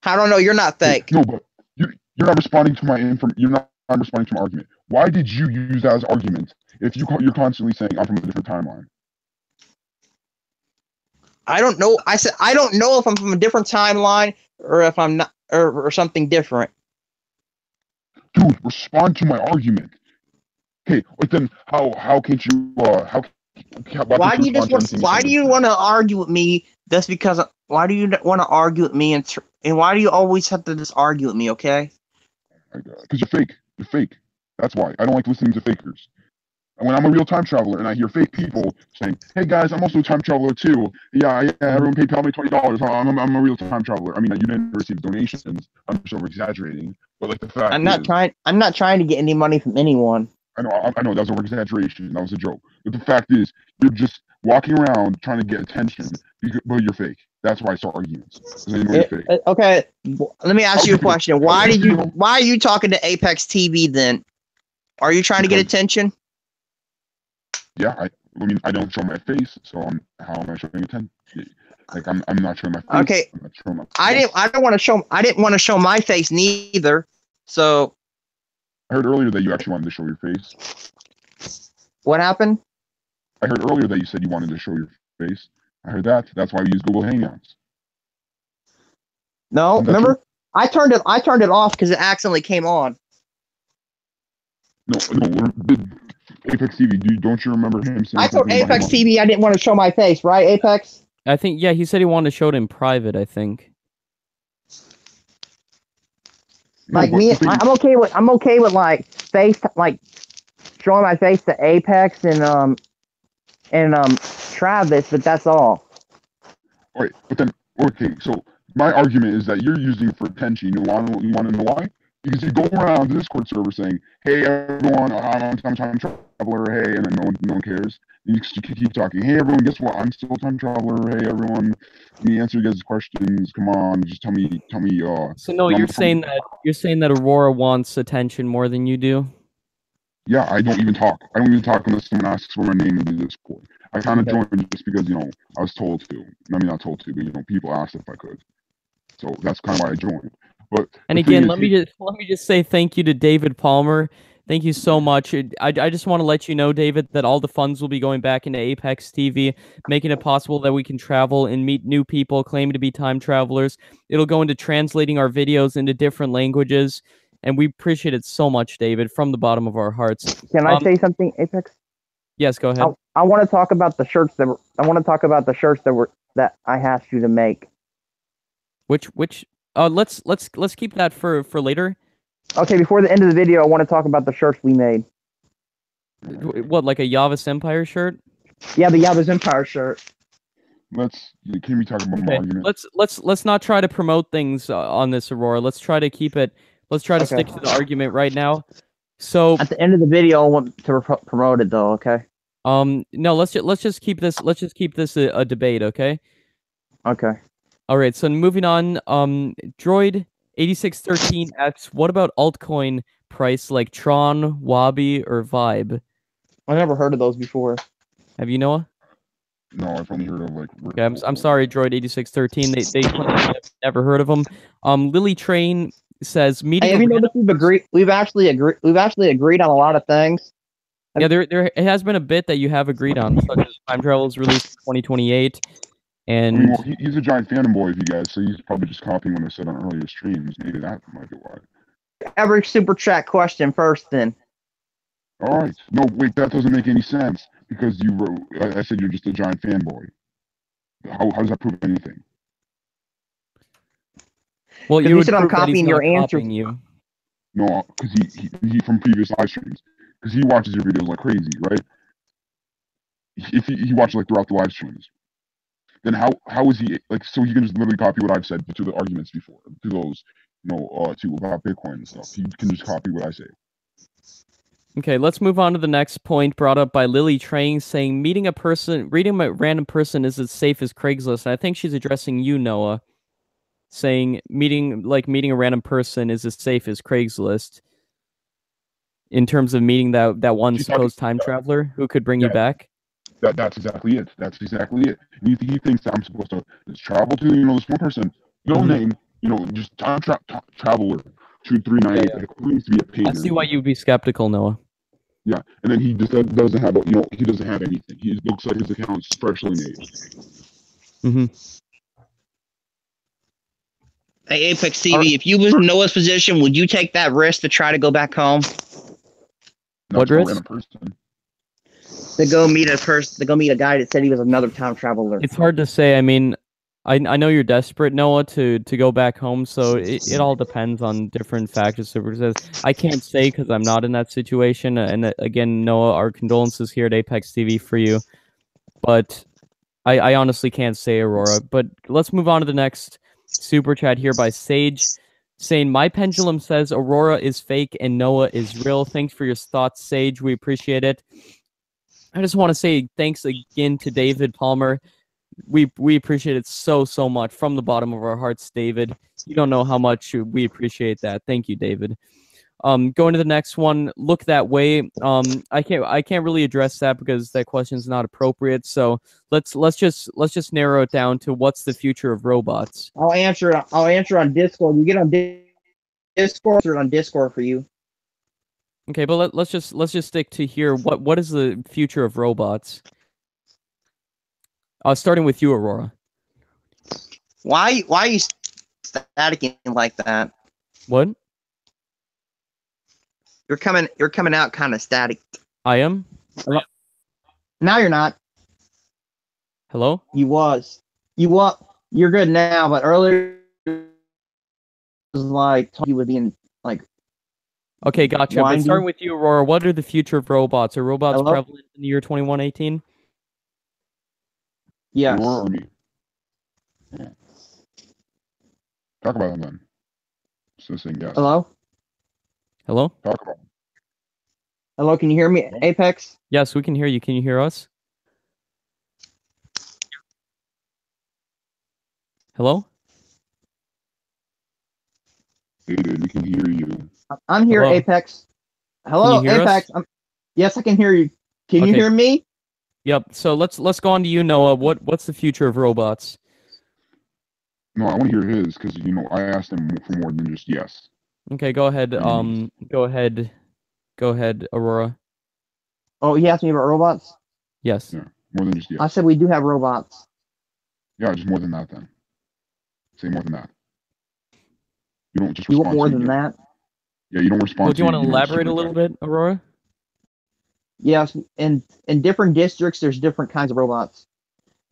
[SPEAKER 2] I don't know. You're not fake.
[SPEAKER 3] Hey, no, but you're not responding to you're not responding to my argument. Why did you use that as argument if you're constantly saying I'm from a different timeline?
[SPEAKER 2] I don't know. I said I don't know if I'm from a different timeline or if I'm not or something different.
[SPEAKER 3] Dude, respond to my argument. Okay, but then how can't you
[SPEAKER 2] Why do you just why do you want to argue with me? That's because why do you want to argue with me and why do you always have to just argue with me? Okay.
[SPEAKER 3] Because you're fake. You're fake. That's why I don't like listening to fakers. And when I'm a real time traveler and I hear fake people saying, "Hey guys, I'm also a time traveler too. Yeah, everyone PayPal me $20. I'm a real time traveler." I mean, you didn't receive donations. I'm just over exaggerating, but like the fact
[SPEAKER 2] I'm not trying to get any money from anyone.
[SPEAKER 3] I know that was over exaggeration. That was a joke. But the fact is, you're just walking around trying to get attention, but you're fake. That's why I start arguments. You're fake.
[SPEAKER 2] Okay, let me ask you a question. Why are you talking to ApexTV then? Are you trying to get attention?
[SPEAKER 3] Yeah, I mean, I don't show my face, so how am I showing attention? Like I'm not showing my face.
[SPEAKER 2] Okay,
[SPEAKER 3] I'm not showing my
[SPEAKER 2] I didn't want to show my face neither. So
[SPEAKER 3] I heard earlier that you actually wanted to show your face.
[SPEAKER 2] What happened?
[SPEAKER 3] I heard earlier that you said you wanted to show your face. I heard that. That's why we use Google Hangouts.
[SPEAKER 2] No, remember? True? I turned it off because it accidentally came on.
[SPEAKER 3] No, ApexTV, don't you remember him saying?
[SPEAKER 2] I told ApexTV I didn't want to show my face, right, Apex?
[SPEAKER 1] I think he said he wanted to show it in private. I think.
[SPEAKER 2] Like I'm okay with like face, like showing my face to Apex and Travis, but that's all.
[SPEAKER 3] All right, but then okay, so my argument is that you're using for attention. You want to know why? Because you go around the Discord server saying, "Hey everyone, I'm time traveler. Hey," and then no one cares. You keep talking. "Hey everyone, guess what? I'm still a time traveler. Hey everyone, let me answer you guys' questions. Come on, just tell me.
[SPEAKER 1] So no, you're saying that Aurora wants attention more than you do.
[SPEAKER 3] Yeah, I don't even talk. Unless someone asks for my name in the Discord. I kind of joined just because I was told to. I mean, not told to, but people asked if I could. So that's kind of why I joined. But
[SPEAKER 1] and again, let me just say thank you to David Palmer. Thank you so much. I just want to let you know, David, that all the funds will be going back into ApexTV, making it possible that we can travel and meet new people claiming to be time travelers. It'll go into translating our videos into different languages, and we appreciate it so much, David, from the bottom of our hearts.
[SPEAKER 2] Can I say something, Apex?
[SPEAKER 1] Yes, go ahead.
[SPEAKER 2] I want to talk about the shirts that I asked you to make.
[SPEAKER 1] Which let's keep that for later.
[SPEAKER 2] Okay, before the end of the video, I want to talk about the shirts we made.
[SPEAKER 1] What, like a Yavis Empire shirt?
[SPEAKER 2] Yeah, the Yavis Empire shirt.
[SPEAKER 3] Can we talk about my argument?
[SPEAKER 1] Let's not try to promote things on this, Aurora. Let's try to keep it. Let's try to stick to the argument right now. So
[SPEAKER 2] at the end of the video, I want to promote it though. Okay.
[SPEAKER 1] No, let's just keep this. Let's just keep this a debate. Okay.
[SPEAKER 2] Okay.
[SPEAKER 1] All right. So moving on. Droid 8613 asks, what about altcoin price like Tron, Wabi, or Vibe?
[SPEAKER 2] I never heard of those before.
[SPEAKER 1] Have you, Noah?
[SPEAKER 3] No, I've only heard of like.
[SPEAKER 1] Okay, I'm sorry, Droid 8613. They never heard of them. Lily Train says meeting.
[SPEAKER 2] Hey, have you noticed we've actually agreed on a lot of things.
[SPEAKER 1] Yeah, there it has been a bit that you have agreed on, such as time travel is released in 2028. And
[SPEAKER 3] I mean, well, he's a giant fanboy of you guys, so he's probably just copying what I said on earlier streams. Maybe that might be why.
[SPEAKER 2] Every super chat question first, then.
[SPEAKER 3] All right. No, wait, that doesn't make any sense because you wrote. I said you're just a giant fanboy. How does that prove anything?
[SPEAKER 1] Well,
[SPEAKER 2] Because
[SPEAKER 1] you
[SPEAKER 2] you
[SPEAKER 1] would
[SPEAKER 2] said I'm
[SPEAKER 1] prove that he's
[SPEAKER 2] copying
[SPEAKER 1] not
[SPEAKER 2] your answers.
[SPEAKER 1] copying you.
[SPEAKER 3] No, because he from previous live streams, because he watches your videos like crazy, right? If he watches like throughout the live streams, then how is he like? So he can just literally copy what I've said to the arguments before, to those, to about Bitcoin and stuff. He can just copy what I say.
[SPEAKER 1] Okay, let's move on to the next point brought up by Lily Trang, saying reading a random person is as safe as Craigslist. And I think she's addressing you, Noah, saying meeting a random person is as safe as Craigslist in terms of meeting that one
[SPEAKER 3] She's
[SPEAKER 1] supposed
[SPEAKER 3] talking-
[SPEAKER 1] time traveler who could bring you
[SPEAKER 3] Yeah.
[SPEAKER 1] back.
[SPEAKER 3] That's exactly it. That's exactly it. He thinks that I'm supposed to just travel to, this one person, no
[SPEAKER 1] Mhm.
[SPEAKER 3] name, just time traveler 2398
[SPEAKER 1] Yeah.
[SPEAKER 3] that claims to be a pig.
[SPEAKER 1] I see why you'd be skeptical, Noah.
[SPEAKER 3] Yeah, and then he just doesn't have, he doesn't have anything. He looks like his account's freshly made.
[SPEAKER 1] Mm-hmm.
[SPEAKER 2] Hey, Apex TV, if you was in Noah's position, would you take that risk to try to go back home?
[SPEAKER 3] Not
[SPEAKER 1] What
[SPEAKER 3] to a
[SPEAKER 1] risk?
[SPEAKER 3] random person.
[SPEAKER 2] To go meet a guy that said he was another time traveler.
[SPEAKER 1] It's hard to say. I mean, I know you're desperate, Noah, to go back home, so it all depends on different factors. So I can't say because I'm not in that situation. And again, Noah, our condolences here at Apex TV for you. But I honestly can't say, Aurora. But let's move on to the next super chat here by Sage, saying, my pendulum says Aurora is fake and Noah is real. Thanks for your thoughts, Sage. We appreciate it. I just want to say thanks again to David Palmer. We appreciate it so much from the bottom of our hearts, David. You don't know how much we appreciate that. Thank you, David. Going to the next one, look that way. I can't really address that because that question is not appropriate. So let's just narrow it down to what's the future of robots.
[SPEAKER 2] I'll answer on Discord. You get on Discord or on Discord for you.
[SPEAKER 1] Okay, but let's just stick to here. What is the future of robots? Starting with you, Aurora.
[SPEAKER 2] Why are you staticking like that?
[SPEAKER 1] What?
[SPEAKER 2] You're coming out kind of static.
[SPEAKER 1] I am?
[SPEAKER 2] Now you're not.
[SPEAKER 1] Hello?
[SPEAKER 2] You're good now, but earlier it was like you would be in like.
[SPEAKER 1] Okay, gotcha. But
[SPEAKER 2] Winding.
[SPEAKER 1] starting with you, Aurora, what are the future of robots? Are robots
[SPEAKER 2] Hello?
[SPEAKER 1] prevalent in the year 2118?
[SPEAKER 2] Yes.
[SPEAKER 3] Aurora or me? Yeah. Talk about them then. So saying yes.
[SPEAKER 2] Hello?
[SPEAKER 1] Hello?
[SPEAKER 3] Talk about them.
[SPEAKER 2] Hello, can you hear me, Apex?
[SPEAKER 1] Yes, we can hear you. Can you hear us? Hello?
[SPEAKER 3] David, we can hear you.
[SPEAKER 2] I'm here,
[SPEAKER 1] Hello?
[SPEAKER 2] Apex. Hello,
[SPEAKER 1] Can you hear
[SPEAKER 2] Apex.
[SPEAKER 1] us?
[SPEAKER 2] Yes, I can hear you. Can you
[SPEAKER 1] Okay.
[SPEAKER 2] hear me?
[SPEAKER 1] Yep. So let's go on to you, Noah. What's the future of robots?
[SPEAKER 3] No, I want to hear his because I asked him for more than just yes.
[SPEAKER 1] Okay, go ahead. Go ahead, Aurora.
[SPEAKER 2] Oh, he asked me about robots.
[SPEAKER 1] Yes.
[SPEAKER 3] Yeah, more than just yes.
[SPEAKER 2] I said we do have robots.
[SPEAKER 3] Yeah, just more than that then. Say more than that. You don't just
[SPEAKER 2] You
[SPEAKER 3] respond
[SPEAKER 2] want more
[SPEAKER 3] to
[SPEAKER 2] than that?
[SPEAKER 3] Yeah, you don't respond
[SPEAKER 1] Well, do you want to
[SPEAKER 3] to
[SPEAKER 1] elaborate a
[SPEAKER 3] super
[SPEAKER 1] little
[SPEAKER 3] text.
[SPEAKER 1] bit, Aurora?
[SPEAKER 2] Yes. In different districts, there's different kinds of robots.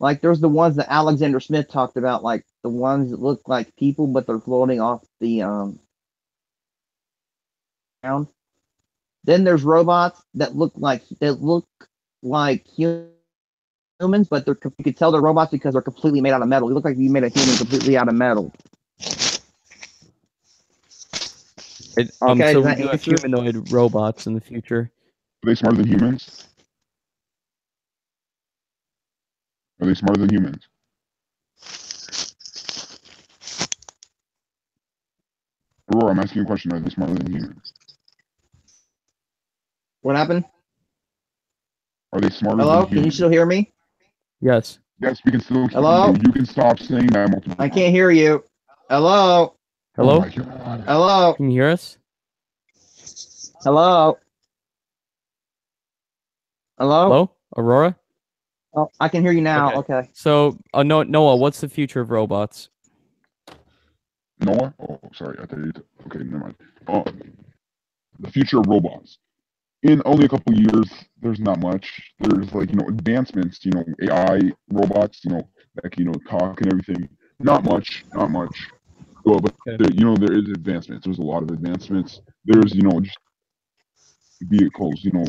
[SPEAKER 2] Like there's the ones that Alexander Smith talked about, like the ones that look like people, but they're floating off the ground. Then there's robots that look like humans, but you could tell they're robots because they're completely made out of metal. They look like you made a human completely out of metal.
[SPEAKER 1] Okay,
[SPEAKER 2] Okay,
[SPEAKER 1] so
[SPEAKER 2] does
[SPEAKER 1] we
[SPEAKER 2] that
[SPEAKER 1] do have
[SPEAKER 2] answer?
[SPEAKER 1] humanoid robots in the future.
[SPEAKER 3] Are they smarter than humans? Are they smarter than humans? Aurora, I'm asking you a question. Are they smarter than humans?
[SPEAKER 2] What happened?
[SPEAKER 3] Are they smarter
[SPEAKER 2] Hello?
[SPEAKER 3] than
[SPEAKER 2] Can you
[SPEAKER 3] humans?
[SPEAKER 2] still hear me?
[SPEAKER 1] Yes.
[SPEAKER 3] Yes, we can still hear
[SPEAKER 2] Hello?
[SPEAKER 3] you. You can stop saying that multiple
[SPEAKER 2] I
[SPEAKER 3] times.
[SPEAKER 2] can't hear you. Hello?
[SPEAKER 1] Hello?
[SPEAKER 3] Oh my God.
[SPEAKER 2] Hello?
[SPEAKER 1] Can you hear us?
[SPEAKER 2] Hello? Hello?
[SPEAKER 1] Hello? Aurora?
[SPEAKER 2] Oh, I can hear you now. Okay.
[SPEAKER 1] So, Noah, what's the future of robots?
[SPEAKER 3] Noah? Oh, sorry. I thought you. Okay, never mind. The future of robots. In only a couple years, there's not much. There's advancements. AI robots. That can talk and everything. Not much. Not much. Well, but
[SPEAKER 1] Okay.
[SPEAKER 3] there is advancements. There's a lot of advancements. There's just vehicles. Not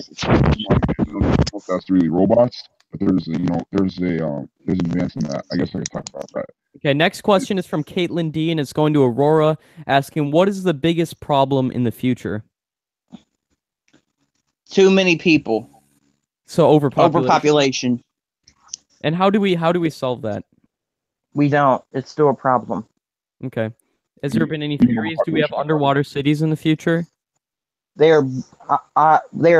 [SPEAKER 3] necessarily robots, but there's advance in that. I guess I could talk about that.
[SPEAKER 1] Okay, next question is from Caitlin D, and it's going to Aurora, asking, what is the biggest problem in the future?
[SPEAKER 2] Too many people.
[SPEAKER 1] So overpopulation.
[SPEAKER 2] Overpopulation.
[SPEAKER 1] And how do we solve that?
[SPEAKER 2] We don't. It's still a problem.
[SPEAKER 1] Okay. Has there been any
[SPEAKER 3] Even
[SPEAKER 1] theories? Do we have
[SPEAKER 3] overpopulation.
[SPEAKER 1] underwater cities in the future?
[SPEAKER 2] They are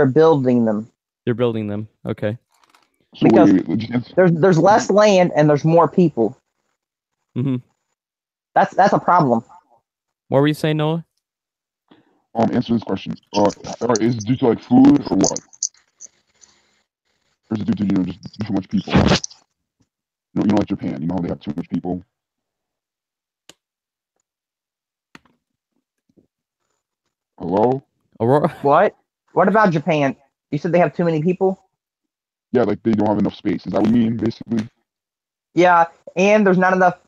[SPEAKER 2] building them.
[SPEAKER 1] They're building them. Okay.
[SPEAKER 3] So
[SPEAKER 2] Because
[SPEAKER 3] just answer,
[SPEAKER 2] there's less land and there's more people.
[SPEAKER 1] Mm-hmm.
[SPEAKER 2] That's a problem.
[SPEAKER 1] What were you saying, Noah?
[SPEAKER 3] answer this question. Is it due to like food or what? Or is it due to just too much people? Like Japan. You know how they have too much people. Hello?
[SPEAKER 1] Aurora?
[SPEAKER 2] What? What about Japan? You said they have too many people?
[SPEAKER 3] Yeah, like they don't have enough space. Is that what you mean, basically?
[SPEAKER 2] Yeah, and there's not enough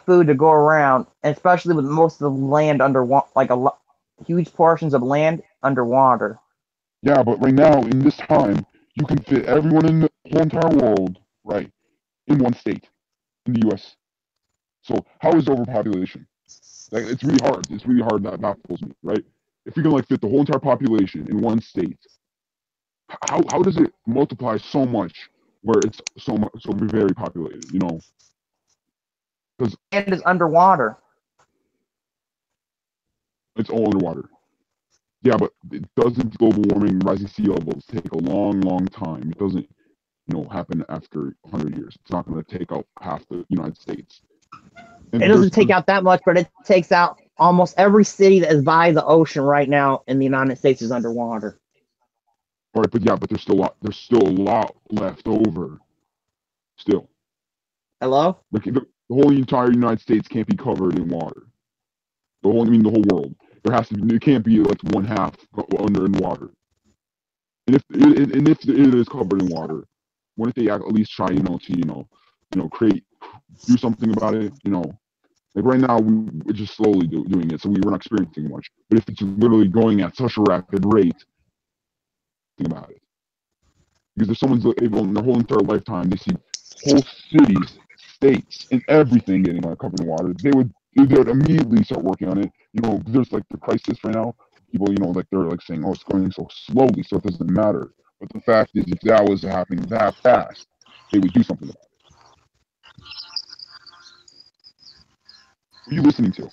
[SPEAKER 2] food to go around, especially with most of the land underwater, like huge portions of land underwater.
[SPEAKER 3] Yeah, but right now, in this time, you can fit everyone in the whole entire world, right, in one state, in the U.S. So how is overpopulation? Like, it's really hard. It's really hard. That baffles me, right? If you can like fit the whole entire population in one state, how does it multiply so much where it's so very populated? Because
[SPEAKER 2] And it's underwater.
[SPEAKER 3] it's all underwater. Yeah, but it doesn't global warming, rising sea levels take a long, long time. It doesn't, happen after 100 years. It's not going to take out half the United States. And
[SPEAKER 2] It doesn't take out that much, but it takes out almost every city that is by the ocean right now in the United States is underwater.
[SPEAKER 3] All right, but there's still a lot left over. Still,
[SPEAKER 2] Hello?
[SPEAKER 3] like the whole entire United States can't be covered in water. The whole world. It can't be like one half under in water. And if it is covered in water, what if they at least try, do something about it? Like right now, we're just slowly doing it, so we're not experiencing much. But if it's literally going at such a rapid rate, think about it. Because if someone's able in their whole entire lifetime, they see whole cities, states, and everything getting covered in water, they would immediately start working on it. There's like the crisis right now. People, like they're like saying, "Oh, it's going so slowly, so it doesn't matter." But the fact is, if that was happening that fast, they would do something about it. What are you listening to?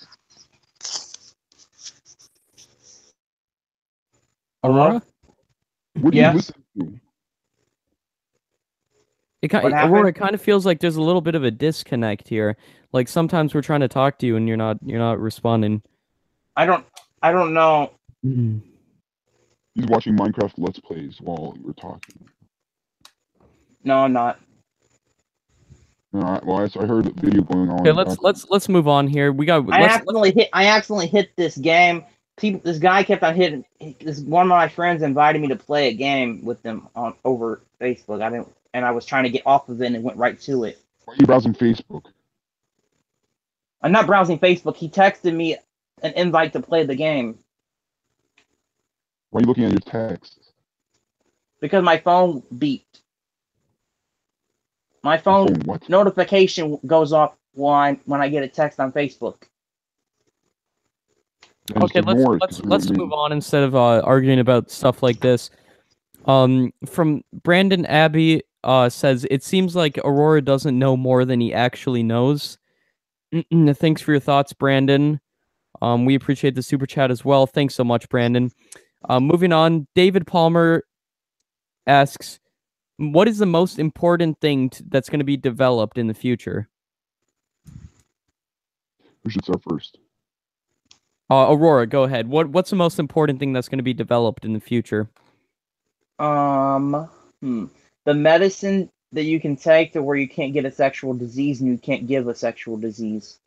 [SPEAKER 1] Aurora?
[SPEAKER 3] What are you listening to?
[SPEAKER 1] Aurora, it kind of feels like there's a little bit of a disconnect here. Like sometimes we're trying to talk to you and you're not responding.
[SPEAKER 2] I don't know.
[SPEAKER 3] He's watching Minecraft Let's Plays while you were talking.
[SPEAKER 2] No, I'm not.
[SPEAKER 3] Well, I heard a video going on.
[SPEAKER 1] Okay, let's move on here.
[SPEAKER 2] I accidentally hit this game. This guy kept on hitting. One of my friends invited me to play a game with them over Facebook. I was trying to get off of it and it went right to it.
[SPEAKER 3] Why are you browsing Facebook?
[SPEAKER 2] I'm not browsing Facebook. He texted me an invite to play the game.
[SPEAKER 3] Why are you looking at your texts?
[SPEAKER 2] Because my phone beeped. My phone notification goes off when I get a text on Facebook.
[SPEAKER 1] Okay, let's move on instead of arguing about stuff like this. From Brandon Abbey says, it seems like Aurora doesn't know more than he actually knows. Thanks for your thoughts, Brandon. We appreciate the super chat as well. Thanks so much, Brandon. Moving on, David Palmer asks, what is the most important thing that's going to be developed in the future?
[SPEAKER 3] Who should start first?
[SPEAKER 1] Aurora, go ahead. What's the most important thing that's going to be developed in the future?
[SPEAKER 2] The medicine that you can take to where you can't get a sexual disease and you can't give a sexual disease.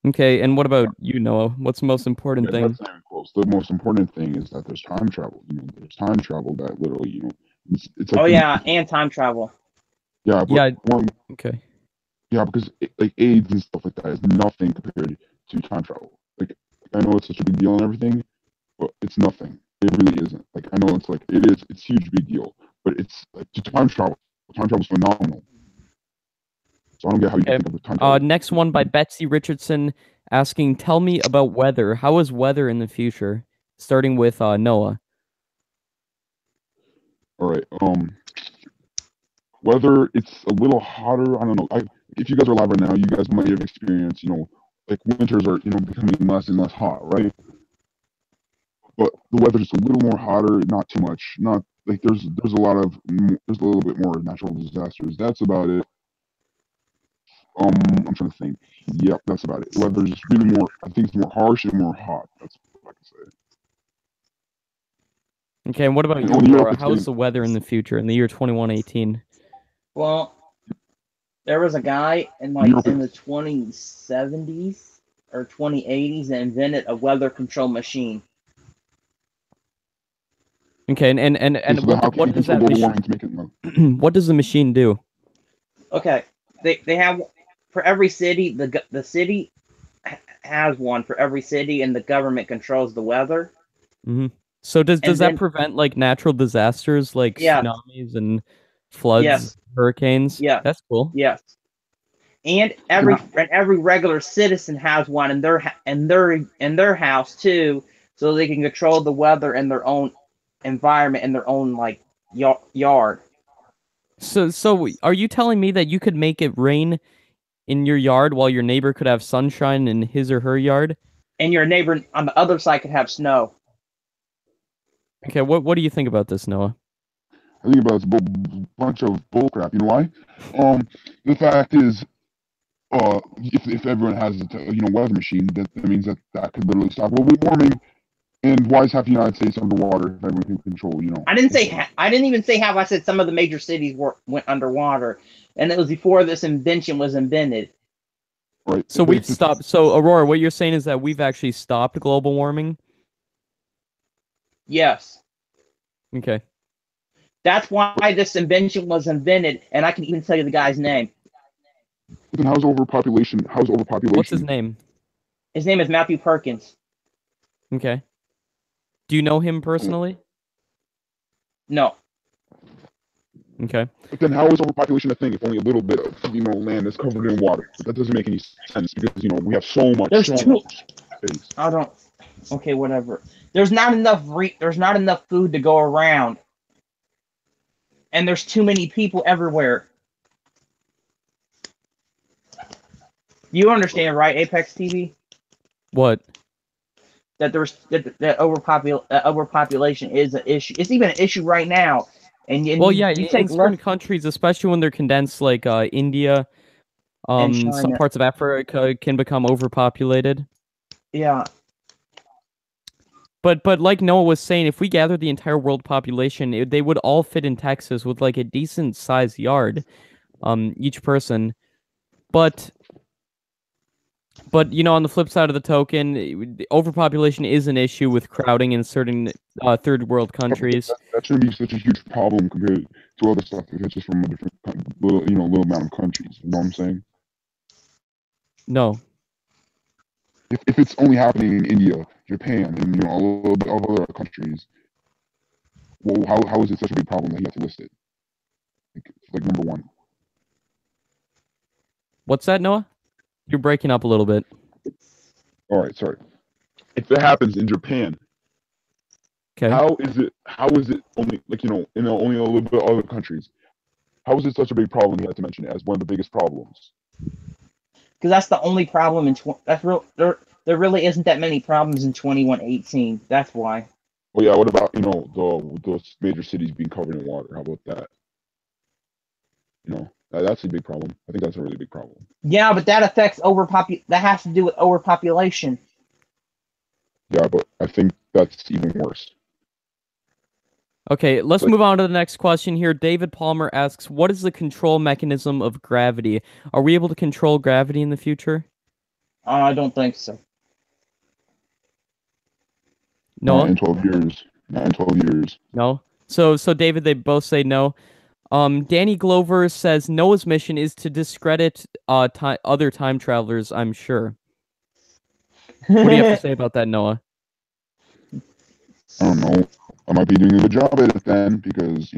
[SPEAKER 1] Okay, and what about you, Noah? What's the most important thing?
[SPEAKER 3] That's not even close. The most important thing is that there's time travel. There's time travel that literally, it's like
[SPEAKER 2] and time travel.
[SPEAKER 3] Yeah, but
[SPEAKER 1] okay.
[SPEAKER 3] Yeah, because like AIDS and stuff like that is nothing compared to time travel. Like I know it's such a big deal and everything, but it's nothing. It really isn't. Like I know it's like it is. It's a huge big deal, but it's like to time travel. Time travel is phenomenal. So I don't get how you
[SPEAKER 1] Okay.
[SPEAKER 3] can think of time travel.
[SPEAKER 1] Next one by Betsy Richardson asking, tell me about weather. How is weather in the future? Starting with Noah.
[SPEAKER 3] All right. Weather, it's a little hotter. I don't know. If you guys are alive right now, you guys might have experienced, like winters are, becoming less and less hot, right? But the weather's just a little more hotter, not too much. Not like there's there's a little bit more natural disasters. That's about it. I'm trying to think. Yep, that's about it. The weather's just really more. I think it's more harsh and more hot. That's what I can say.
[SPEAKER 1] Okay, and what about
[SPEAKER 3] And
[SPEAKER 1] you,
[SPEAKER 3] on Europe,
[SPEAKER 1] Aurora?
[SPEAKER 3] it's
[SPEAKER 1] How is
[SPEAKER 3] getting
[SPEAKER 1] the weather in the future, in the year 2118?
[SPEAKER 2] Well, there was a guy in
[SPEAKER 3] Europe.
[SPEAKER 2] the 2070s or 2080s that invented a weather control machine.
[SPEAKER 1] Okay, and
[SPEAKER 3] Okay, so then how can
[SPEAKER 1] what
[SPEAKER 3] you
[SPEAKER 1] does
[SPEAKER 3] control
[SPEAKER 1] that
[SPEAKER 3] global
[SPEAKER 1] machine
[SPEAKER 3] warming to make it?
[SPEAKER 1] what does the machine do?
[SPEAKER 2] Okay, they have for every city, the city has one for every city, and the government controls the weather.
[SPEAKER 1] Mm-hmm. So does
[SPEAKER 2] And
[SPEAKER 1] that
[SPEAKER 2] then,
[SPEAKER 1] prevent like natural disasters like
[SPEAKER 2] yeah,
[SPEAKER 1] tsunamis and floods,
[SPEAKER 2] yes,
[SPEAKER 1] hurricanes?
[SPEAKER 2] yeah,
[SPEAKER 1] That's cool.
[SPEAKER 2] yes. And
[SPEAKER 3] Yeah.
[SPEAKER 2] every regular citizen has one in their house too, so they can control the weather in their own environment in their own like yard.
[SPEAKER 1] So are you telling me that you could make it rain in your yard while your neighbor could have sunshine in his or her yard?
[SPEAKER 2] And your neighbor on the other side could have snow.
[SPEAKER 1] Okay, what do you think about this, Noah?
[SPEAKER 3] I think about it's a bunch of bullcrap. You know why? The fact is, if everyone has a weather machine, that means that could literally stop global warming. And why is half the United States underwater if everyone can control?
[SPEAKER 2] I didn't even say how. I said some of the major cities went underwater, and it was before this invention was invented.
[SPEAKER 3] Right.
[SPEAKER 1] So we've stopped. So Aurora, what you're saying is that we've actually stopped global warming?
[SPEAKER 2] Yes.
[SPEAKER 1] Okay.
[SPEAKER 2] That's why this invention was invented, and I can even tell you the guy's name.
[SPEAKER 3] But then how's overpopulation?
[SPEAKER 1] What's his name?
[SPEAKER 2] His name is Matthew Perkins.
[SPEAKER 1] Okay. Do you know him personally?
[SPEAKER 2] No.
[SPEAKER 3] Okay. But then how is overpopulation a thing if only a little bit of land is covered in water? But that doesn't make any sense because we have so much space.
[SPEAKER 2] I don't. Okay, whatever. There's not enough food to go around, and there's too many people everywhere. You understand, right, ApexTV?
[SPEAKER 1] What?
[SPEAKER 2] That overpopulation is an issue. It's even an issue right now. And
[SPEAKER 1] Well,
[SPEAKER 2] you take
[SPEAKER 1] in certain countries, especially when they're condensed, like India, some parts of Africa can become overpopulated.
[SPEAKER 2] Yeah.
[SPEAKER 1] But like Noah was saying, if we gathered the entire world population, they would all fit in Texas with like a decent sized yard, each person. But on the flip side of the token, overpopulation is an issue with crowding in certain third world countries.
[SPEAKER 3] That shouldn't be such a huge problem compared to other stuff if it's just from a different little amount of countries. You know what I'm saying?
[SPEAKER 1] No.
[SPEAKER 3] If it's only happening in India, Japan, and a little bit of other countries, well, how is it such a big problem that you have to list it? Like number one.
[SPEAKER 1] What's that, Noah? You're breaking up a little bit.
[SPEAKER 3] All right, sorry. If it happens in Japan,
[SPEAKER 1] okay,
[SPEAKER 3] how is it only in only a little bit of other countries? How is it such a big problem? You had to mention it as one of the biggest problems.
[SPEAKER 2] Because that's the only problem there really isn't that many problems in 2118. That's why.
[SPEAKER 3] Well, yeah. What about those major cities being covered in water? How about that? That's a big problem. I think that's a really big problem.
[SPEAKER 2] Yeah, but that affects that has to do with overpopulation.
[SPEAKER 3] Yeah, but I think that's even worse.
[SPEAKER 1] Okay, let's move on to the next question here. David Palmer asks, what is the control mechanism of gravity? Are we able to control gravity in the future?
[SPEAKER 2] I don't think so.
[SPEAKER 1] No.
[SPEAKER 3] Not in 12 years. Not in 12 years.
[SPEAKER 1] No. So David, they both say no. Danny Glover says Noah's mission is to discredit other time travelers, I'm sure. What do you have to say about that, Noah?
[SPEAKER 3] I don't know. I might be doing a good job at it then because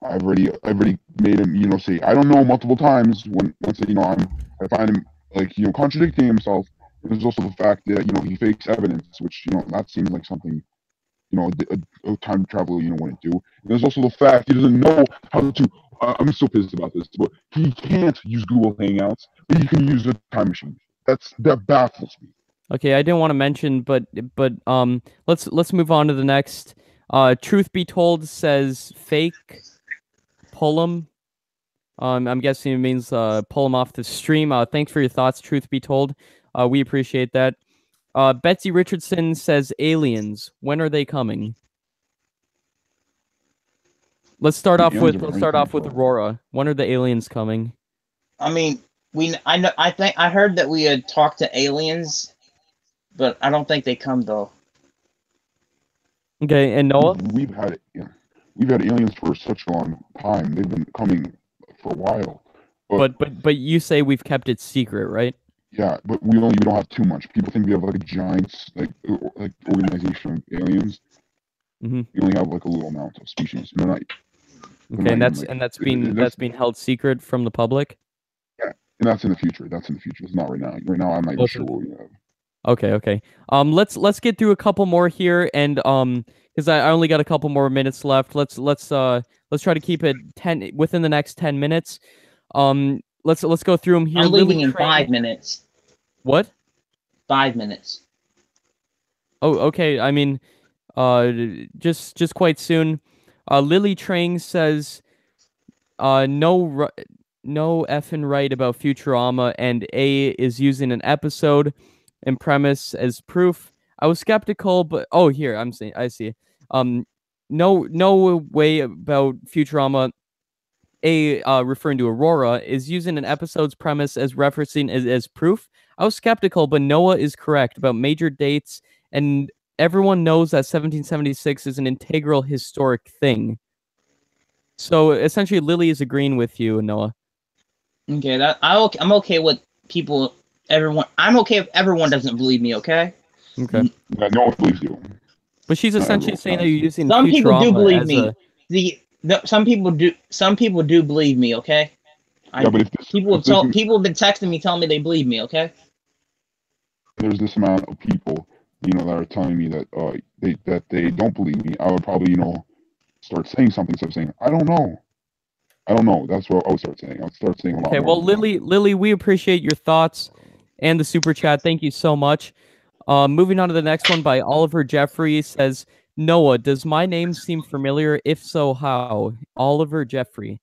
[SPEAKER 3] I've already made him say I don't know multiple times when once I find him like contradicting himself. And there's also the fact that he fakes evidence, which that seems like something a time traveler wouldn't do. And there's also the fact he doesn't know how to. I'm so pissed about this, but he can't use Google Hangouts, but he can use a time machine. That baffles me.
[SPEAKER 1] Okay, I didn't want to mention, but let's move on to the next. Truth be told says fake. Pull him. I'm guessing it means pull him off the stream. Thanks for your thoughts, Truth be told. We appreciate that. Betsy Richardson says aliens. When are they coming? Let's start off with Aurora. When are the aliens coming?
[SPEAKER 2] I mean, I heard that we had talked to aliens, but I don't think they come though.
[SPEAKER 1] Okay, and Noah?
[SPEAKER 3] We've had aliens for such a long time. They've been coming for a while.
[SPEAKER 1] But you say we've kept it secret, right?
[SPEAKER 3] Yeah, but we don't have too much. People think we have like a giant organization of aliens.
[SPEAKER 1] Mm-hmm.
[SPEAKER 3] We only have like a little amount of species.
[SPEAKER 1] Okay, and that's being held secret from the public.
[SPEAKER 3] Yeah, and that's in the future. It's not right now. Right now, I'm not even sure what we have.
[SPEAKER 1] Okay. Let's get through a couple more here, and because I only got a couple more minutes left. Let's try to keep it within the next 10 minutes. Let's go through them here.
[SPEAKER 2] I'm leaving in 5 minutes.
[SPEAKER 1] What?
[SPEAKER 2] 5 minutes.
[SPEAKER 1] Oh, okay. I mean, just quite soon. Lily Trang says, no effing right about Futurama, and A is using an episode and premise as proof. I was skeptical, but here I see. No way about Futurama. A referring to Aurora is using an episode's premise as referencing as proof. I was skeptical, but Noah is correct about major dates, and everyone knows that 1776 is an integral historic thing. So essentially, Lily is agreeing with you, Noah.
[SPEAKER 2] Okay, I'm okay with people. Everyone, I'm okay if everyone doesn't believe me. Okay.
[SPEAKER 1] Okay.
[SPEAKER 3] Yeah, no one believes you.
[SPEAKER 1] But she's essentially saying that you're using.
[SPEAKER 2] Some people do believe
[SPEAKER 1] me.
[SPEAKER 2] Some people do. Some people do believe me. Okay. People have been texting me telling me they believe me. Okay.
[SPEAKER 3] There's this amount of people, that are telling me that they don't believe me. I would probably, start saying something instead of saying I don't know. That's what I would start saying. I would start saying a lot.
[SPEAKER 1] Okay. Well, Lily, we appreciate your thoughts and the super chat. Thank you so much. Moving on to the next one by Oliver Jeffrey says, Noah, does my name seem familiar? If so, how? Oliver Jeffrey.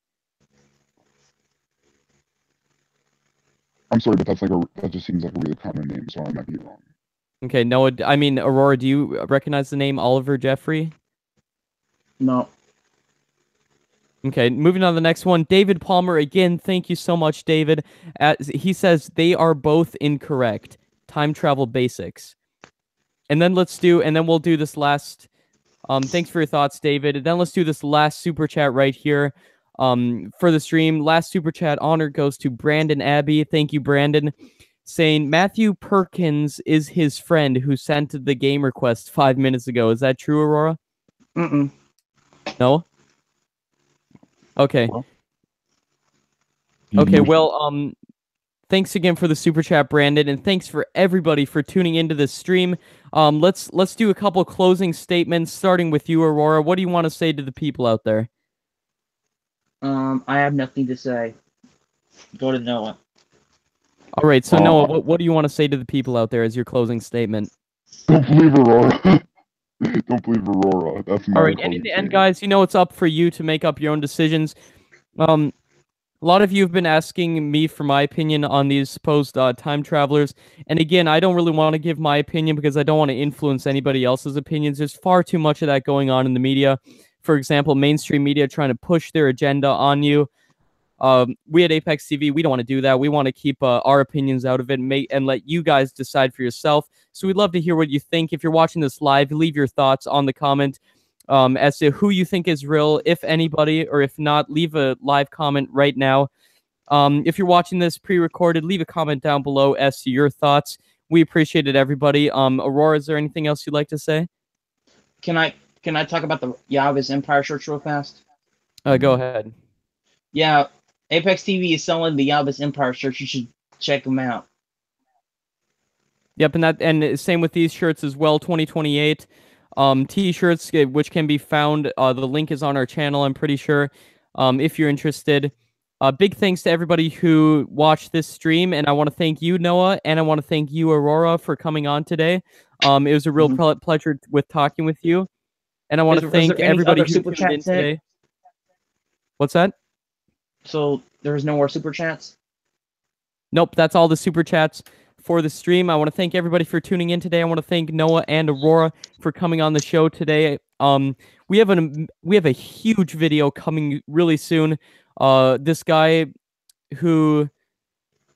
[SPEAKER 3] I'm sorry, but that just seems like a really common name, so I might be wrong.
[SPEAKER 1] Okay, Noah, I mean, Aurora, do you recognize the name Oliver Jeffrey?
[SPEAKER 2] No.
[SPEAKER 1] Okay, moving on to the next one. David Palmer, again, thank you so much, David. He says they are both incorrect. Time travel basics. And then we'll do this last... thanks for your thoughts, David. And then let's do this last super chat right here for the stream. Last super chat honor goes to Brandon Abbey. Thank you, Brandon. Saying Matthew Perkins is his friend who sent the game request 5 minutes ago. Is that true, Aurora?
[SPEAKER 2] Mm-mm.
[SPEAKER 1] No? Okay. Okay, well, thanks again for the super chat, Brandon, and thanks for everybody for tuning into this stream. Let's do a couple closing statements, starting with you, Aurora. What do you want to say to the people out there?
[SPEAKER 2] I have nothing to say. Go to Noah.
[SPEAKER 1] All right, so Noah, what do you want to say to the people out there as your closing statement?
[SPEAKER 3] Don't believe Aurora. Don't believe Aurora. That's my.
[SPEAKER 1] All right, and guys, it's up for you to make up your own decisions. A lot of you have been asking me for my opinion on these supposed time travelers. And again, I don't really want to give my opinion because I don't want to influence anybody else's opinions. There's far too much of that going on in the media. For example, mainstream media trying to push their agenda on you. We at ApexTV, we don't want to do that. We want to keep our opinions out of it and let you guys decide for yourself. So we'd love to hear what you think. If you're watching this live, leave your thoughts on the comment. As to who you think is real, if anybody, or if not, leave a live comment right now. If you're watching this pre-recorded, leave a comment down below as to your thoughts. We appreciate it, everybody. Aurora, is there anything else you'd like to say?
[SPEAKER 2] Can I talk about the Yava's Empire shirts real fast?
[SPEAKER 1] Go ahead.
[SPEAKER 2] Yeah, Apex TV is selling the Yava's Empire shirts. You should check them out.
[SPEAKER 1] Yep, and same with these shirts as well. 2028 t-shirts, which can be found. The link is on our channel, I'm pretty sure. If you're interested. Big thanks to everybody who watched this stream, and I want to thank you, Noah, and I want to thank you, Aurora, for coming on today. It was a real pleasure with talking with you, and I want to thank everybody who tuned in today. What's that?
[SPEAKER 2] So there was no more super chats?
[SPEAKER 1] Nope, that's all the super chats for the stream. I want to thank everybody for tuning in today. I want to thank Noah and Aurora for coming on the show today. We have a huge video coming really soon. This guy who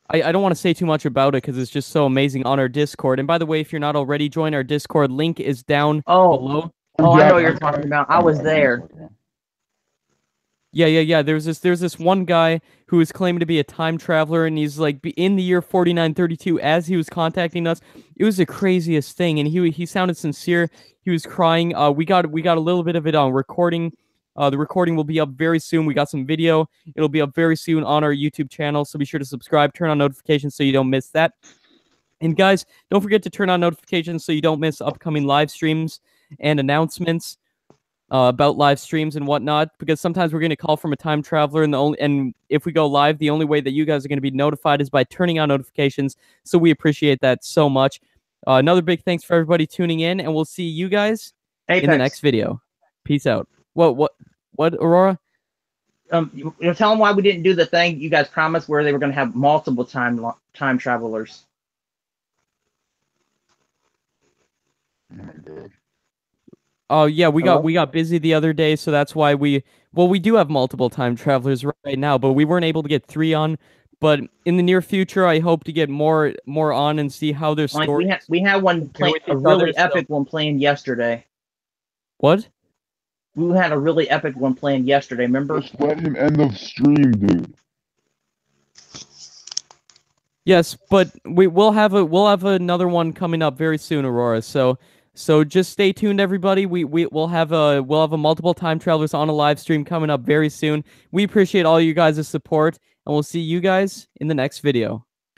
[SPEAKER 1] I don't want to say too much about it because it's just so amazing on our Discord. And by the way, if you're not already, join our Discord. Link is down below.
[SPEAKER 2] Oh, I know what you're talking about. I was there.
[SPEAKER 1] Yeah. There's this one guy who is claiming to be a time traveler, and he's like in the year 4932 as he was contacting us. It was the craziest thing, and he sounded sincere. He was crying. We got a little bit of it on recording. The recording will be up very soon. We got some video. It'll be up very soon on our YouTube channel, so be sure to subscribe, turn on notifications so you don't miss that. And guys, don't forget to turn on notifications so you don't miss upcoming live streams and announcements about live streams and whatnot, because sometimes we're going to call from a time traveler, and if we go live, the only way that you guys are going to be notified is by turning on notifications, so we appreciate that so much. Another big thanks for everybody tuning in, and we'll see you guys in the next video. Peace out. What, Aurora?
[SPEAKER 2] You know, tell them why we didn't do the thing you guys promised where they were going to have multiple time travelers.
[SPEAKER 1] Oh yeah, we got busy the other day, so that's why we do have multiple time travelers right now, but we weren't able to get 3 on. But in the near future, I hope to get more on and see how their story.
[SPEAKER 2] We had one a really epic one planned yesterday.
[SPEAKER 1] What?
[SPEAKER 2] We had a really epic one planned yesterday. Remember?
[SPEAKER 3] Just let him end the stream, dude.
[SPEAKER 1] Yes, but we'll have another one coming up very soon, Aurora. So just stay tuned, everybody. We'll have a multiple time travelers on a live stream coming up very soon. We appreciate all you guys' support, and we'll see you guys in the next video.